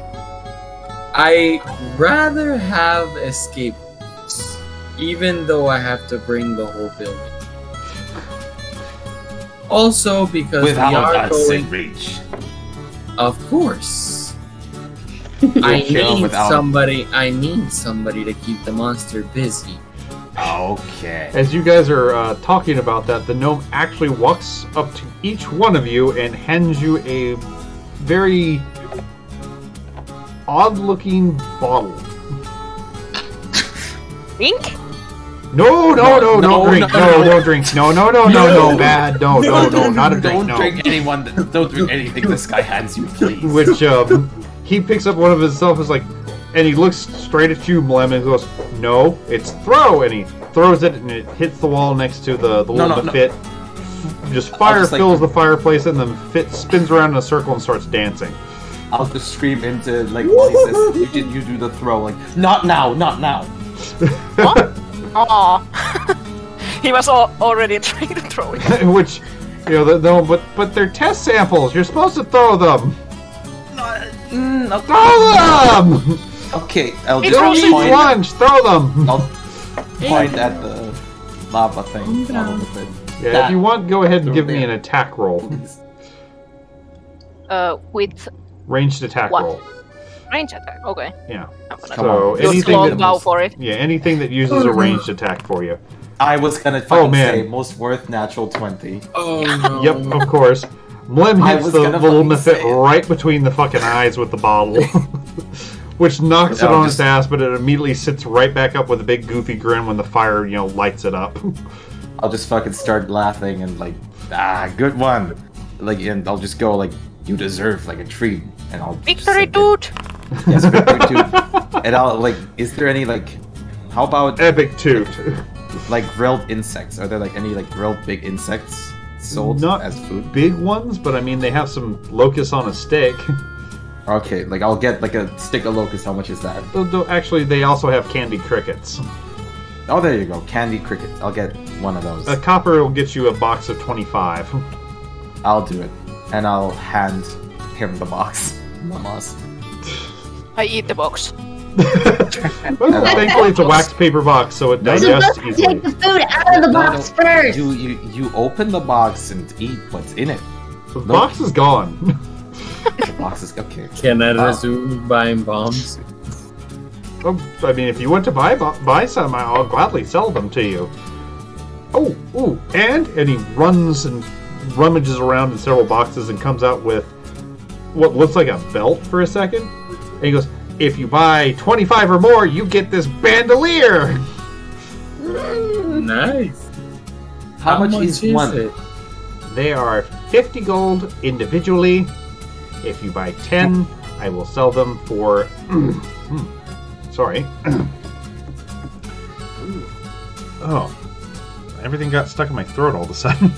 I rather have escape routes, even though I have to bring the whole building. Also, because we are going. reach. Of course. I kill need without- somebody. I need somebody to keep the monster busy. Okay. As you guys are talking about that, the gnome actually walks up to each one of you and hands you a very odd-looking bottle. Drink? No, don't No, drink. no, No, no. don't drink. No, bad. No, not a drink. Don't No. don't drink anything this guy hands you, please. Which he picks up one of himself, is like, and he looks straight at you, Mlem, and goes, "No, it's throw," and he throws it, and it hits the wall next to the little no. fit. Just fire just, like- fills the fireplace, and the fit spins around in a circle and starts dancing. I'll just scream into like while he says, you do the throw, like not now, not now. What? Aw. He was already trying to throw it. Which, you know, no, but they're test samples. You're supposed to throw them. Throw them. Okay, I'll It's just Don't eat point. lunch. Throw them. I'll point at the lava thing. Lava thing. Yeah, That- if you want, go ahead and Throw give me there. an attack roll. With Ranged attack What? roll. range attack. Okay. Yeah. I'm gonna Come So on. use anything long that, bow for it. yeah, anything that uses a ranged attack for you. I was gonna fucking man. say most worth natural 20. Oh no. Yep, of course. Mlem I hits was the gonna little fucking say Mephit it. right between the fucking eyes with the bottle. Which knocks it I'll on just- its ass, but it immediately sits right back up with a big goofy grin when the fire, you know, lights it up. I'll just fucking start laughing and like, good one. Like, and I'll just go like, you deserve like a treat, and I'll just Victory, say, dude! Yes, victory, dude. And I'll like, is there any like, how about Epic toot. like grilled insects? Are there like any like grilled big insects sold Not as food? big ones, but I mean, they have some locusts on a stick. Okay, like I'll get like a stick of locust. How much is that? Though actually, they also have candy crickets. Oh, there you go, candy crickets. I'll get one of those. A copper will get you a box of 25. I'll do it, and I'll hand him the box. Mamas. I eat the box. Well, thankfully, it's a wax paper box, so it No, You're digests supposed to easily. take the food out of the box first. You open the box and eat what's in it. The box is gone. The box is okay. Can I Oh. resume buying bombs? I mean, if you want to buy some, I'll gladly sell them to you. Oh, ooh, and he runs and rummages around in several boxes and comes out with what looks like a belt for a second. And he goes, if you buy 25 or more, you get this bandolier! Nice. How much is one? it? They are 50 gold individually. If you buy 10, I will sell them for... Sorry. Oh. Everything got stuck in my throat all of a sudden.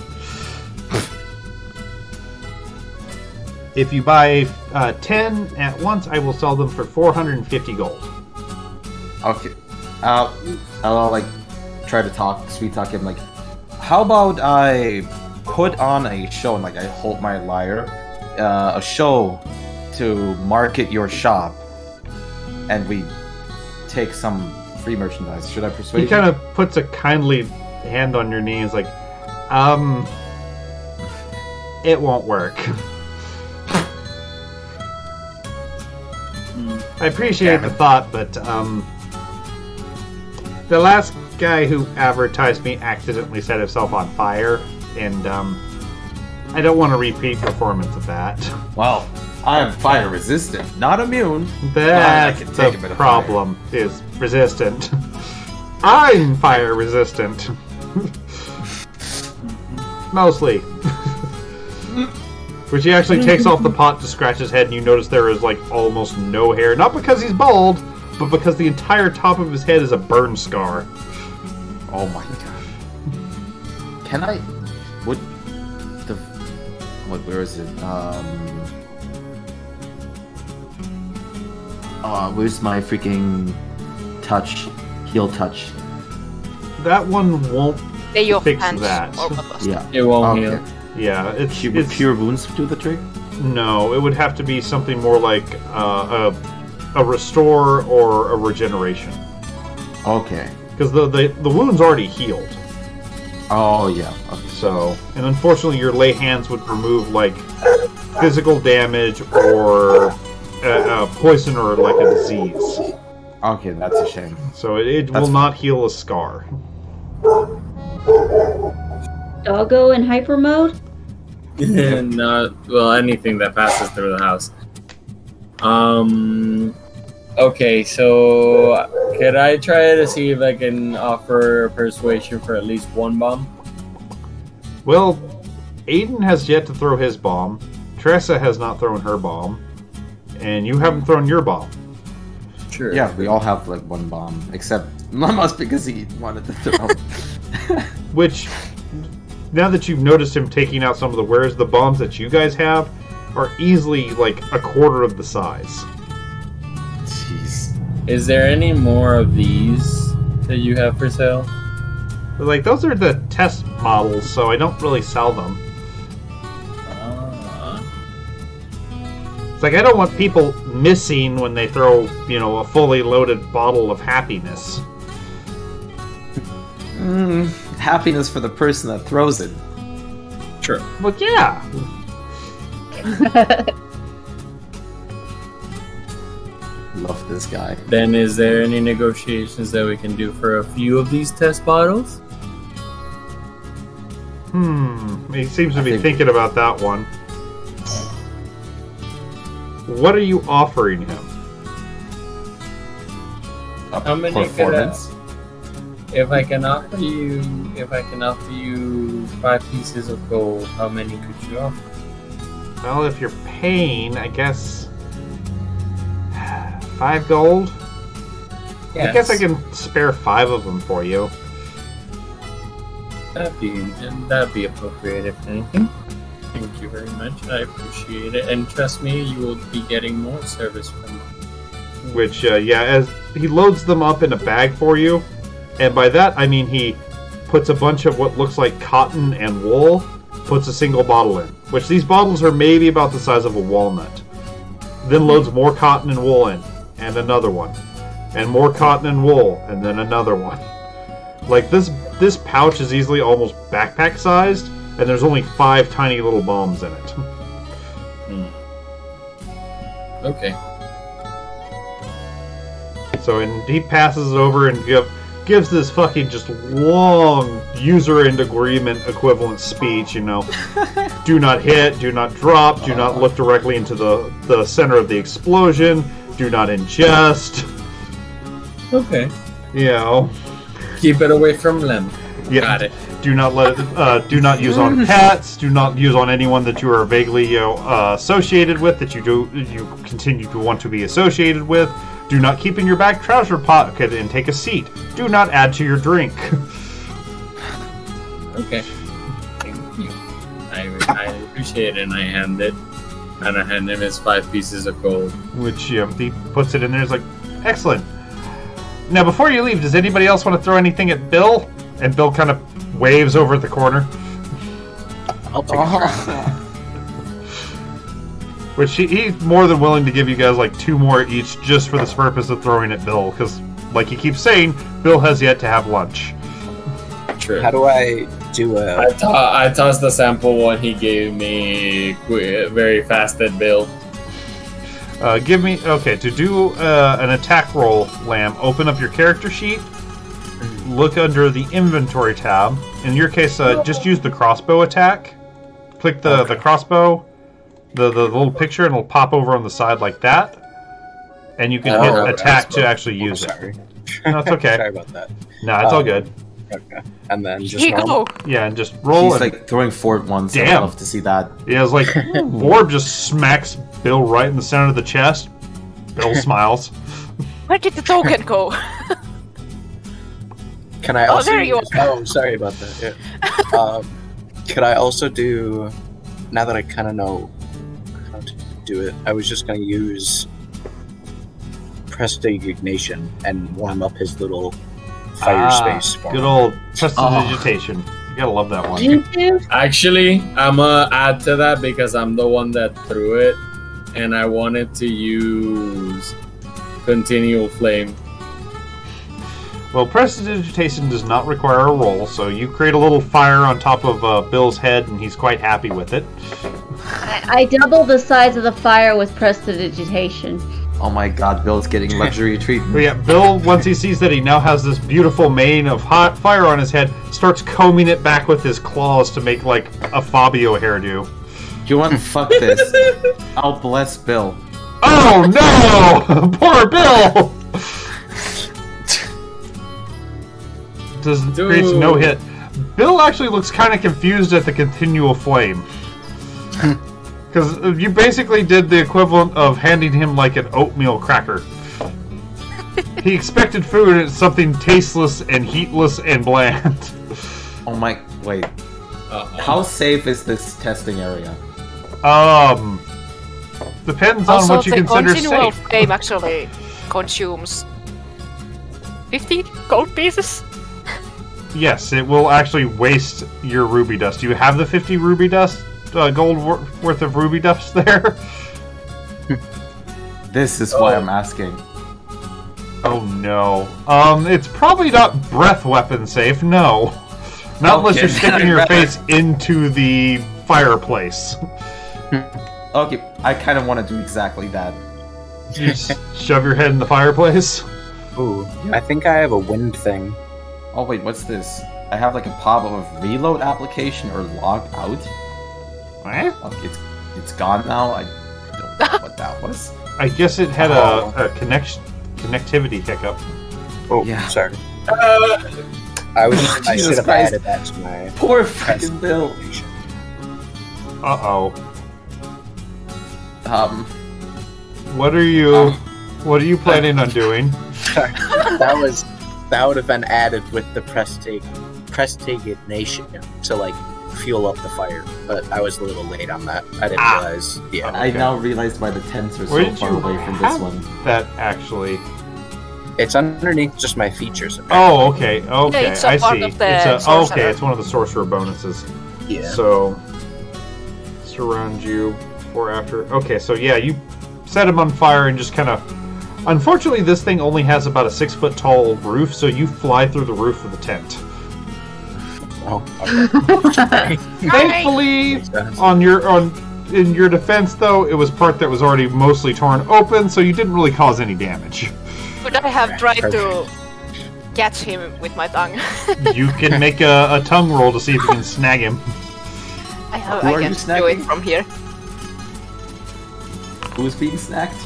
If you buy 10 at once, I will sell them for 450 gold. Okay. I'll like try to sweet talk him. Like, how about I put on a show and like I hold my lyre, a show to market your shop, and we take some free merchandise. Should I persuade He kind of puts a kindly hand on your knee and is like, it won't work. I appreciate the thought, but the last guy who advertised me accidentally set himself on fire, and I don't want a repeat performance of that. Well, I am fire resistant, not immune. That's I can take a the bit of problem, is resistant. I'm fire resistant. Mostly. Which he actually takes off the pot to scratch his head, and you notice there is like almost no hair. Not because he's bald, but because the entire top of his head is a burn scar. Oh my god. Can I... where is it? Where's my freaking heal touch? That one won't Lay your fix hands that. over the Yeah. It won't Okay. heal. Yeah, it's Cure wounds do the trick? No, it would have to be something more like a restore or a regeneration. Okay. Because the wound's already healed. Oh, yeah. Okay. So, and unfortunately, your lay hands would remove like physical damage or poison or like a disease. Okay, that's a shame. So it will not heal a scar. Doggo in hyper mode? Not well, anything that passes through the house. Okay, so could I try to see if I can offer persuasion for at least one bomb? Well, Aiden has yet to throw his bomb. Tressa has not thrown her bomb, and you haven't thrown your bomb. Sure. Yeah, we all have like one bomb, except Lamas because he wanted to throw. Which, now that you've noticed him taking out some of the wares, the bombs that you guys have are easily like a quarter of the size. Jeez. Is there any more of these that you have for sale? But, like, those are the test models, so I don't really sell them. It's like I don't want people missing when they throw, you know, a fully loaded bottle of happiness. Happiness for the person that throws it. Sure. Well, yeah. Love this guy. Then is there any negotiations that we can do for a few of these test bottles? He seems to be thinking about that one. What are you offering him? How many performance? If I can offer you 5 pieces of gold, how many could you offer? Well, if you're paying, I guess 5 gold. Yes. I guess I can spare 5 of them for you. That'd be appropriate, if anything. Thank you very much. I appreciate it, and trust me, you will be getting more service from me. Which, yeah, as he loads them up in a bag for you, and by that I mean he puts a bunch of what looks like cotton and wool, puts a single bottle in, which these bottles are maybe about the size of a walnut. Then loads more cotton and wool in, and another one, and more cotton and wool, and then another one. Like, this pouch is easily almost backpack sized, and there's only 5 tiny little bombs in it. Okay. So, and he passes it over and gives this fucking just long user and agreement equivalent speech, you know. Do not hit, do not drop, do not look directly into the center of the explosion, do not ingest. Okay. You know. Keep it away from Lem. Yeah. Got it. Do not let it, do not use on pets. Do not use on anyone that you are vaguely associated with, that you continue to want to be associated with. Do not keep in your back trouser pocket and take a seat. Do not add to your drink. Okay. Thank you. I appreciate it, and I hand him his 5 pieces of gold. Which he puts it in there. He's like, excellent. Now, before you leave, does anybody else want to throw anything at Bill? And Bill kind of waves over at the corner. I'll take it. Which he's more than willing to give you guys like 2 more each just for this purpose of throwing at Bill. Because, like he keeps saying, Bill has yet to have lunch. True. How do I do a... I tossed the sample one he gave me very fast at Bill. Give me... Okay, to do an attack roll, Lamb, open up your character sheet. Look under the inventory tab. In your case, just use the crossbow attack. Click the crossbow, the little picture, and it'll pop over on the side like that. And you can hit attack to actually use it. No, it's okay. Sorry about that. No, it's all good. Okay. And then just Here you roll. go. Yeah, and just roll. He's And, like throwing forward ones. Damn. I'd love to see that. yeah, it's like Vorb just smacks Bill right in the center of the chest. Bill smiles. Where did the token go? Can I Oh, also there you use... Oh, sorry about that. Yeah. Could I also do... Now that I kind of know how to do it, I was just going to use Prestidigitation and warm up his little fire space. For Good him. old prestidigitation. You gotta love that one. Didn't you? Actually, I'm gonna add to that because I'm the one that threw it, and I wanted to use Continual Flame. Well, prestidigitation does not require a roll, so you create a little fire on top of Bill's head, and he's quite happy with it. I doubled the size of the fire with prestidigitation. Oh my god, Bill's getting luxury treatment. But yeah, Bill, once he sees that he now has this beautiful mane of hot fire on his head, starts combing it back with his claws to make, like, a Fabio hairdo. You want to fuck this? I'll bless Bill. Oh no! Poor Bill! Creates no hit. Bill actually looks kind of confused at the continual flame. Because you basically did the equivalent of handing him like an oatmeal cracker. He expected food and it's something tasteless and heatless and bland. Oh my... Wait. How safe is this testing area? Depends on Also, what you the consider continual safe. flame actually consumes 50 gold pieces. Yes, it will actually waste your ruby dust. Do you have the 50 ruby dust, gold worth of ruby dust there? This is why I'm asking. Oh no. It's probably not breath weapon safe, no. Not unless you're sticking your face into the fireplace. Okay, I kind of want to do exactly that. You just shove your head in the fireplace? Ooh, I think I have a wind thing. Oh wait, what's this? I have like a pop of reload application or log out. What? Okay, it's gone now. I don't know what that was. I guess it had a connectivity hiccup. Oh, Yeah. sorry. I Jesus should have Christ. added that to my Poor fucking Bill. presentation. Uh-oh. What What are you planning on doing? Sorry. That would have been added with the prestidigitation to like fuel up the fire, but I was a little late on that. I didn't realize. Yeah, I now realized why the tents are Where so did far you away from have this one. that actually? it's underneath just my features. Oh, okay, okay, it's a I part see. of the It's sorcerer. okay, it's one of the sorcerer bonuses. Yeah. So, surround you before after. Okay, so yeah, you set him on fire and just kind of. Unfortunately, this thing only has about a 6-foot tall roof, so you fly through the roof of the tent. Oh, okay. Thankfully, in your defense, though, it was part that was already mostly torn open, so you didn't really cause any damage. Could I have tried to catch him with my tongue? You can make a tongue roll to see if you can snag him. I Who are can you do it snagging? from here. Who's being snacked?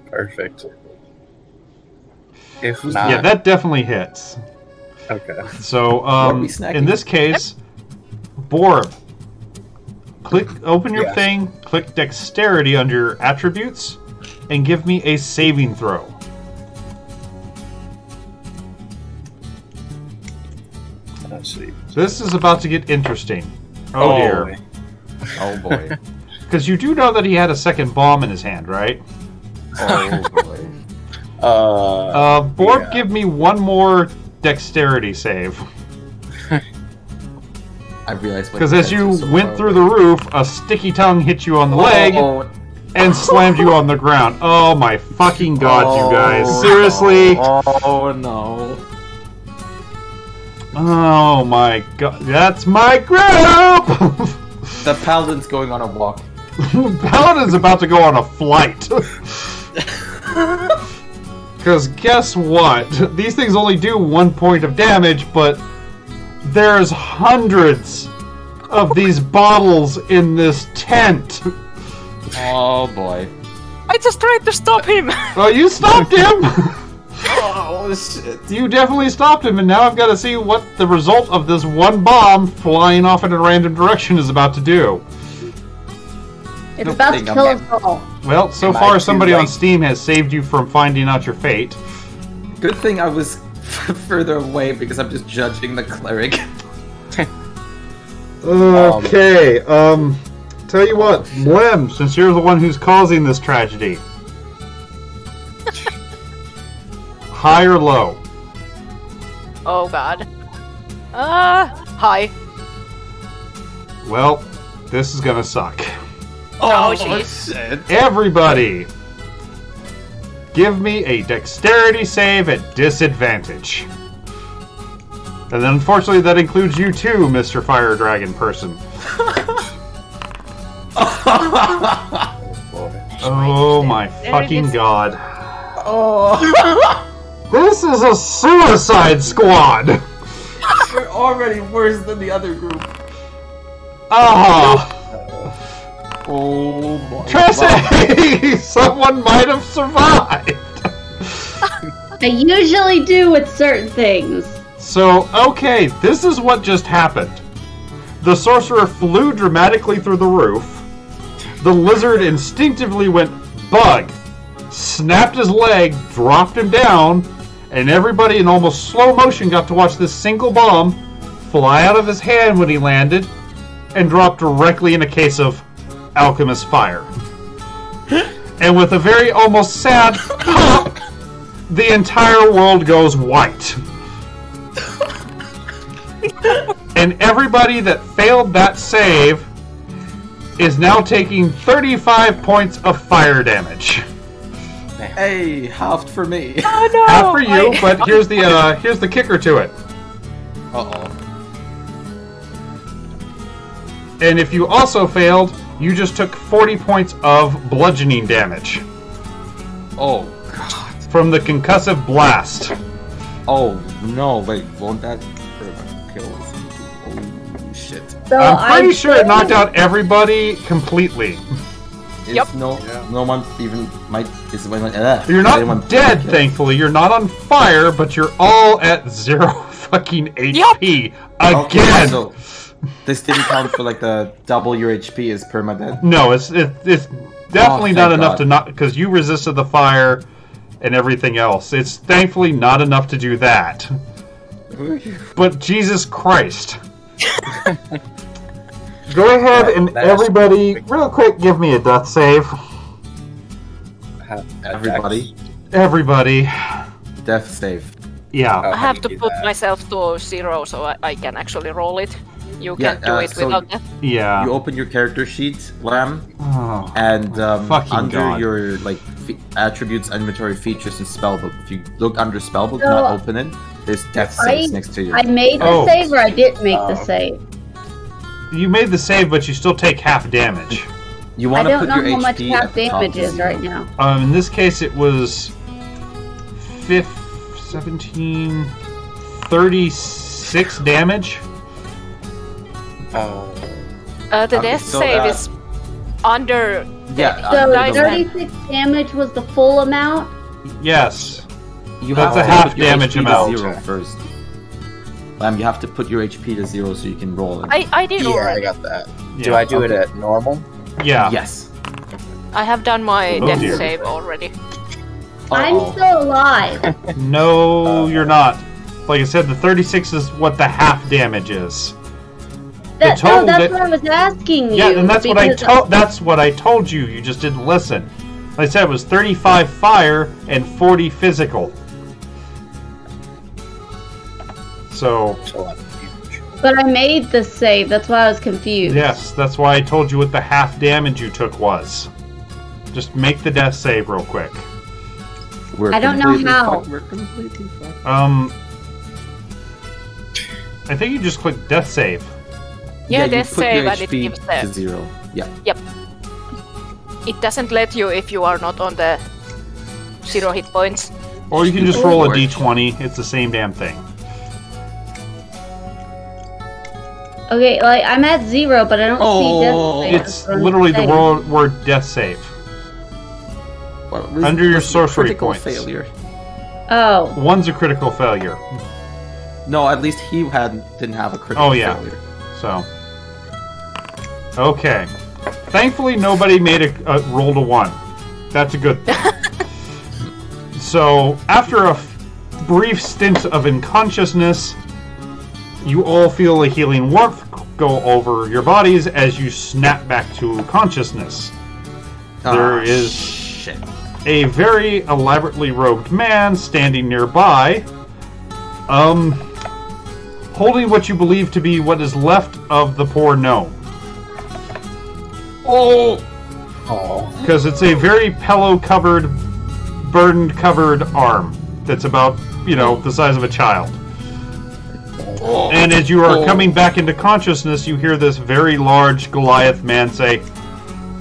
Perfect. If Who's- not, Yeah, that definitely hits. okay. So, Are we snacking? in this case, Borb, open your Yes. thing, click Dexterity under Attributes, and give me a saving throw. Let's see. This is about to get interesting. Oh dear. Oh boy. Because you do know that he had a second bomb in his hand, right? Oh boy. Borb, Yeah. give me one more Dexterity save. I realized. Because as you went through the roof, a sticky tongue hit you on the leg and slammed you on the ground. Oh my fucking god, you guys. Seriously? Oh no. Oh my god. That's my group! The paladin's going on a walk. Paladin's about to go on a flight. Because guess what? These things only do 1 point of damage, but there's hundreds of these bottles in this tent. Oh boy. I just tried to stop him! Oh, you stopped him! Oh shit. You definitely stopped him, and now I've got to see what the result of this one bomb flying off in a random direction is about to do. It's Don't about to think I'm kill that- us all. Well, so Am I far too somebody on late? Steam has saved you from finding out your fate. Good thing I was further away because I'm just judging the cleric. Okay, tell you what, Lem, since you're the one who's causing this tragedy. High or low? Oh god. Hi. Well, this is gonna suck. Oh, jeez. shit. Everybody, give me a dexterity save at disadvantage. And then unfortunately that includes you too, Mr. Fire Dragon person. Oh my There it fucking is. god. Oh. This is a suicide squad! We're already worse than the other group. Ah! Oh boy. Tracy! Someone might have survived! I usually do with certain things. So, okay, this is what just happened. The sorcerer flew dramatically through the roof. The lizard instinctively went bug, snapped his leg, dropped him down, and everybody in almost slow motion got to watch this single bomb fly out of his hand when he landed and drop directly in a case of alchemist fire. And with a very almost sad pop, the entire world goes white. And everybody that failed that save is now taking 35 points of fire damage. Hey, halved for me. Oh no! Half for you, but here's the kicker to it. Uh-oh. And if you also failed, you just took 40 points of bludgeoning damage Oh, God. from the concussive blast. Oh, no, wait, won't that kill us? Oh, shit. So I'm pretty I sure it knocked out everybody completely. Is Yep. no one even might is anyone You're is not anyone dead, killed? thankfully. You're not on fire, but you're all at 0 fucking HP again. Okay, so this didn't count for like the double your HP is permadead. No, it's definitely Oh, not thank enough God. to not because you resisted the fire and everything else. It's thankfully not enough to do that. But Jesus Christ. Go ahead and That's everybody, real quick, give me a death save. Everybody, Everybody. death save. Yeah. I have you to do put that? myself to 0 so I can actually roll it. You Yeah, can't do it so- without that. Yeah. You open your character sheet, Lamb, Oh. and Fucking under God. your like attributes, inventory features, and spellbook. If you look under spellbook, So, not open it. There's death saves next to you. I made the Oh. save or I didn't make the save. You made the save, but you still take half damage. You I want to don't put know your how HP much half at the top damage to is 0. right now. In this case, it was 17, 36 damage. The death so save that- is under. Yeah, So under the 36 damage was the full amount? Yes. You That's have a to half put your damage HP amount. to 0 first. You have to put your HP to 0 so you can roll it. I did Yeah, I already. got that. Yeah. Do I do it Okay. at normal? Yeah. Yes. I have done my Oh, death dear. save already. I'm Uh-oh. still alive. No, you're not. Like I said, the 36 is what the half damage is. No, total that's da- what I was asking you. Yeah, and that's what I because- told. That's what I told you. You just didn't listen. Like I said, it was 35 fire and 40 physical. So But I made the save, that's why I was confused. yes, that's why I told you what the half damage you took was. Just make the death save real quick. We're I don't know completely how. We're completely fucked. I think you just click death save. Yeah, you death put save your and it HP gives to death. 0. Yeah. It doesn't let you if you are not on the 0 hit points. Or you can just roll a Or- d20. It's the same damn thing. Okay, like, I'm at 0, but I don't see death save. It's That's what I'm literally the saying. word death save. Well, Under your this is a sorcery critical points. failure. Oh. One's a critical failure. No, at least he didn't have a critical Oh, yeah. failure. So, okay. Thankfully, nobody made a roll to 1. That's a good thing. So, after a brief stint of unconsciousness, you all feel a healing warmth go over your bodies as you snap back to consciousness. There is Shit. a very elaborately robed man standing nearby, holding what you believe to be what is left of the poor gnome. Oh! Because it's a very pillow-covered, burden-covered arm that's about, the size of a child. And as you are coming back into consciousness, you hear this very large Goliath man say,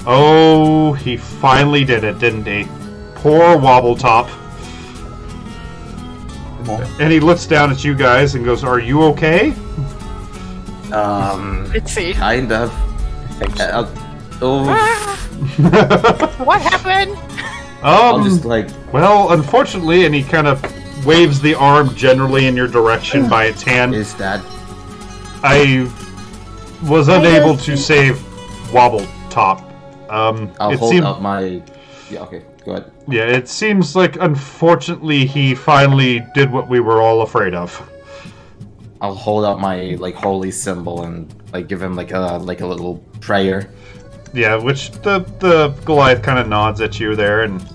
"Oh, he finally did it, didn't he? Poor Wobbletop." And he looks down at you guys and goes, "Are you okay?" Let's see. Kind of. What happened? I'll just like. Well, unfortunately, and he kind of waves the arm generally in your direction by its hand. Is that? I was unable to save Wobbletop. I'll it hold seemed, out my. Yeah. Okay. Go ahead. yeah, it seems like unfortunately he finally did what we were all afraid of. I'll hold out my holy symbol and give him like a little prayer. Yeah, which the Goliath kind of nods at you there and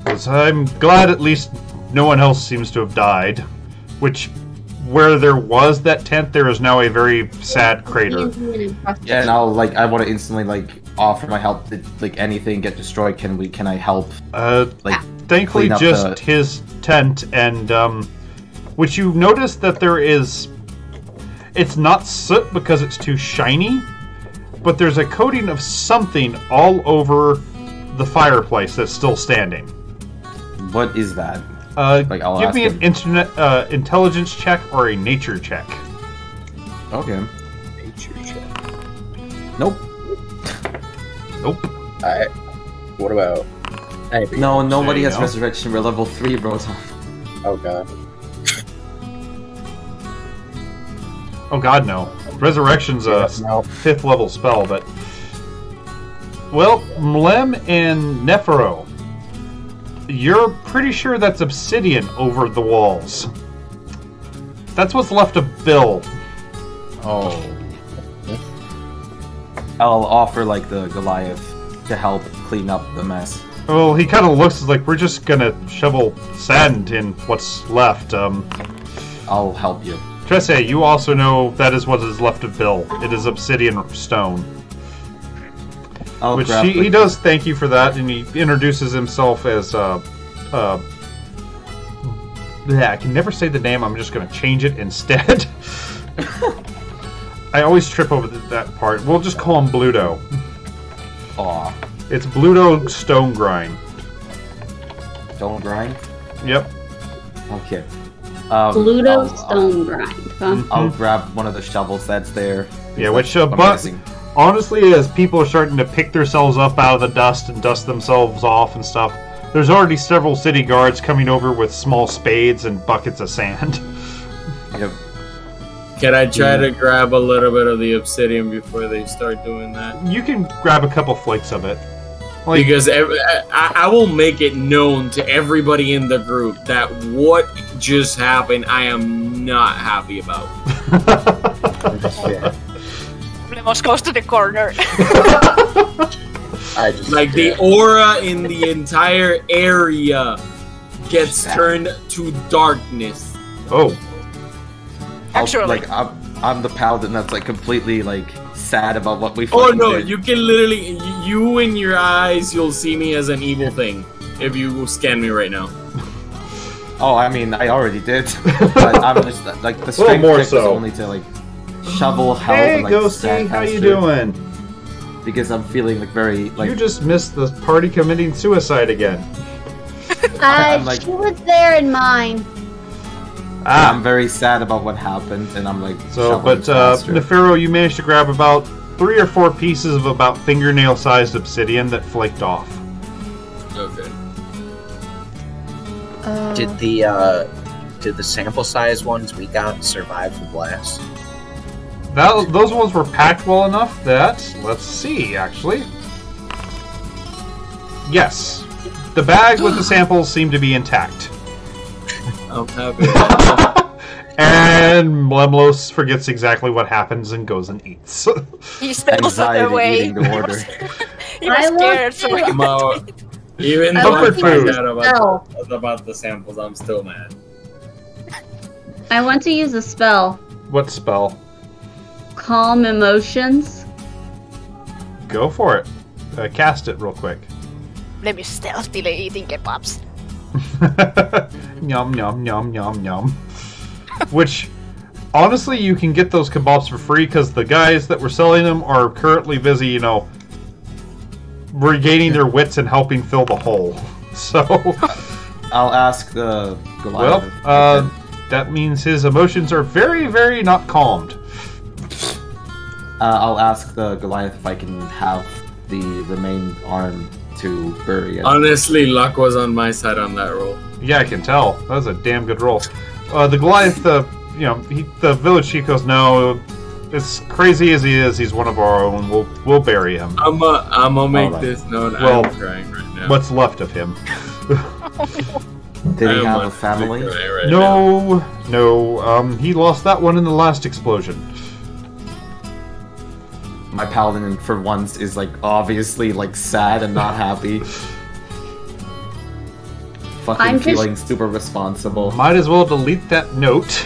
goes, "I'm glad at least no one else seems to have died." Which, where there was that tent, there is now a very sad crater. Yeah, and I want to instantly offer my help. Did anything get destroyed? Can I help? Thankfully, clean up just the- his tent, and which you notice that there is. It's not soot because it's too shiny, but there's a coating of something all over the fireplace that's still standing. What is that? I'll give ask me him. an intelligence check or a nature check. Okay. Nature check. Nope. Nope. Alright. What about... Anything? No, nobody you has go. resurrection. We're level 3, Rotom. Oh god. Oh god, no. Resurrection's a No. 5th level spell, but... Well, Mlem and Nephero, you're pretty sure that's obsidian over the walls. That's what's left of Bill. Oh. I'll offer the Goliath to help clean up the mess. Well, he kind of looks like we're just gonna shovel sand in what's left. I'll help you. Tresse, you also know that is what is left of Bill. It is obsidian stone. I'll Which grab he does thank you for that, and he introduces himself as, yeah, I can never say the name, I'm just gonna change it instead. I always trip over that part. We'll just call him Bluto. Aw. It's Bluto Stone Grind. Stone grind? Yep. Okay. Bluto Stone Grind. Huh? I'll grab one of the shovels that's there. Yeah, That's which, what I'm but guessing. honestly, as people are starting to pick themselves up out of the dust and dust themselves off and stuff, there's already several city guards coming over with small spades and buckets of sand. Yep. Can I try to grab a little bit of the obsidian before they start doing that? You can grab a couple flakes of it. Like, Because I will make it known to everybody in the group that what just happened, I am not happy about. Lemos goes to the corner. I just Like, the aura in the entire area gets turned to darkness. oh, Actually. Like, I'm the paladin that's like completely like sad about what we Oh fucking no, did. you can literally, you in your eyes, you'll see me as an evil thing if you scan me right now. Oh, I mean, I already did. But I'm just like the strength more check was so. only to like shovel help hey, and like Ghosty, stand how you faster, doing? because I'm feeling like very like You just missed the party committing suicide again. I'm like- She was there in mine. I'm very sad about what happened, and I'm like So, shoveling but faster. Nefero, you managed to grab about 3 or 4 pieces of about fingernail-sized obsidian that flaked off. Okay. did the sample size ones we got survive the blast? Those ones were packed well enough that, let's see, actually. Yes. The bag with the samples seemed to be intact. I'm happy. And Mlemlos forgets exactly what happens and goes and eats. He steps Anxiety away. eating the order. He was I want scared, so to- he Mo, even I though I want to find use out about the samples, I'm still mad. I want to use a spell. What spell? Calm emotions. Go for it. Cast it real quick. let me stealthily eating kebabs. Yum, yum, yum, yum, yum. Which, honestly, you can get those kebabs for free because the guys that were selling them are currently busy, you know, regaining their wits and helping fill the hole. So, I'll ask the well, Goliath. that means his emotions are very, very not calmed. I'll ask the Goliath if I can have the remaining arm to bury it. Honestly, luck was on my side on that roll. Yeah, I can tell. That was a damn good roll. The Goliath, the village chief goes, no, as crazy as he is, he's one of our own. We'll bury him. I'm gonna make Alright. this known. Well, I'm crying right now. What's left of him? Did I he am have on a family? cry right now. No. He lost that one in the last explosion. My paladin, for once, is like obviously like sad and not happy. Fucking I'm just- feeling super responsible. Might as well delete that note.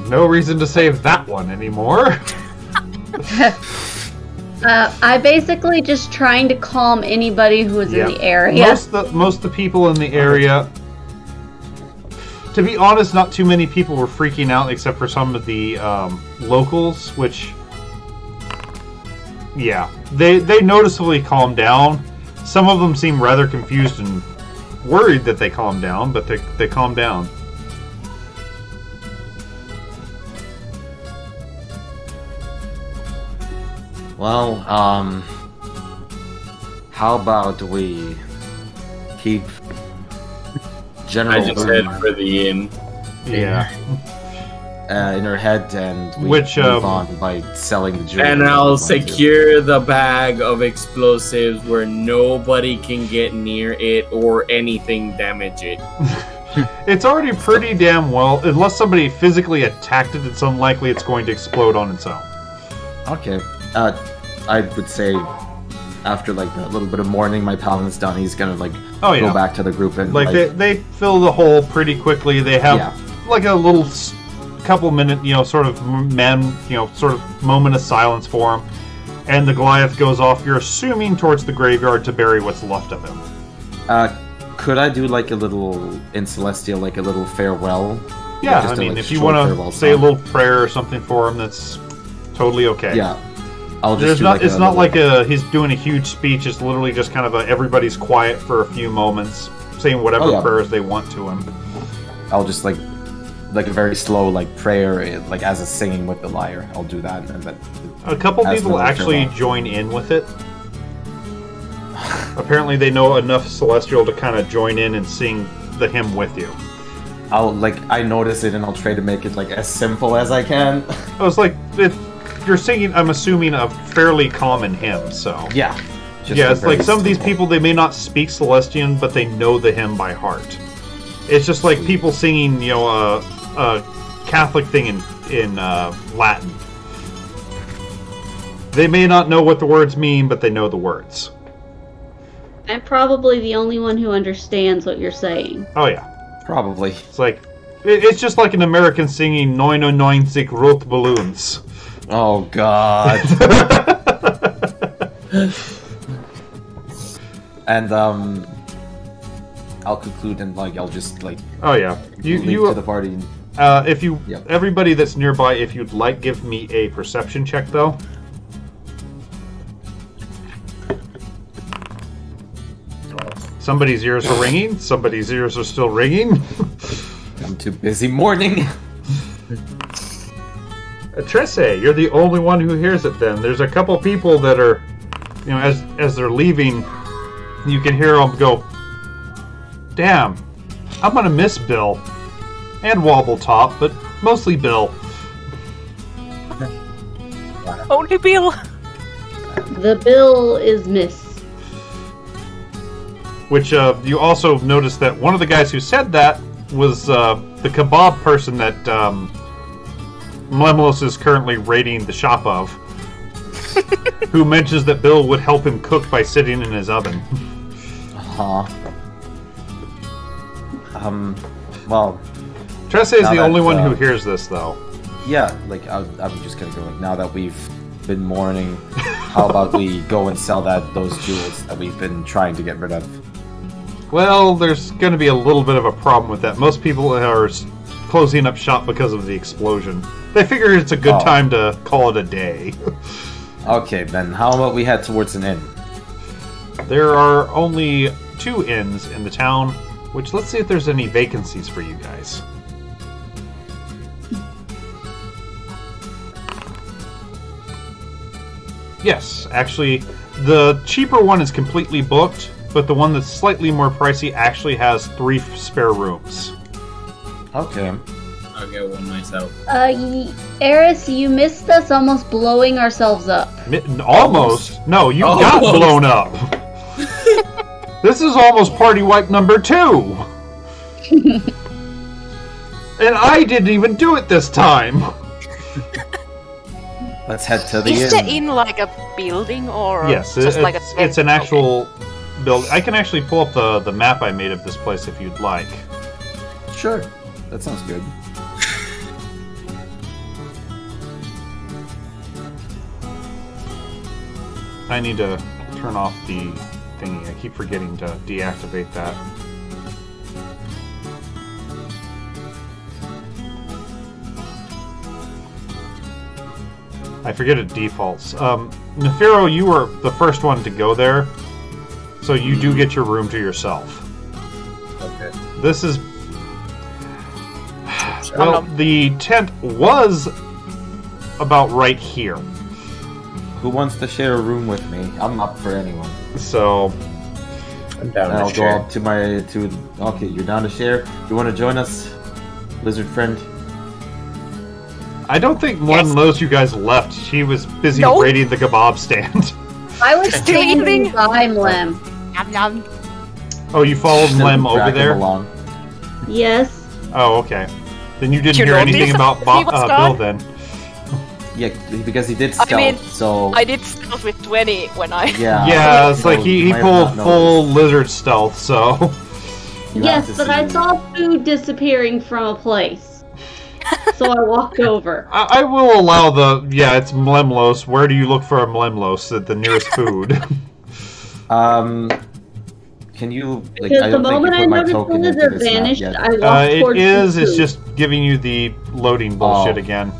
No reason to save that one anymore. I basically just trying to calm anybody who is Yeah. in the area. Most of the people in the area. To be honest, not too many people were freaking out, except for some of the locals, which, yeah, they noticeably calmed down. Some of them seem rather confused and worried that they calmed down, but they calmed down. Well, how about we keep General I just Boom head for the inn. Yeah. in her head, and we Which, move on by selling the jewelry. And that we I'll want to. secure the bag of explosives where nobody can get near it or anything damage it. It's already pretty damn well. Unless somebody physically attacked it, it's unlikely it's going to explode on its own. Okay. I would say after like a little bit of mourning, my paladin's done. He's gonna like Oh yeah. go back to the group and Like they fill the hole pretty quickly. They have Yeah. like a little couple minute, sort of moment of silence for him. And the Goliath goes off. You're assuming towards the graveyard to bury what's left of him. Could I do like a little in Celestial, like a little farewell? Yeah, just I a, mean, like, if you short want farewell to say a song. little prayer or something for him, that's totally okay. Yeah. I'll just There's do not. like It's a not little- like he's doing a huge speech. It's literally just kind of everybody's quiet for a few moments, saying whatever Oh, yeah. prayers they want to him. I'll just like a very slow like prayer, like as a singing with the lyre. I'll do that, and then A couple As people the actually farewell. join in with it. Apparently, they know enough Celestial to kind of join in and sing the hymn with you. I notice it, and I'll try to make it like as simple as I can. I was like, if you're singing, I'm assuming a fairly common hymn, so. Yeah. Just Yeah, a it's like very some of these simple- people, they may not speak Celestian, but they know the hymn by heart. It's just like people singing, a Catholic thing in Latin. They may not know what the words mean, but they know the words. I'm probably the only one who understands what you're saying. Oh yeah, Probably. it's like it's just like an American singing 990 rot balloons. Oh God. And I'll conclude and like I'll just like Oh yeah, leave you to the party. if you Yep. everybody that's nearby, if you'd like, give me a perception check though. Somebody's ears are ringing. Somebody's ears are still ringing. I'm too busy mourning. Tresse, you're the only one who hears it then. There's a couple people that are, as they're leaving, you can hear them go, damn, I'm gonna miss Bill. And Wobbletop, but mostly Bill. Only Bill. The bill is missed. Which, you also noticed that one of the guys who said that was the kebab person that Mlemlos is currently raiding the shop of. Who mentions that Bill would help him cook by sitting in his oven. Huh. Well, Tressa is Now the only that, one who hears this, though. yeah, like I'm just gonna go. Like, now that we've been mourning, how about we go and sell those jewels that we've been trying to get rid of? Well, there's going to be a little bit of a problem with that. Most people are closing up shop because of the explosion. They figure it's a good Oh. time to call it a day. Okay, then how about we head towards an inn? There are only 2 inns in the town, which let's see if there's any vacancies for you guys. Yes, actually, the cheaper one is completely booked, but the one that's slightly more pricey actually has 3 spare rooms. Okay. I'll get one myself. Eris, you missed us almost blowing ourselves up. Almost? No, you got Almost. blown up. This is almost party wipe number 2. And I didn't even do it this time. Let's head to the Is inn. the inn like a building or Yes, just like a it's an Okay. actual build. I can actually pull up the map I made of this place if you'd like. Sure. That sounds good. I need to turn off the thingy. I keep forgetting to deactivate that. I forget it defaults. Nefero, you were the first one to go there, so you do get your room to yourself. Okay. This is... Well, the tent was about right here. Who wants to share a room with me? I'm up for anyone. So, I'm down And I'll to go share. up to okay, you're down to share. You want to join us, lizard friend? I don't think Yes. one knows you guys left. She was busy No. raiding the kebab stand. I was Still standing eating? by Mlem. Yum yum. Oh, you followed Lem over Drag him there? along. Yes. Oh, okay. Then you didn't You hear noticed anything about he was Bill gone? then. Yeah, because he did I stealth. mean, so I did stealth with 20 when I. yeah. Yeah, it's like so he you might have pulled not full noticed. lizard stealth, so... You have Yes, to but I see- saw food disappearing from a place. So I walked over. I will allow the... Yeah, it's Mlemlos. Where do you look for a Mlemlos at the nearest food? Can you like? Because I the don't think moment you I put my noticed token the into lizard this map vanished, yet. I walked It towards is, the it's food. just giving you the loading bullshit Oh. again.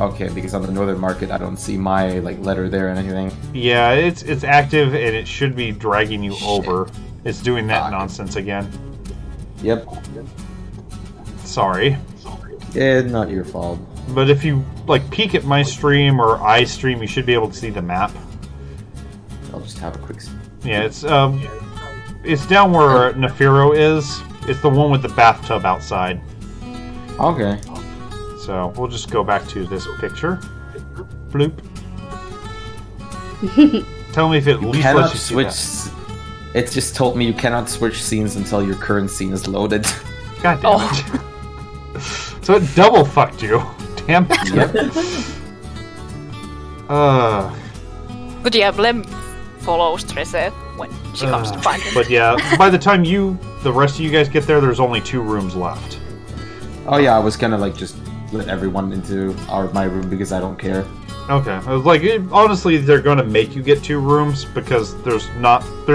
Okay, because on the Northern Market, I don't see my letter there and anything. Yeah, it's active and it should be dragging you over. It's doing that Ah. nonsense again. Yep. Sorry. Yeah, not your fault. But if you peek at my stream or iStream, you should be able to see the map. I'll just have a quick. Yeah, it's down where Nefiro is. It's the one with the bathtub outside. Okay. So we'll just go back to this picture. Bloop. Tell me if it at least Cannot lets you see that. switch. It just told me you cannot switch scenes until your current scene is loaded. God damn it. So it double fucked you. Damn it. Yep. But yeah, Blem follows Trezet when she comes to find him. But yeah, by the time the rest of you guys get there, there's only 2 rooms left. Oh yeah, I was gonna just let everyone into my room because I don't care. Okay, I was honestly, they're gonna make you get 2 rooms because they're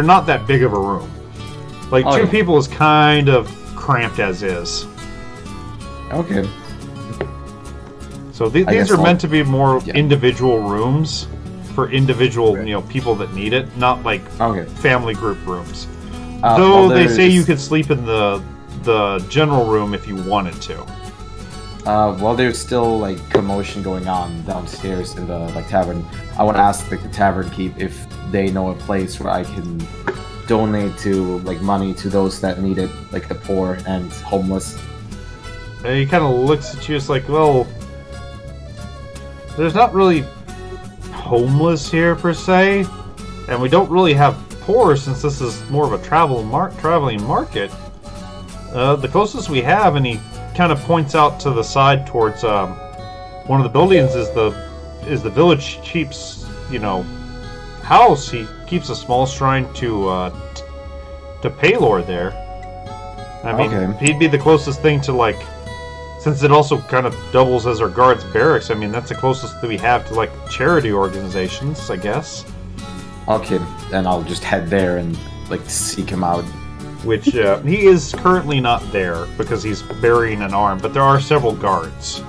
not that big of a room. Oh, 2 yeah. people is kind of cramped as is. Okay. So I these guess are I'll- meant to be more yeah. individual rooms for individual, people that need it, not Okay. family group rooms. Well, Though they say there's- you could sleep in the general room if you wanted to. While there's still commotion going on downstairs in the tavern, I want to ask the tavern keep if they know a place where I can donate to money to those that need it, like the poor and homeless. And he kind of looks at you, it's well, there's not really homeless here per se, and we don't really have poor since this is more of a traveling market. The closest we have, and he kind of points out to the side towards one of the buildings, is the village chief's house. He keeps a small shrine to Paylor there. I mean, Okay. he'd be the closest thing to since it also kind of doubles as our guards' barracks. I mean, that's the closest that we have to charity organizations, I guess. Okay, then I'll just head there and seek him out. Which he is currently not there because he's burying an arm, but there are several guards.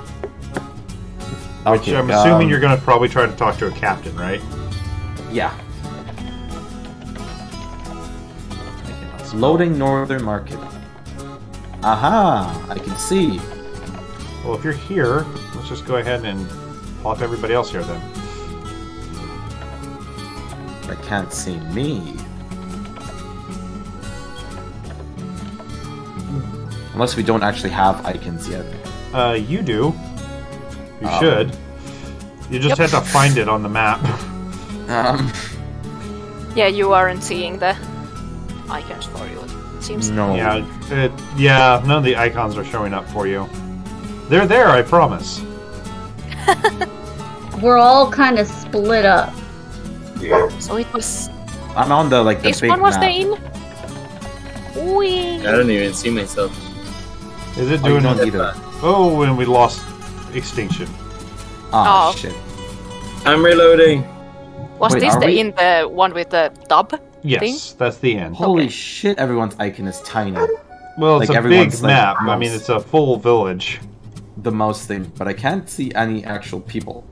Which Okay, I'm assuming you're going to probably try to talk to a captain, right? Yeah. Loading Northern Market. Aha! I can see. Well, if you're here, let's just go ahead and plop everybody else here then. I can't see me. Unless we don't actually have icons yet. You do. You Oh. should. You just have to find it on the map. Yeah, you aren't seeing the icons for you, it seems. No. Yeah, none of the icons are showing up for you. They're there, I promise. We're all kind of split up. So it was... I'm on the This big one was map. the inn? Whee! I don't even see myself. Is it Oh, you doing don't it? either. Oh, and we lost extinction. Ah, Oh. shit. I'm reloading. Was Wait, this are the we- inn, the one with the tub? Yes, that's the end. Holy shit, everyone's icon is tiny. Well, it's a big everyone's, map. I mouse. mean, it's a full village. The mouse thing, but I can't see any actual people.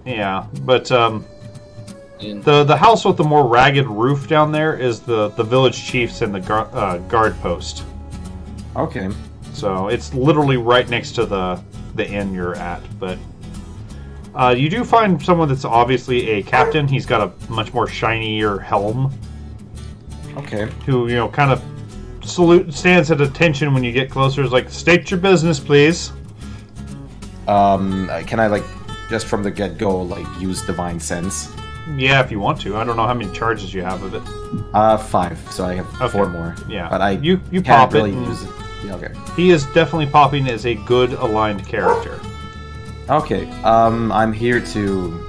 Yeah, but the house with the more ragged roof down there is the village chiefs and the guard post. Okay. So it's literally right next to the inn you're at. But you do find someone that's obviously a captain. He's got a much more shinier helm. Okay. Who kind of stands at attention when you get closer. Is state your business, please. Can I just from the get-go use Divine Sense? Yeah, if you want to. I don't know how many charges you have of it. 5, so I have 4 more. Yeah, But you can't pop really it. and use it. Yeah, okay. He is definitely popping as a good aligned character. Okay, I'm here to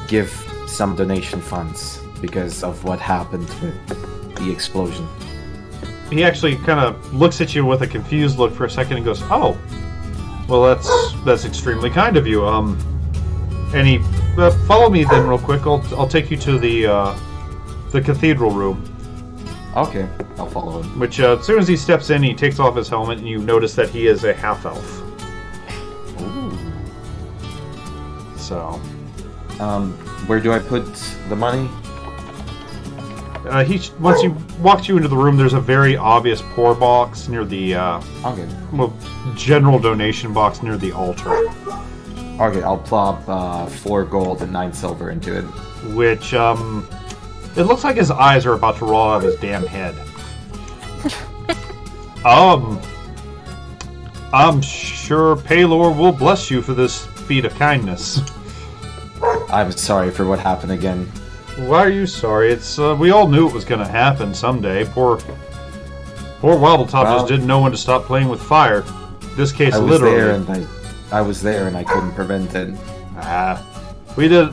give some donation funds because of what happened with the explosion. He actually kind of looks at you with a confused look for a second and goes, "Oh, well, that's extremely kind of you." And he follow me then real quick. I'll take you to the cathedral room. Okay, I'll follow him. Which as soon as he steps in, he takes off his helmet, and you notice that he is a half elf. Ooh. So, where do I put the money? Once he walks you into the room, there's a very obvious pour box near the Okay. well, general donation box near the altar, Okay, I'll plop 4 gold and 9 silver into it. which it looks like his eyes are about to roll out of his damn head. I'm sure Paylor will bless you for this feat of kindness. I'm sorry for what happened again. Why are you sorry? It's we all knew it was going to happen someday. Poor Wobbletop Well, just didn't know when to stop playing with fire. This case, I was literally. there and I was there and I couldn't prevent it. We did.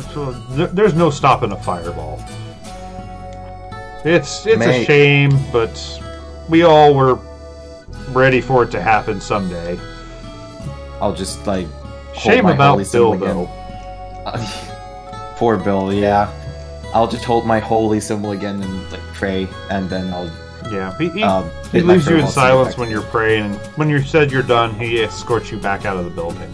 There's no stopping a fireball. It's a shame, but we all were ready for it to happen someday. I'll just like Shame hold my about holy Bill, symbol though. again. Poor Bill, yeah. I'll just hold my holy symbol again and like pray, and then I'll. Yeah, he hit my leaves you in farewell silence symbol. when you're praying, and when you said you're done, he escorts you back out of the building.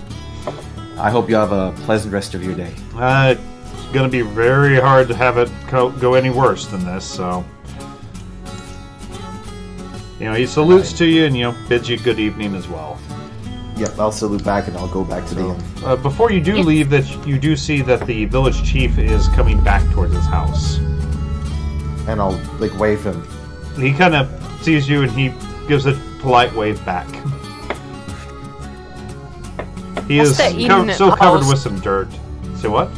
I hope you have a pleasant rest of your day. It's gonna be very hard to have it go any worse than this, so. He salutes to you and, bids you good evening as well. Yep, I'll salute back and I'll go back to the inn. Before you do leave, that you do see that the village chief is coming back towards his house. And I'll like wave him. He kind of sees you and he gives a polite wave back. He What's is the inn so covered house? with some dirt. Say what?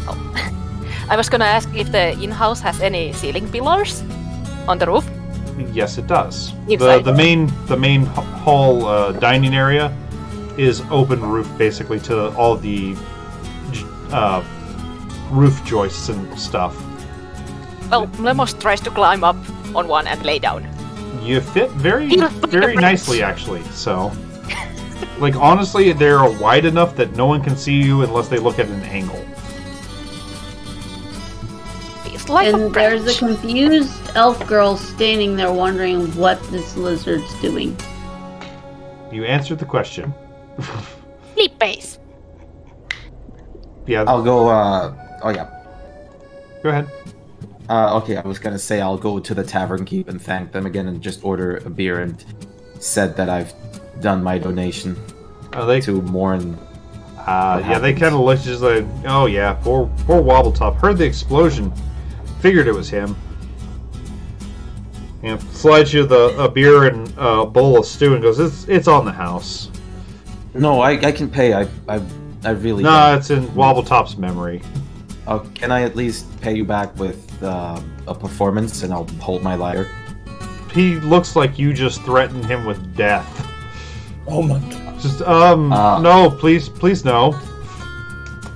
I was gonna ask if the in-house has any ceiling pillars on the roof. Yes, it does. Inside. The main hall dining area is open roof, basically, to all the roof joists and stuff. Well, Lemos tries to climb up on one and lay down. You fit very nicely, actually. So, like, honestly, they're wide enough that no one can see you unless they look at an angle. Feels like And there's a confused elf girl standing there wondering what this lizard's doing. You answered the question. sleep base. Yeah. I'll go. Oh yeah. Go ahead. Okay, I was gonna say I'll go to the tavern keep and thank them again and just order a beer and said that I've done my donation to mourn. Yeah, they kind of looked just like, oh yeah, poor Wobbletop. Heard the explosion, figured it was him. And slides you a beer and a bowl of stew and goes, it's on the house. No, I can pay. I really. No, it's in Wobbletop's memory. Can I at least pay you back with a performance, and I'll hold my lyre? He looks like you just threatened him with death. Oh my god. Just no, please no.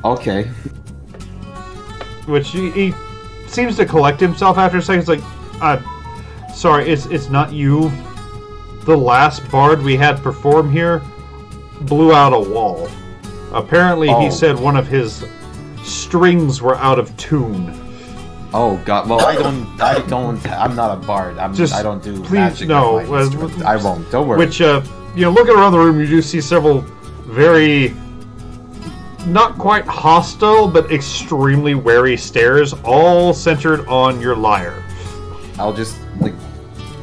Okay. Which he seems to collect himself after a second. It's like, sorry, it's not you. The last bard we had perform here blew out a wall. Apparently, he said one of his strings were out of tune. Oh god. Well, I'm not a bard. I don't do please, magic. no. with my instrument. I won't. Don't worry. Which, looking around the room, you do see several very not quite hostile, but extremely wary stares, all centered on your lyre. I'll just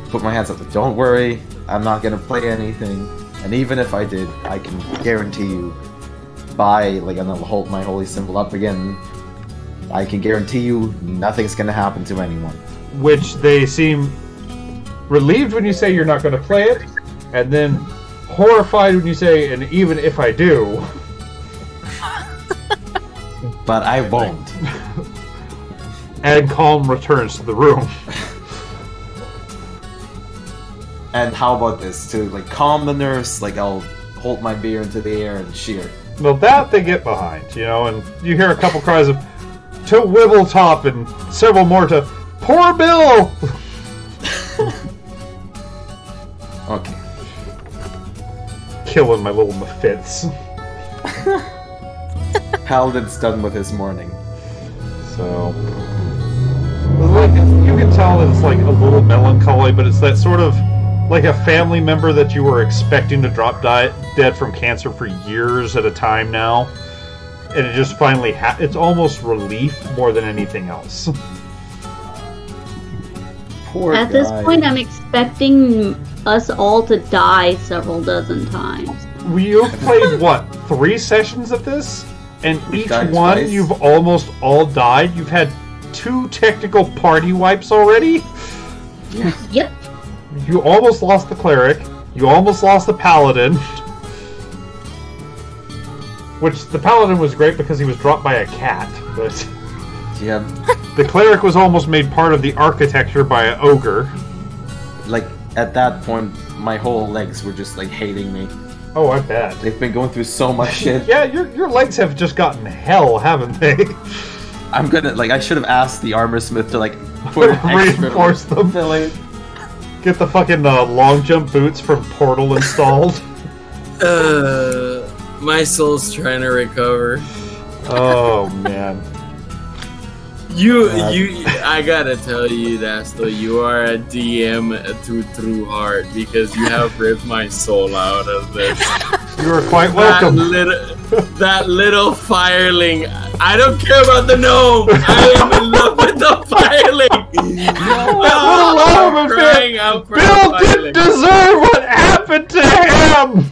put my hands up. Don't worry, I'm not gonna play anything. And even if I did, I can guarantee you, and I'll hold my holy symbol up again. I can guarantee you, nothing's gonna happen to anyone. Which they seem relieved when you say you're not going to play it, and then horrified when you say, and even if I do. But I won't. And calm returns to the room. And how about this? To calm the nerves, I'll hold my beer into the air and cheer. Well, that they get behind, and you hear a couple cries of, to Wibbletop, and several more to, poor Bill! Okay. Killing my little Mephids. Paladin's done with his morning. So, you can tell that it's a little melancholy, but it's that sort of like a family member that you were expecting to drop dead from cancer for years at a time now. and it just finally it's almost relief more than anything else. Poor At this point, I'm expecting us all to die several dozen times. You've played, what, 3 sessions of this? And We've each died one, twice. you've almost all died. You've had 2 technical party wipes already. Yep. You almost lost the cleric. You almost lost the paladin. Which, the paladin was great because he was dropped by a cat, but... Yeah. The cleric was almost made part of the architecture by an ogre. Like, at that point, my whole legs were just, like, hating me. Oh, I bet. They've been going through so much shit. Yeah, your legs have just gotten hell, haven't they? I'm gonna, like, I should have asked the armor smith to, like, put an extra Reinforce them. filling. Get the fucking long jump boots from Portal installed. My soul's trying to recover. Oh, man. I gotta tell you, Dastel, you are a DM to true heart because you have ripped my soul out of this. You are quite welcome. That little fireling. I don't care about the gnome. I am in love with the fireling. I'm crying out for Bill didn't deserve what happened to him.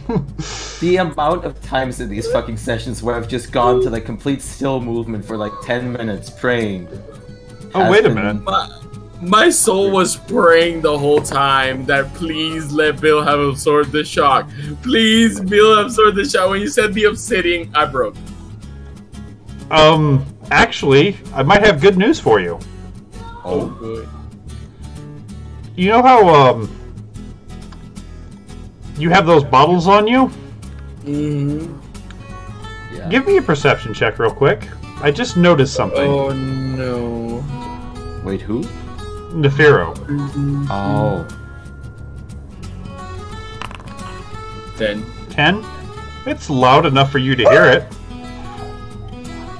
The amount of times in these fucking sessions where I've just gone to like complete still movement for like 10 minutes praying. Oh, wait a minute. My soul was praying the whole time that please let Bill have absorbed the shock. Please, Bill, absorb the shock. When you said the obsidian, I broke. Actually, I might have good news for you. Oh, good. You know how, you have those bottles on you? Mm-hmm. Yeah. Give me a perception check real quick. I just noticed something. Oh, no. Wait, who? Nefiro. Oh. 10. 10? It's loud enough for you to hear it.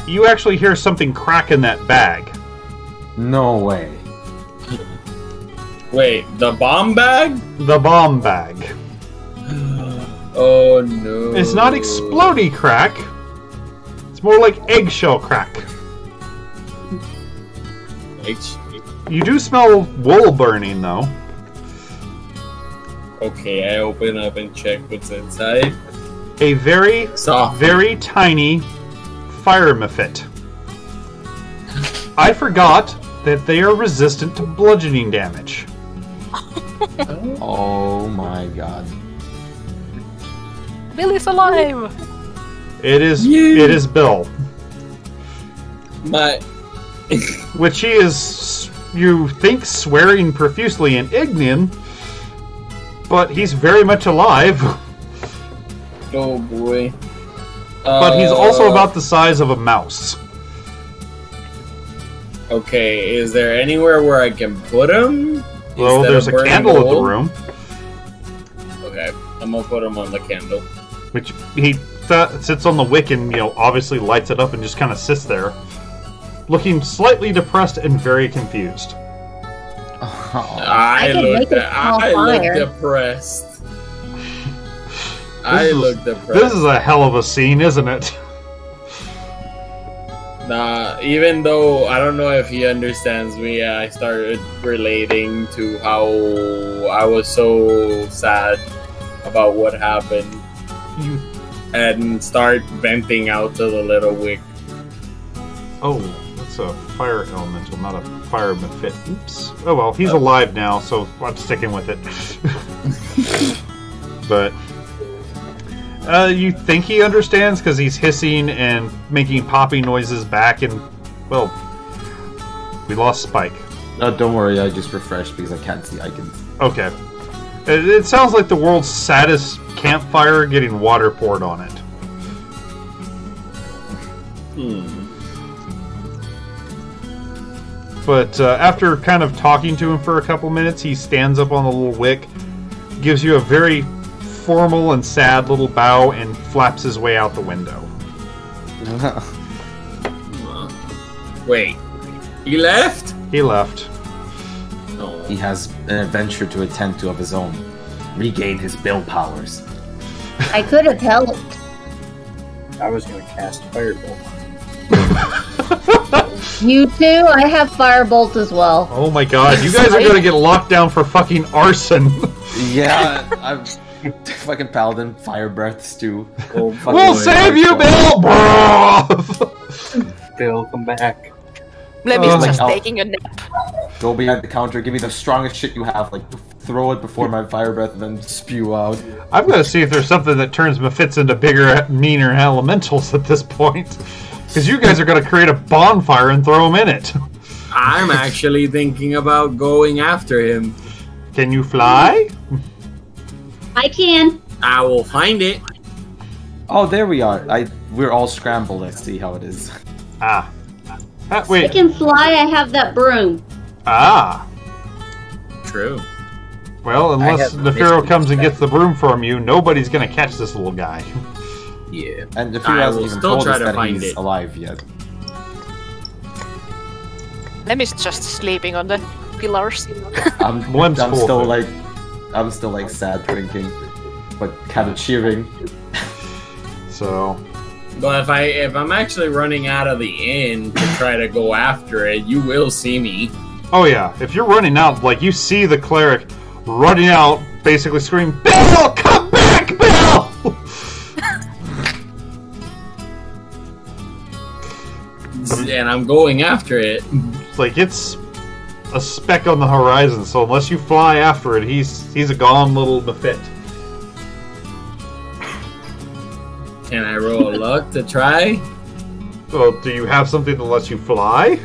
You actually hear something crack in that bag. No way. Wait, the bomb bag? The bomb bag. Oh no. It's not explodey crack. It's more like eggshell crack. You do smell wool burning, though. Okay, I open up and check what's inside. A very, Soft. very tiny fire mephit. I forgot that they are resistant to bludgeoning damage. Oh my god. Billy's alive! It is Bill. My... Which he is, you think, swearing profusely in Ignian, but he's very much alive. Oh boy. But he's also about the size of a mouse. Okay, is there anywhere where I can put him? Well, Instead there's of a burning candle in the gold? room, Okay, I'm gonna put him on the candle. which he sits on the wick and, obviously lights it up and just kind of sits there, looking slightly depressed and very confused. I can look make it small fire. depressed. I look depressed. This is a hell of a scene, isn't it? Nah, even though I don't know if he understands me, I started relating to how I was so sad about what happened and start venting out to the little wick. Oh, that's a fire elemental, not a fire mephit. Oops. Oh well, he's alive now, so I'm sticking with it. But you think he understands because he's hissing and making popping noises back, and well, we lost Spike. Don't worry, I just refreshed because I can't see icons. Okay. It sounds like the world's saddest campfire getting water poured on it. But after kind of talking to him for a couple minutes, he stands up on the little wick, gives you a very formal and sad little bow, and flaps his way out the window. Wait, he left? He left. He has an adventure to attend to of his own. Regain his bill powers. I could have helped. I was gonna cast Firebolt. You too? I have Firebolt as well. Oh my god, you guys are gonna get locked down for fucking arson. Yeah, I'm fucking Paladin, Fire Breaths too. Oh, We'll save you, Bill! Bill, come back. Lemmy's just I'll- taking a nap. Go behind the counter, give me the strongest shit you have, like throw it before my Fire Breath and then spew out. I'm gonna see if there's something that turns Mephits into bigger, meaner elementals at this point. Because you guys are gonna create a bonfire and throw them in it. I'm actually thinking about going after him. Can you fly? I can. I will find it. Oh, there we are. We're all scrambled. Let's see how it is. Ah. I Wait. can fly. I have that broom. Ah. True. Well, unless have the Pharaoh basically comes and that. gets the broom from you, nobody's gonna catch this little guy. Yeah. And if I he hasn't will even still told try us to that find he's it. alive yet. Lemmy's just sleeping on the pillars. I'm Blim's I'm full still of it. I'm still like sad drinking, but kind of cheering. So, But if I'm actually running out of the inn to try to go after it, you will see me. oh yeah, if you're running out, like you see the cleric running out, basically screaming, "Bill, come back, Bill!" And I'm going after it. Like it's a speck on the horizon, so unless you fly after it, he's a gone little Mephit. Can I roll a luck to try? Well, do you have something that lets you fly?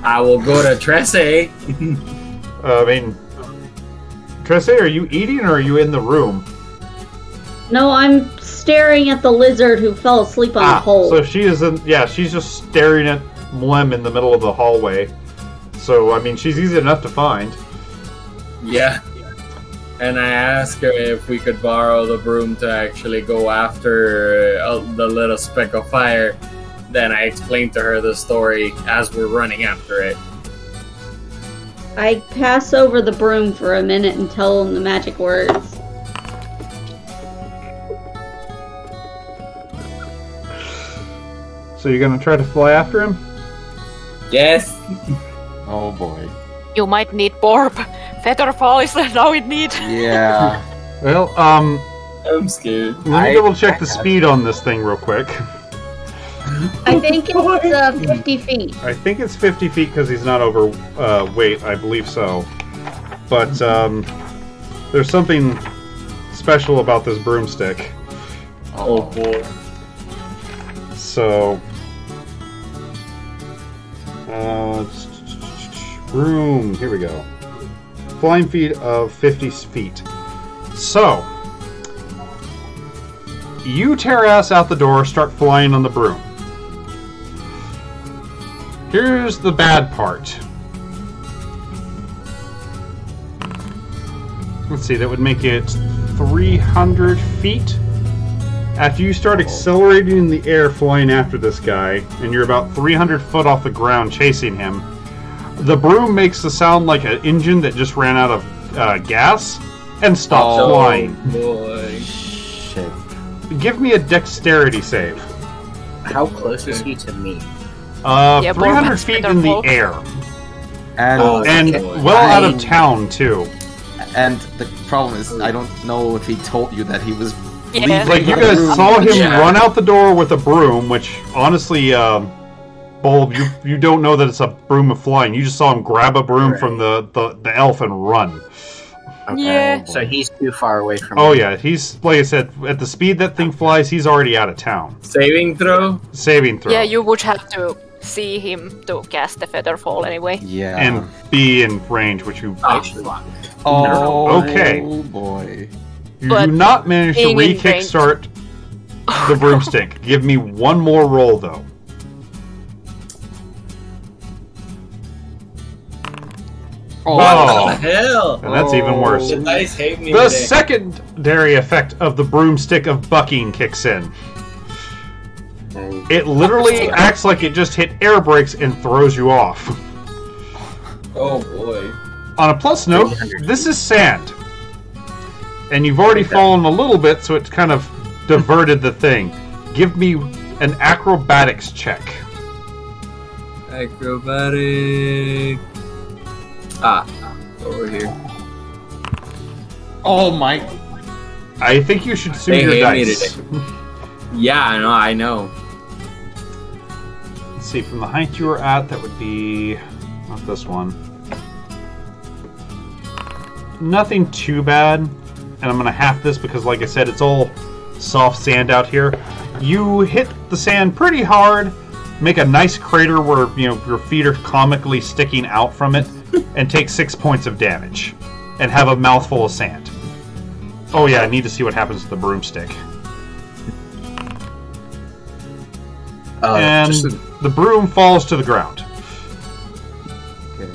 I will go to Tresse. I mean, Tresse, are you eating or are you in the room? No, I'm staring at the lizard who fell asleep on the pole. So she isn't. Yeah, she's just staring at Mlem in the middle of the hallway. So I mean, she's easy enough to find. Yeah. And I asked her if we could borrow the broom to actually go after the little speck of fire. Then I explained to her the story as we're running after it. I pass over the broom for a minute and tell him the magic words. So you're gonna try to fly after him? Yes. Oh boy. You might need Borb. Featherfall is now in need. Yeah. Well, I'm scared. let me double check the speed on this thing real quick. I think it's 50 feet. I think it's 50 feet because he's not over weight. I believe so. But there's something special about this broomstick. Oh boy. So, broom. Here we go. Flying feet of 50 feet. So, you tear ass out the door, start flying on the broom. Here's the bad part. Let's see, that would make it 300 feet. After you start accelerating in the air flying after this guy, and you're about 300 foot off the ground chasing him, the broom makes the sound like an engine that just ran out of gas and stops flying. Boy. Shit. Give me a dexterity save. How close is he to me? Yeah, 300 Borman's feet in the Featherfall. air. And And okay. well out of town, too. and the problem is, I don't know if he told you that he was. Yeah. leaving Like, you the guys room. saw him Yeah. run out the door with a broom, which, honestly, Bulb, you don't know that it's a broom of flying. You just saw him grab a broom Right. from the elf and run. Okay. Yeah. So he's too far away from Oh me. yeah, he's, like I said, at the speed that thing flies, he's already out of town. Saving throw? Saving throw. Yeah, you would have to see him to cast the Featherfall anyway. Yeah. And be in range, which you... Oh, fuck. oh, Okay. boy. You But do not manage to being in range- re-kickstart the broomstick. Give me one more roll, though. Oh, Oh. Hell! And that's even worse. The dice hate me The today. secondary effect of the broomstick of bucking kicks in. It literally acts like it just hit air brakes and throws you off. Oh boy. On a plus note, this is sand. And you've already fallen a little bit, so it's kind of diverted the thing. give me an acrobatics check. Acrobatic. Over here. Oh my! I think you should sue They your hate me dice. Yeah, I know. Let's see, from the height you were at, that would be not this one. Nothing too bad, and I'm gonna half this because, like I said, it's all soft sand out here. You hit the sand pretty hard, make a nice crater where your feet are comically sticking out from it, and take 6 points of damage, and have a mouthful of sand. Oh yeah, I need to see what happens to the broomstick. And the broom falls to the ground. Okay.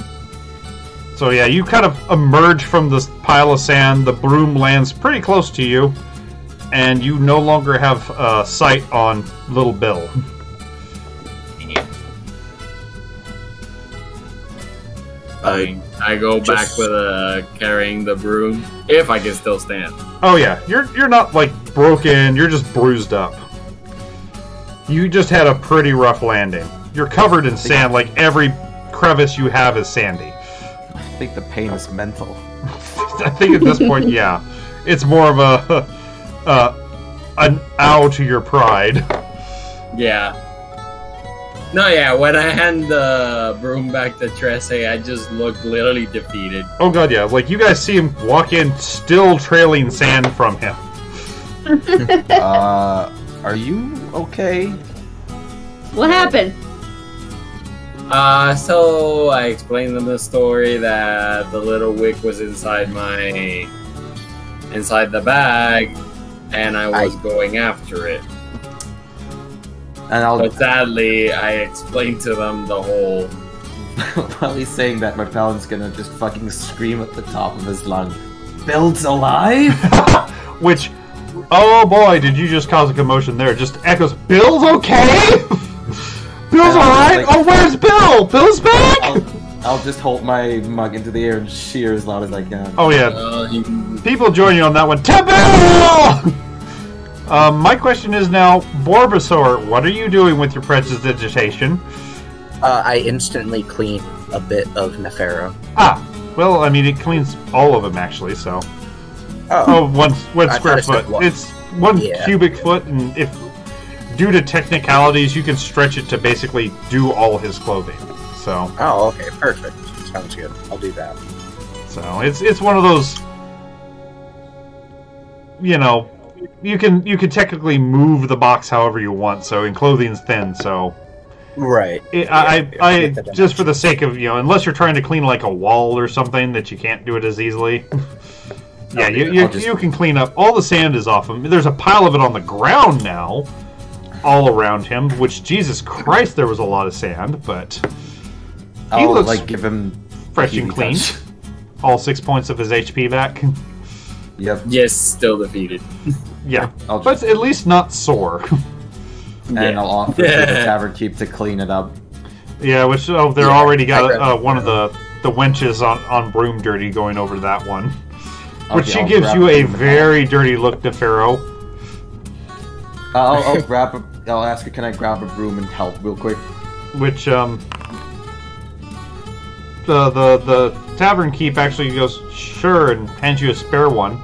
So yeah, you kind of emerge from this pile of sand, the broom lands pretty close to you, and you no longer have sight on little Bill. I go back with carrying the broom, if I can still stand. Oh yeah, you're not like broken, you're just bruised up. You just had a pretty rough landing. You're covered in sand, like every crevice you have is sandy. I think the pain is mental. I think at this point, yeah. It's more of an ow to your pride. Yeah. No, yeah, when I hand the broom back to Tressé, I just look literally defeated. Oh god, yeah. Like, you guys see him walk in, still trailing sand from him. Are you okay? What happened? So I explained them the story that the little wick was inside the bag, and I was going after it. And but sadly, I explained to them the whole... While he's saying that, Marpellin's gonna just fucking scream at the top of his lung, "Bill's alive?" Which, oh boy, did you just cause a commotion there. Just echoes, "Bill's okay?" "Bill's alright? Like, oh, where's Bill? Bill's back?" I'll just hold my mug into the air and cheer as loud as I can. Oh yeah. People join you on that one. Bill! My question is now, Borbasaur, what are you doing with your prestidigitation? I instantly clean a bit of Nefero. Ah, well, I mean, it cleans all of them, actually, so... one square foot. It's 1 cubic foot, and if due to technicalities, you can stretch it to basically do all his clothing, so... Oh, okay, perfect. Sounds good. I'll do that. So, it's one of those... You know... You can technically move the box however you want, so, and clothing's thin, so... Right. I just for the sake of, unless you're trying to clean like a wall or something that you can't do it as easily. Yeah, you can clean up. All the sand is off him. There's a pile of it on the ground now, all around him, which, Jesus Christ, there was a lot of sand, but he looks give him fresh and clean. touch. All 6 points of his HP back. Yep. Yes, still defeated. Yeah, but at least not sore. And I'll offer to the Tavern Keep to clean it up. Yeah, which they're already got one of the wenches on broom dirty going over to that one, which she gives you a very dirty look, Nefero. I'll ask her, can I grab a broom and help real quick? Which the Tavern Keep actually goes sure and hands you a spare one.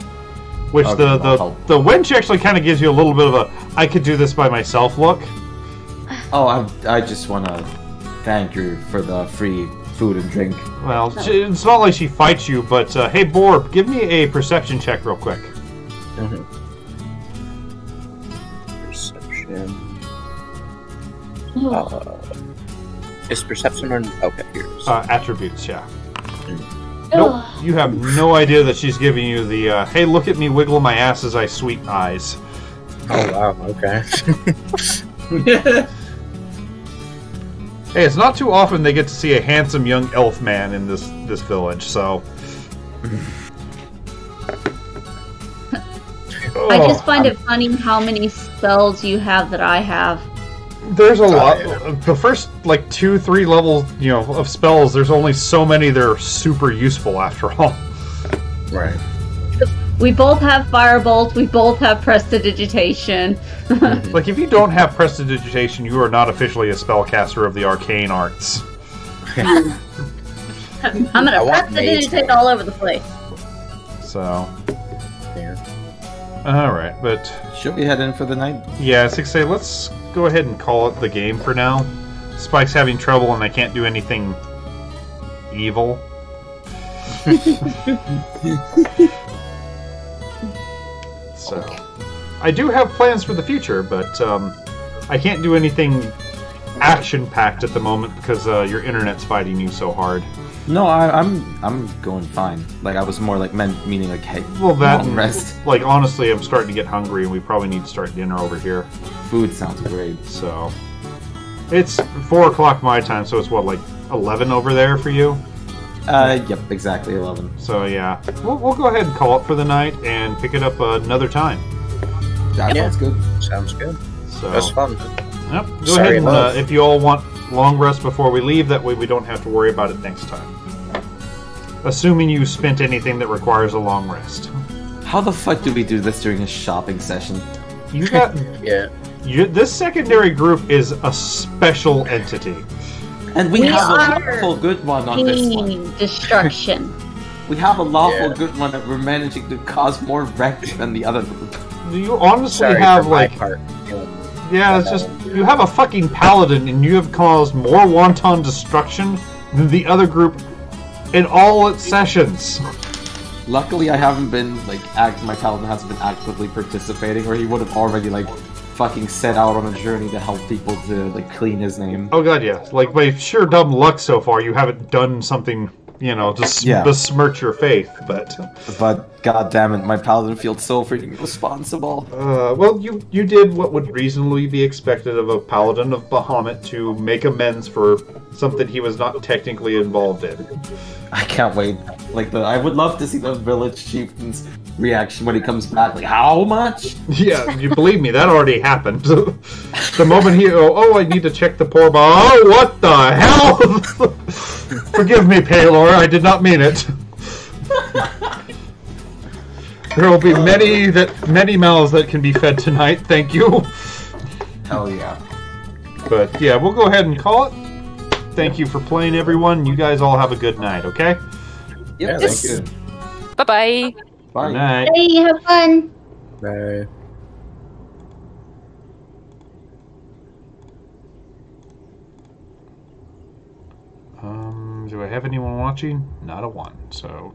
Which the wench actually kind of gives you a little bit of a I could do this by myself look. Oh, I just want to thank you for the free food and drink. Well, it's not like she fights you, but hey, Borb, give me a perception check real quick. Perception. Is perception or okay? Here's attributes, yeah. Nope, you have no idea that she's giving you the, hey, look at me wiggle my ass as I sweep eyes. Oh, wow, okay. Hey, it's not too often they get to see a handsome young elf man in this village, so... I just find it funny how many spells you have that I have. There's a lot. The first, 2-3 levels, of spells, there's only so many that are super useful after all. Right. We both have Firebolt. We both have Prestidigitation. Like, if you don't have Prestidigitation, you are not officially a spellcaster of the arcane arts. I'm gonna Prestidigitate all over the place. So. Alright, but... Should we head in for the night? Yeah, 6A, let's go ahead and call it the game for now. Spike's having trouble and I can't do anything evil. So, I do have plans for the future, but I can't do anything action-packed at the moment because your internet's fighting you so hard. No, I'm going fine. Like, I was more like meaning like, hey, Well, that long and, rest. like, honestly, I'm starting to get hungry, and we probably need to start dinner over here. Food sounds great. So, it's 4 o'clock my time, so it's what, like 11 over there for you? Yep, exactly 11. So yeah, we'll go ahead and call it for the night and pick it up another time. That sounds good. Sounds good. So That's fun. Yep. Go Sorry, ahead and if you all want long rest before we leave, that way we don't have to worry about it next time. Assuming you spent anything that requires a long rest. How the fuck do we do this during a shopping session? You got Yeah. this secondary group is a special entity. And we have a are lawful good one on this one. Team destruction. We have a lawful Yeah. good one that we're managing to cause more wrecks than the other group. Do you honestly Sorry have for my like part. yeah, it's just you have a fucking paladin and you have caused more wanton destruction than the other group in all its sessions. Luckily, I haven't been like my paladin hasn't been actively participating, or he would have already like fucking set out on a journey to help people to like clean his name. Oh god, yeah. Like by sheer dumb luck so far, you haven't done something, you know, to Yeah. besmirch your faith. But god damn it, my paladin feels so freaking responsible. well, you did what would reasonably be expected of a paladin of Bahamut to make amends for something he was not technically involved in. I can't wait. Like I would love to see the village chieftain's reaction when he comes back. Like, how much? Yeah, you believe me, that already happened. The moment he I need to check the poor boy. Oh, what the hell? Forgive me, Paylor, I did not mean it. There will be many mouths that can be fed tonight, thank you. Hell yeah. But yeah, we'll go ahead and call it. Thank you for playing, everyone. You guys all have a good night, okay? Yep, Yes. thank you. Bye-bye. Bye. Good night. Hey, have fun. Bye. Do I have anyone watching? Not a one, so...